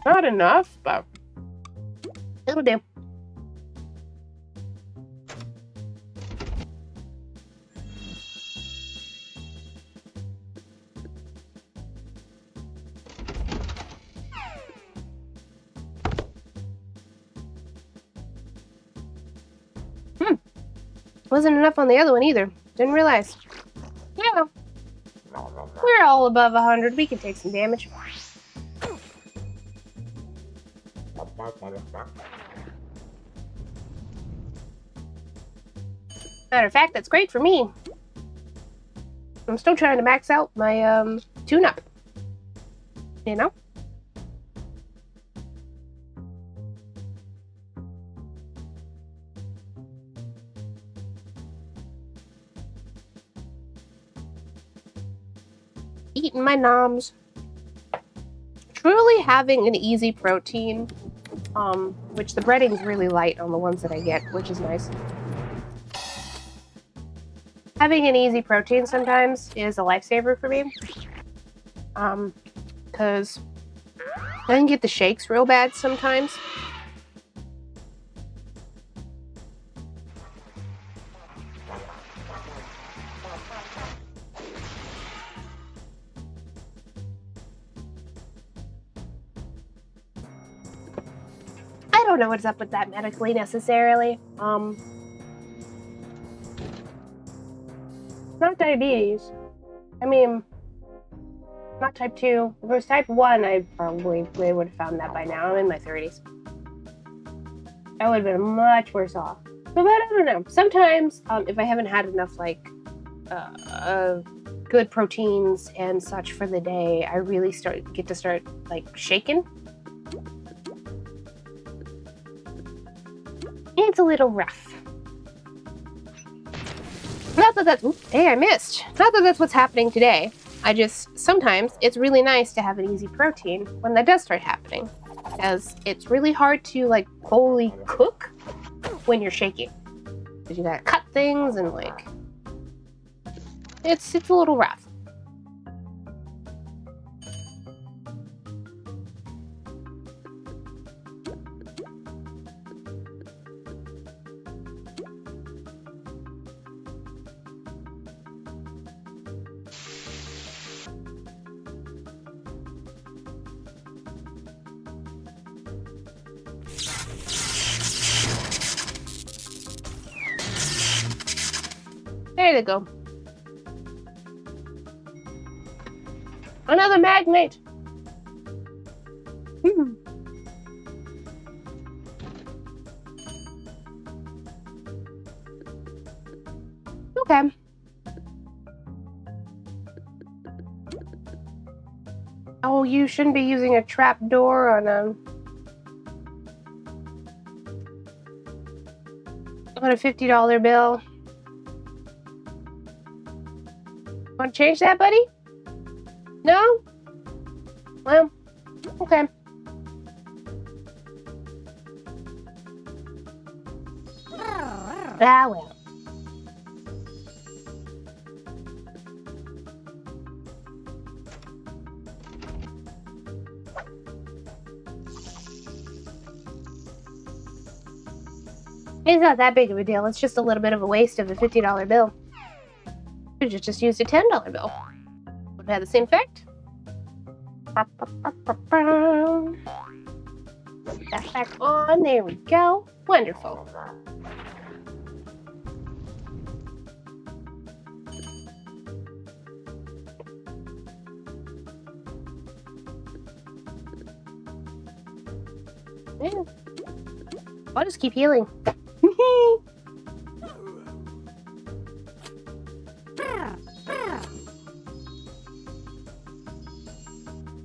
Not enough, but it'll do. Wasn't enough on the other one either. Didn't realize. Yeah. We're all above 100. We can take some damage. Matter of fact, that's great for me. I'm still trying to max out my tune-up. You know? Eating my noms. Truly having an easy protein, which the breading's really light on the ones that I get, which is nice. Having an easy protein sometimes is a lifesaver for me. Because I can get the shakes real bad sometimes. I don't know what's up with that medically necessarily. Not diabetes. I mean, not type 2. If it was type 1, I probably would have found that by now. I'm in my 30s. I would have been much worse off. But I don't know. Sometimes, if I haven't had enough, good proteins and such for the day, I really get to start shaking. It's a little rough. Not that that's... Hey, I missed. Not that that's what's happening today. Sometimes it's really nice to have an easy protein when that does start happening. Because it's really hard to, fully cook when you're shaking. Because you gotta cut things and, It's a little rough. There they go. Another magnet. Okay. Oh, you shouldn't be using a trap door on a $50 bill. Want to change that, buddy? No? Well, okay. Ah, well. It's not that big of a deal. It's just a little bit of a waste of a $50 bill. You should just use a $10 bill. Would have the same effect. Put that back on. There we go. Wonderful. Yeah. I'll just keep healing.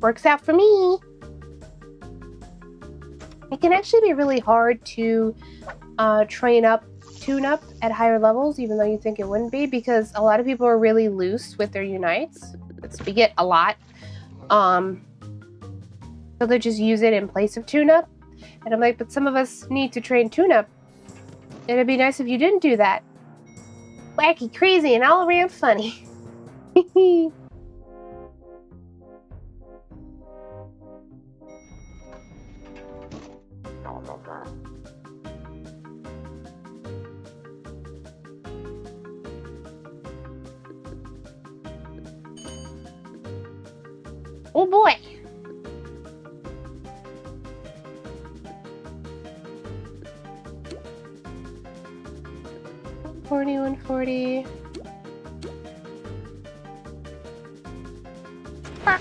Works out for me. It can actually be really hard to tune up at higher levels, even though you think it wouldn't be, because a lot of people are really loose with their unites. We get a lot. So they just use it in place of tune-up. And I'm like, but some of us need to train tune-up. And it'd be nice if you didn't do that. Wacky, crazy, and all around funny. Oh boy. $41.40. I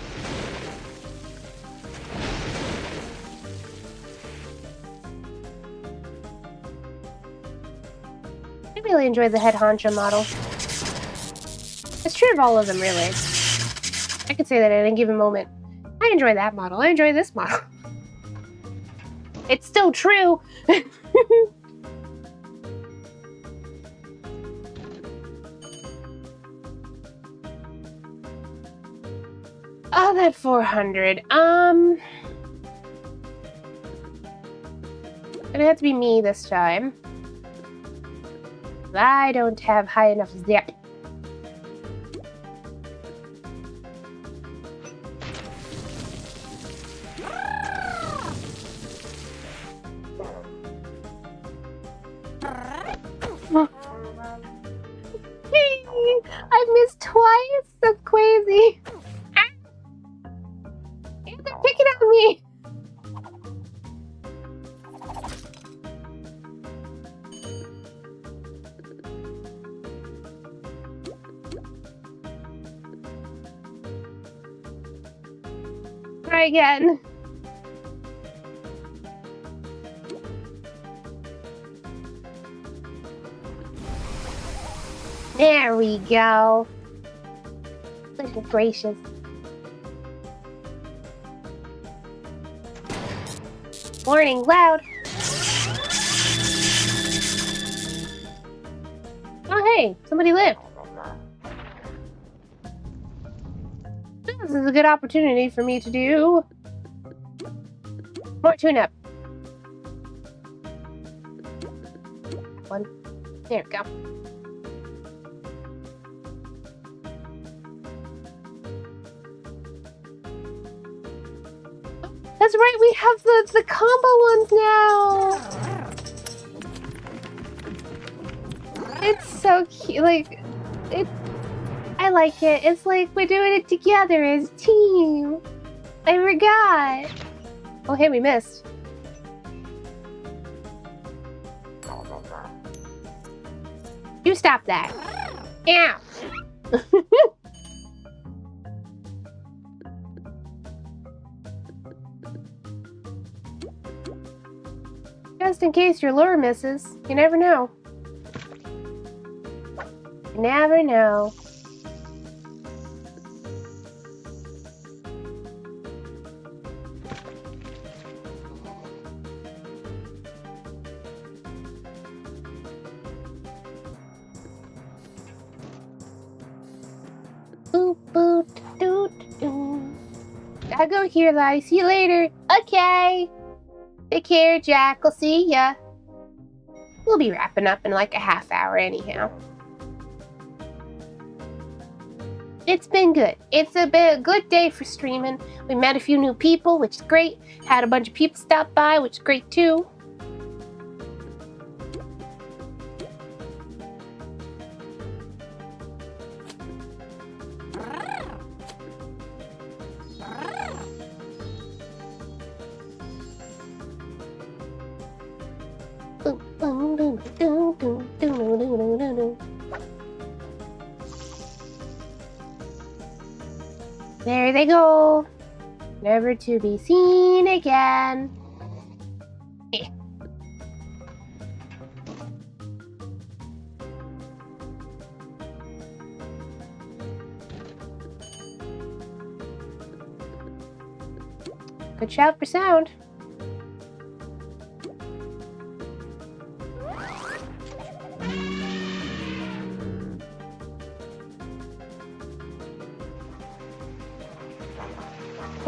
really enjoyed the head honcho model. It's true of all of them, really. I could say that at any given moment. I enjoy that model. I enjoy this model. It's still true. Oh, that 400. Gonna have to be me this time. I don't have high enough zip. I've missed twice. That's crazy. They're picking on me. Try again. There we go. Goodness gracious. Warning, loud. Oh, hey, somebody lived. This is a good opportunity for me to do more tune-up. One. There we go. That's right, we have the combo ones now. It's so cute. Like, I like it. It's like we're doing it together as a team. I forgot. Oh, hey, we missed. You stop that. Ow. Just in case your lure misses. You never know. You never know. Boop, boop, doot, doot. I'll go here, laddie. See you later. Okay. Take care, Jack. I'll see ya. We'll be wrapping up in like a half hour anyhow. It's been good. It's been a good day for streaming. We met a few new people, which is great. Had a bunch of people stop by, which is great too. There they go. Never to be seen again. Eh. Good shout for sound.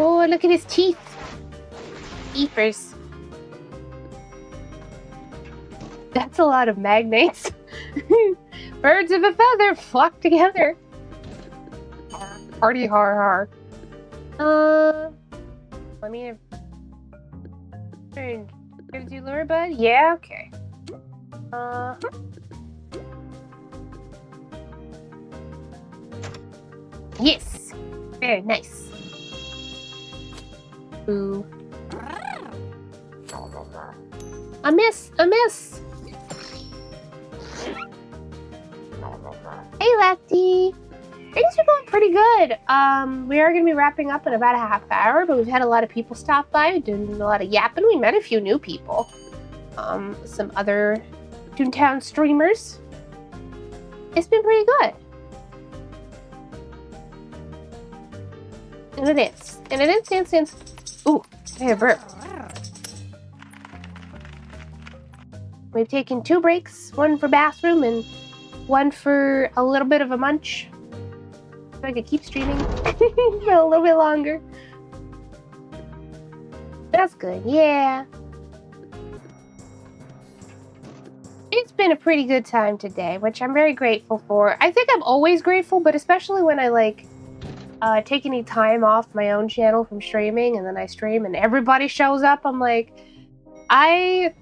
Oh, look at his teeth. Eepers. That's a lot of magnates. Birds of a feather flock together. Party har har. I mean, gonna do lure bud? Yeah, okay. Yes. Very nice. Boo. A miss! A miss! Hey, Lefty! Things are going pretty good. We are going to be wrapping up in about a half hour, but we've had a lot of people stop by, doing a lot of yapping. We met a few new people. Some other Toontown streamers. It's been pretty good. And it is. And it is dance. Ooh, hey, burp. We've taken 2 breaks, one for bathroom and one for a little bit of a munch. So I could keep streaming for a little bit longer. That's good, yeah. It's been a pretty good time today, which I'm very grateful for. I think I'm always grateful, but especially when I take any time off my own channel from streaming and then I stream and everybody shows up, I'm like, I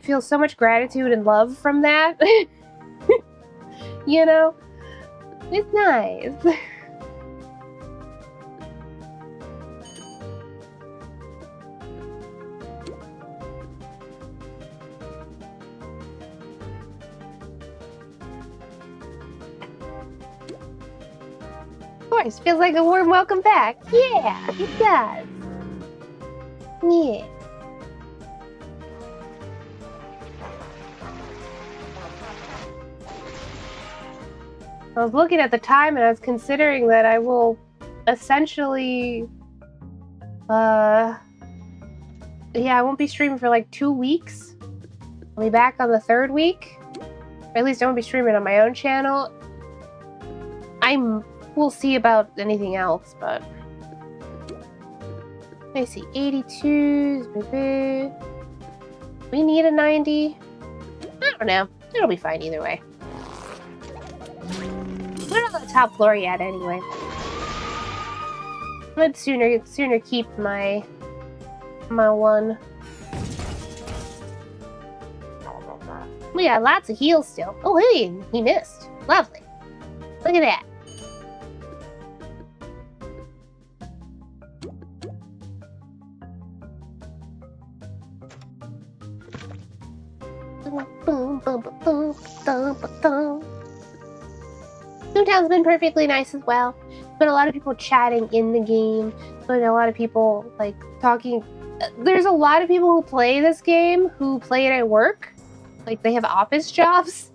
feel so much gratitude and love from that. You know? It's nice. Of course, feels like a warm welcome back. Yeah, it does. Yeah. I was looking at the time and I was considering that I will essentially, I won't be streaming for like 2 weeks. I'll be back on the 3rd week. Or at least I won't be streaming on my own channel. We'll see about anything else, but... Let me see, 82s, baby. We need a 90. I don't know. It'll be fine either way. We're not on the top floor yet, anyway. I'd sooner keep my one. We got lots of heals still. Oh, hey, he missed. Lovely. Look at that. Boom, boom, boom, boom, boom, boom, boom. Toontown's been perfectly nice as well. There's been a lot of people chatting in the game. There's been a lot of people like talking. There's a lot of people who play this game who play it at work. Like they have office jobs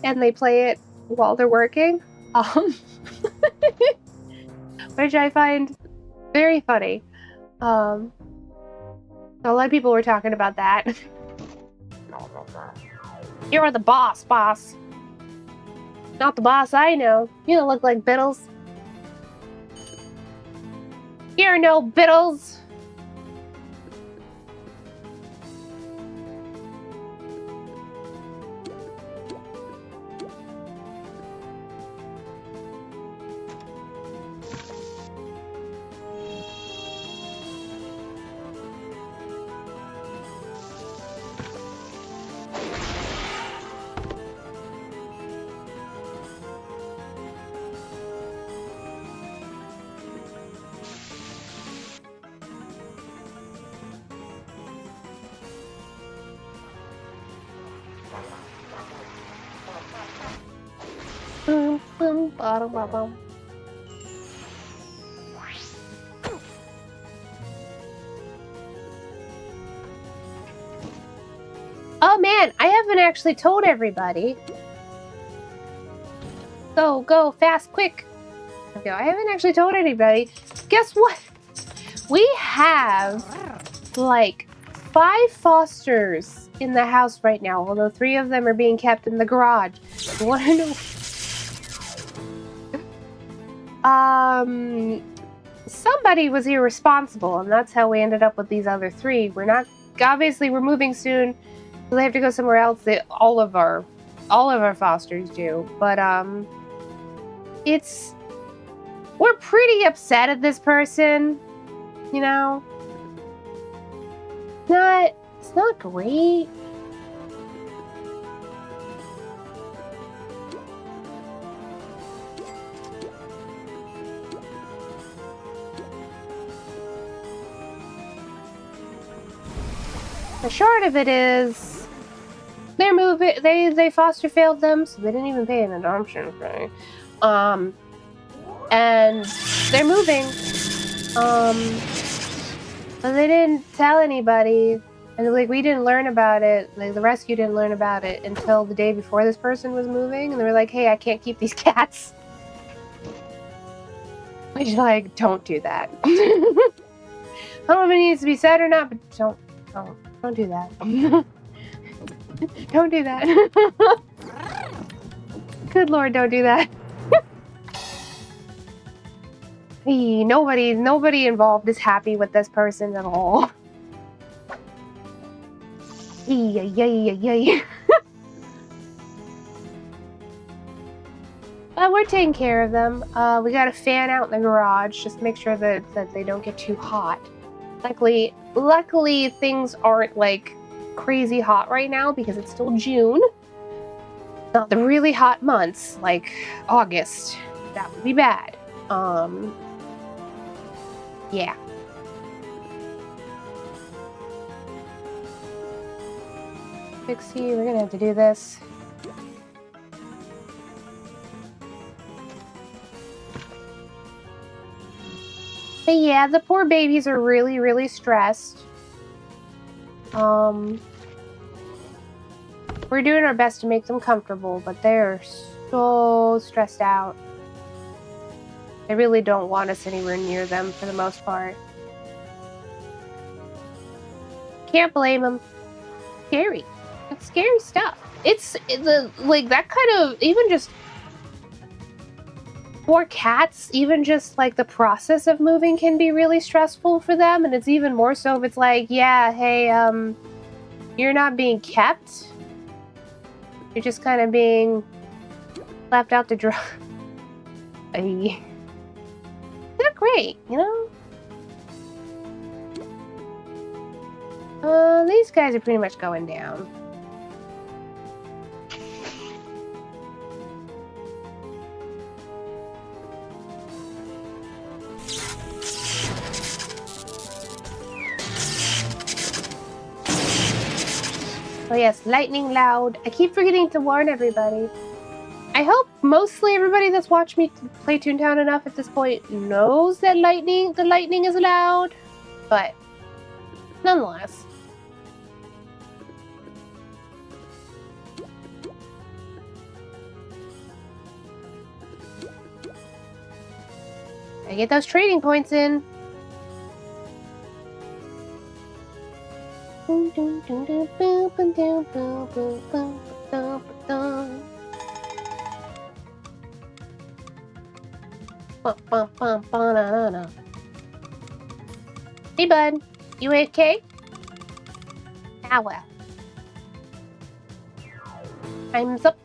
and they play it while they're working. Which I find very funny. A lot of people were talking about that. You're the boss. Not the boss I know. You don't look like Biddles. You're no Biddles. Oh man, I haven't actually told everybody. Go, fast, quick. Okay, I haven't actually told anybody. Guess what? We have like 5 fosters in the house right now, although 3 of them are being kept in the garage. You want to know? Somebody was irresponsible, and that's how we ended up with these other 3. Obviously we're moving soon, so they have to go somewhere else. All of our fosters do, but we're pretty upset at this person, you know. It's not great. The short of it is, they're moving. They foster failed them, so they didn't even pay an adoption fee. And they're moving. But they didn't tell anybody, and like we didn't learn about it. Like the rescue didn't learn about it until the day before this person was moving, and they were like, "Hey, I can't keep these cats." Which, like, don't do that. I don't know if it needs to be said or not, but don't do that. Don't do that. Good Lord, don't do that. Nobody involved is happy with this person at all. Yay. But we're taking care of them. We got a fan out in the garage, just to make sure that they don't get too hot. Luckily, things aren't like crazy hot right now because it's still June. Not the really hot months like August. That would be bad. Yeah. Pixie, we're gonna have to do this. But yeah, the poor babies are really, really stressed. We're doing our best to make them comfortable, but they're so stressed out. They really don't want us anywhere near them for the most part. Can't blame them. Scary. It's scary stuff. Like that kind of, even just for cats, even just like the process of moving can be really stressful for them, and it's even more so if it's like, yeah, hey, you're not being kept. You're just kind of being left out to dry. Not great, you know? These guys are pretty much going down. Oh yes, lightning loud. I keep forgetting to warn everybody. I hope mostly everybody that's watched me play Toontown enough at this point knows that the lightning is allowed, but nonetheless. I get those trading points in. Hey, bud. You okay? Ah, well. Time's up.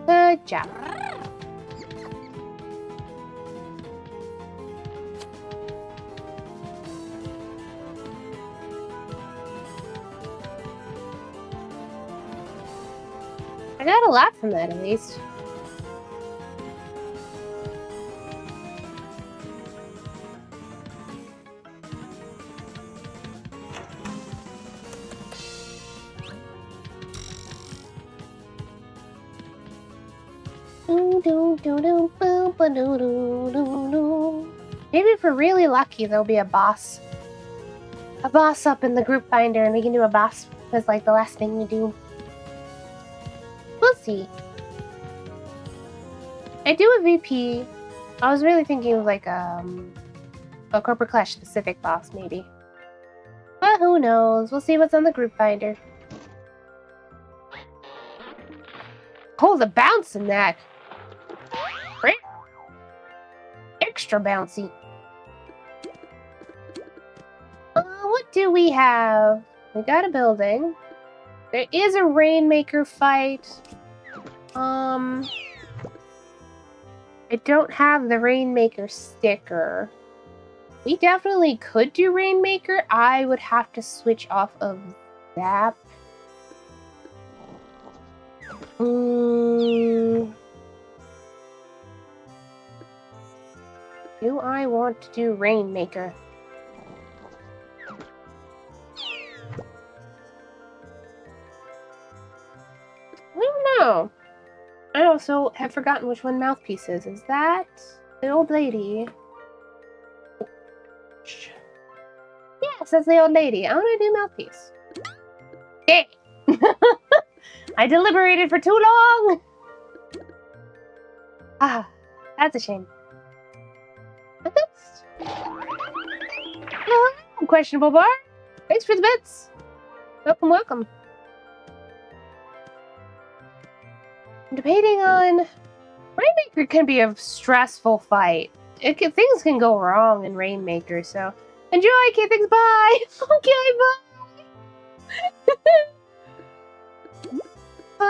Good job. I got a lot from that, at least. Maybe if we're really lucky, there'll be a boss. A boss up in the group finder, and we can do a boss as like the last thing we do. We'll see. I do a VP. I was really thinking of like a Corporate Clash specific boss, maybe. But who knows? We'll see what's on the group finder. Oh, the bounce in that. Extra bouncy. What do we have? We got a building. There is a Rainmaker fight. I don't have the Rainmaker sticker. We definitely could do Rainmaker. I would have to switch off of Zap. Do I want to do Rainmaker? I don't know. I also have forgotten which one Mouthpiece is. Is that the old lady? Yes, that's the old lady. I want to do Mouthpiece. Hey! I deliberated for too long! Ah, that's a shame. Hello, questionable bar. Thanks for the bits. Welcome, welcome. I'm debating on... Rainmaker can be a stressful fight. Things can go wrong in Rainmaker, so... Enjoy, okay, thanks, bye! Okay, bye!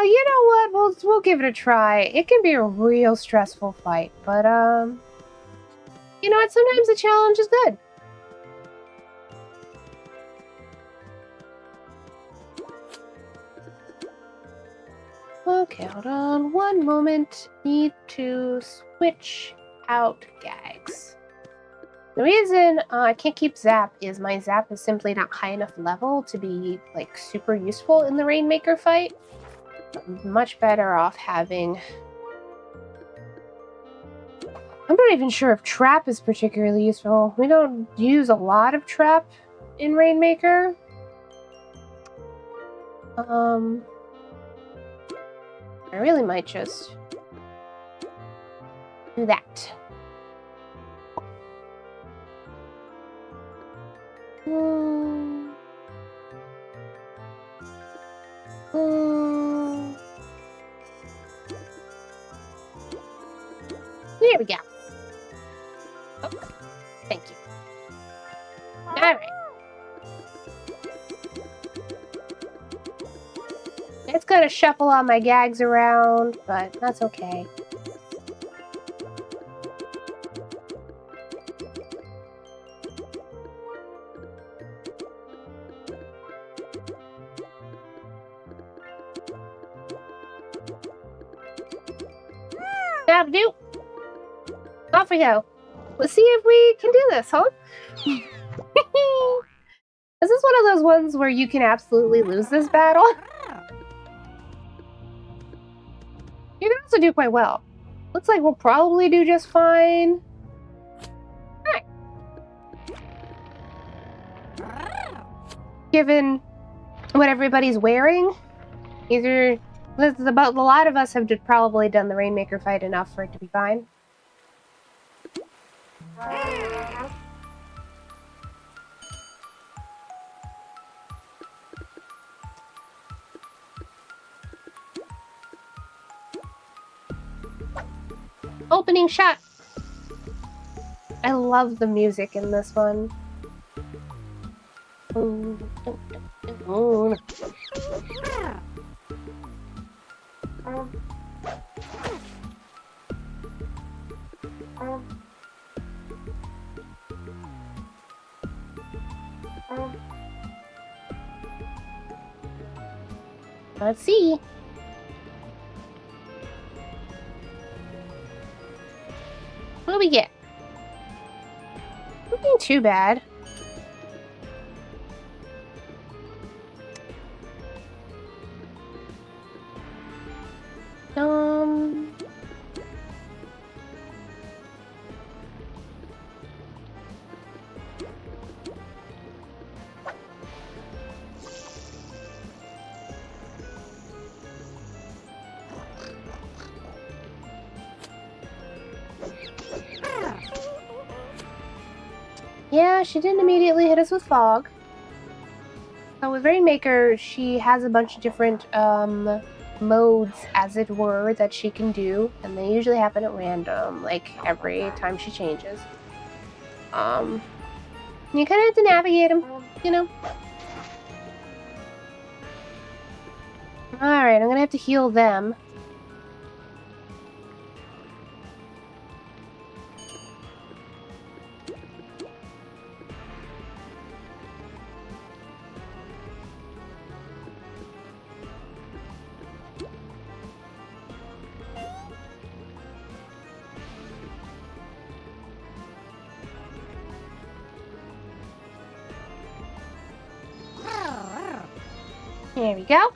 You know what? We'll give it a try. It can be a real stressful fight, but, you know what? Sometimes the challenge is good. Okay, hold on one moment. Need to switch out gags. The reason I can't keep Zap is my Zap is simply not high enough level to be, like, super useful in the Rainmaker fight. I'm much better off having... I'm not even sure if Trap is particularly useful. We don't use a lot of Trap in Rainmaker. I really might just do that. There we go. Oh, thank you. Alright. It's gonna shuffle all my gags around, but that's okay. that'll do. Off we go. Let's see if we can do this, huh? Is this one of those ones where you can absolutely lose this battle? You can also do quite well. Looks like we'll probably do just fine. Alright. Given what everybody's wearing, a lot of us have just probably done the Rainmaker fight enough for it to be fine. Opening shot. I love the music in this one. Let's see. What do we get? Nothing too bad. Yeah, she didn't immediately hit us with fog. So with Rainmaker, she has a bunch of different modes, as it were, that she can do, and they usually happen at random, like every time she changes. You kind of have to navigate them, you know. Alright, I'm gonna have to heal them. There we go.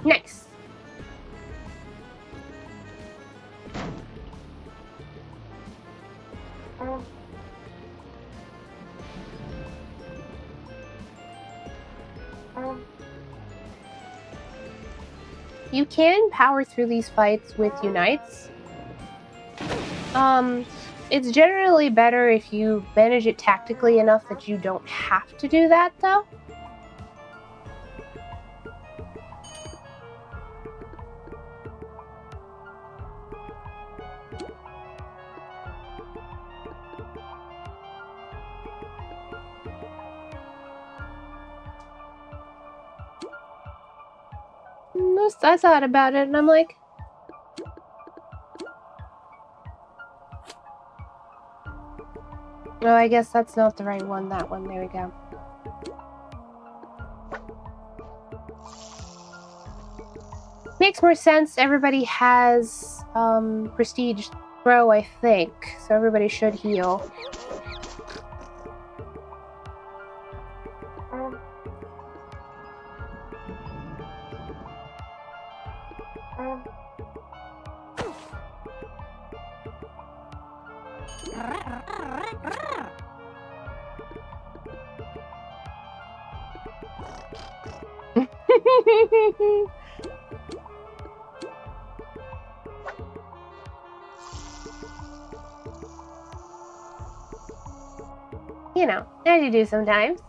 Nice. You can power through these fights with Unites. It's generally better if you manage it tactically enough that you don't have to do that, though. I thought about it, and I'm like, oh, I guess that's not the right one. That one. There we go. Makes more sense. Everybody has prestige throw, I think, so everybody should heal. You know, as you do sometimes.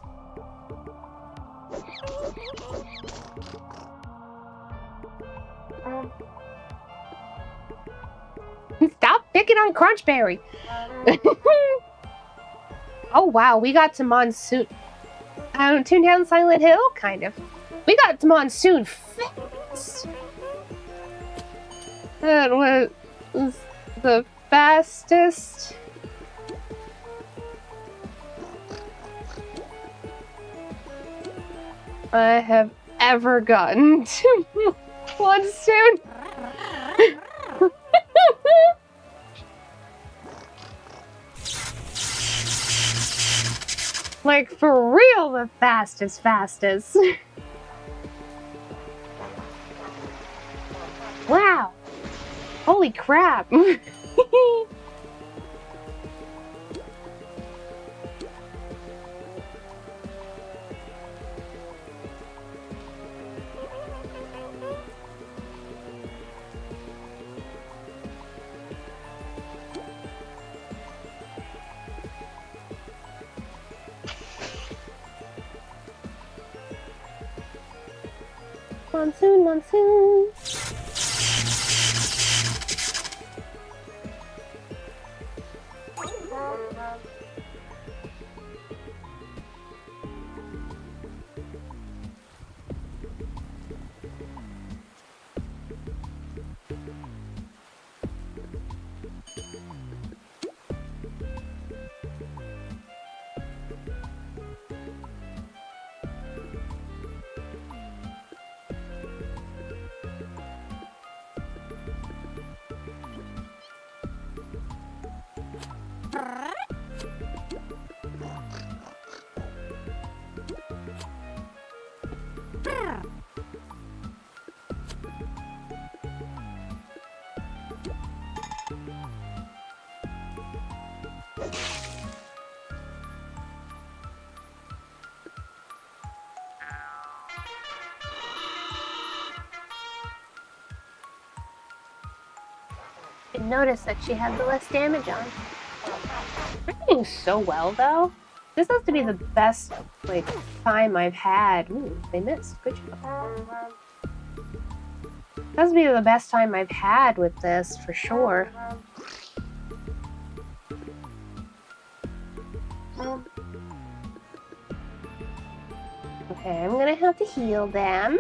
Stop picking on Crunchberry. Oh wow, we got to Monsoon. Toontown Silent Hill? Kind of. We got Monsoon fast. That was the fastest I have ever gotten to Monsoon. Like, for real, the fastest. Wow. Holy crap. Monsoon. I noticed that she had the less damage on. We're doing so well, though. This has to be the best, like, time I've had. Ooh, they missed. Good job. This has to be the best time I've had with this, for sure. Okay, I'm gonna have to heal them.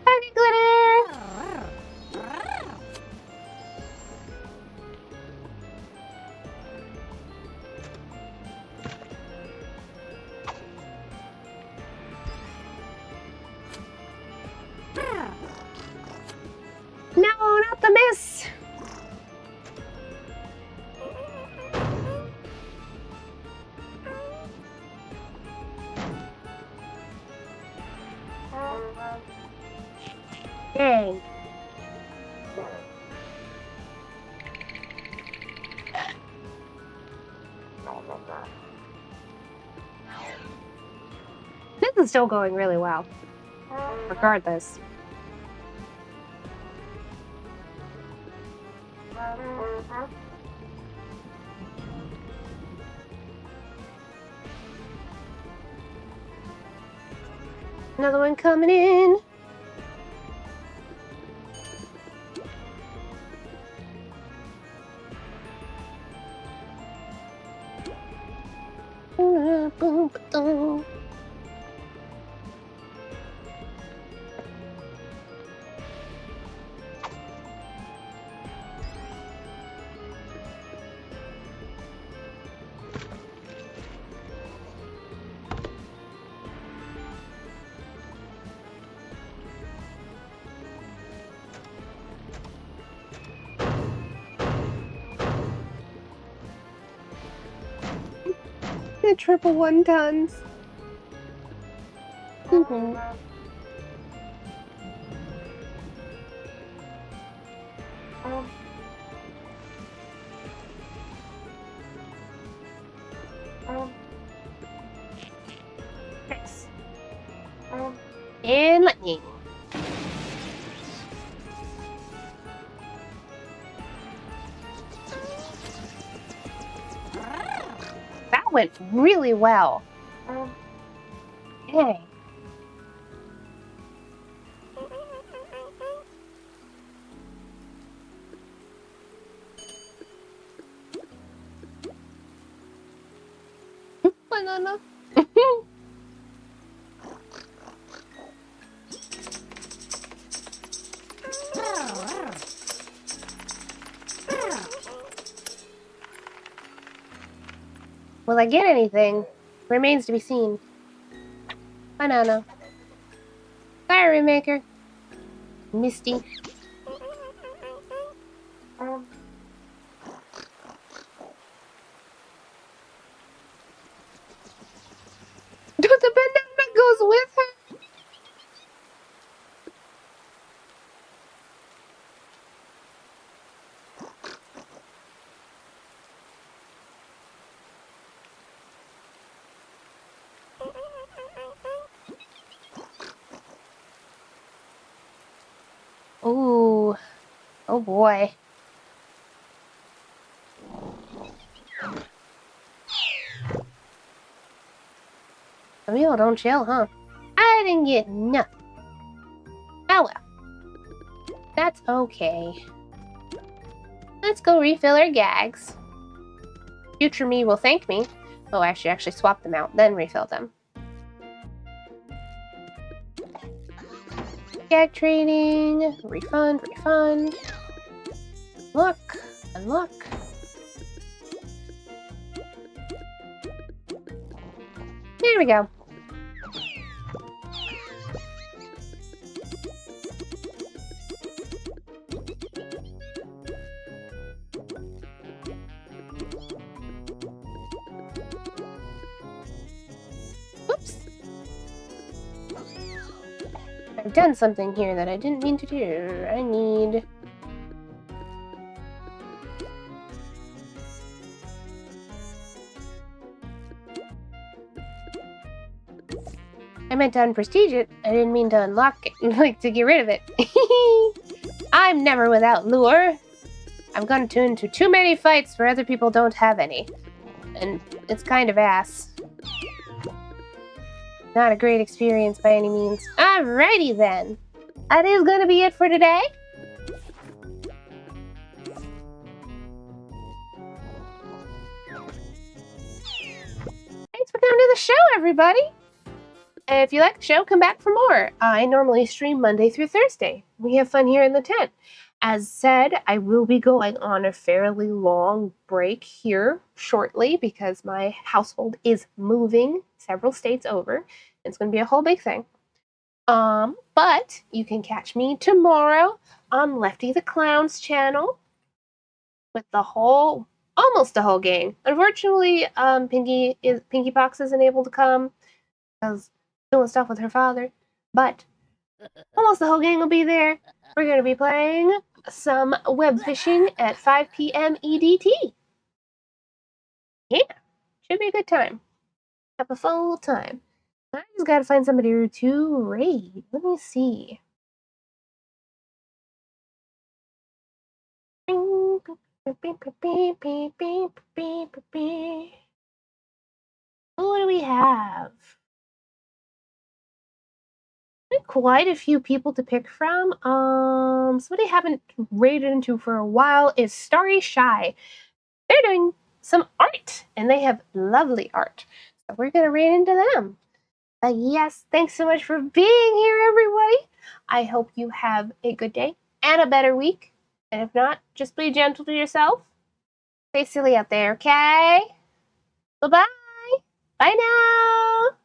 Happy glitter! No, not the miss! Dang. This is still going really well. Regardless. Another one coming in. The triple one-tons. Nice. And lightning. That went really well. Dang. Banana. Will I get anything? Remains to be seen. Banana. Fire maker. Misty. The banana goes with her. Ooh. Oh boy. Some people don't chill, huh? I didn't get nothing. Oh well. That's okay. Let's go refill our gags. Future me will thank me. Oh, I should actually swap them out, then refill them. Gag trading. Refund, refund. Look, unlock. There we go. Oops. I've done something here that I didn't mean to do. I need... I meant to unprestige it. I didn't mean to unlock it, like to get rid of it. I'm never without lure. I've gone into too many fights where other people don't have any. And it's kind of ass. Not a great experience by any means. Alrighty then. That is gonna be it for today. Thanks for coming to the show, everybody. If you like the show, come back for more. I normally stream Monday through Thursday. We have fun here in the tent. As said, I will be going on a fairly long break here shortly because my household is moving several states over. It's going to be a whole big thing. But you can catch me tomorrow on Lefty the Clown's channel with almost the whole gang. Unfortunately, Pinky Pox isn't able to come because doing stuff with her father, but almost the whole gang will be there. We're going to be playing some web fishing at 5 p.m. EDT. Yeah, should be a good time. Have a fun little time. I just gotta find somebody to raid. Let me see. Who do we have? Quite a few people to pick from. Somebody I haven't raided into for a while is Starry Shy. They're doing some art, and they have lovely art. So we're gonna raid into them. But yes, thanks so much for being here, everybody. I hope you have a good day and a better week. And if not, just be gentle to yourself. Stay silly out there, okay? Bye-bye. Bye now.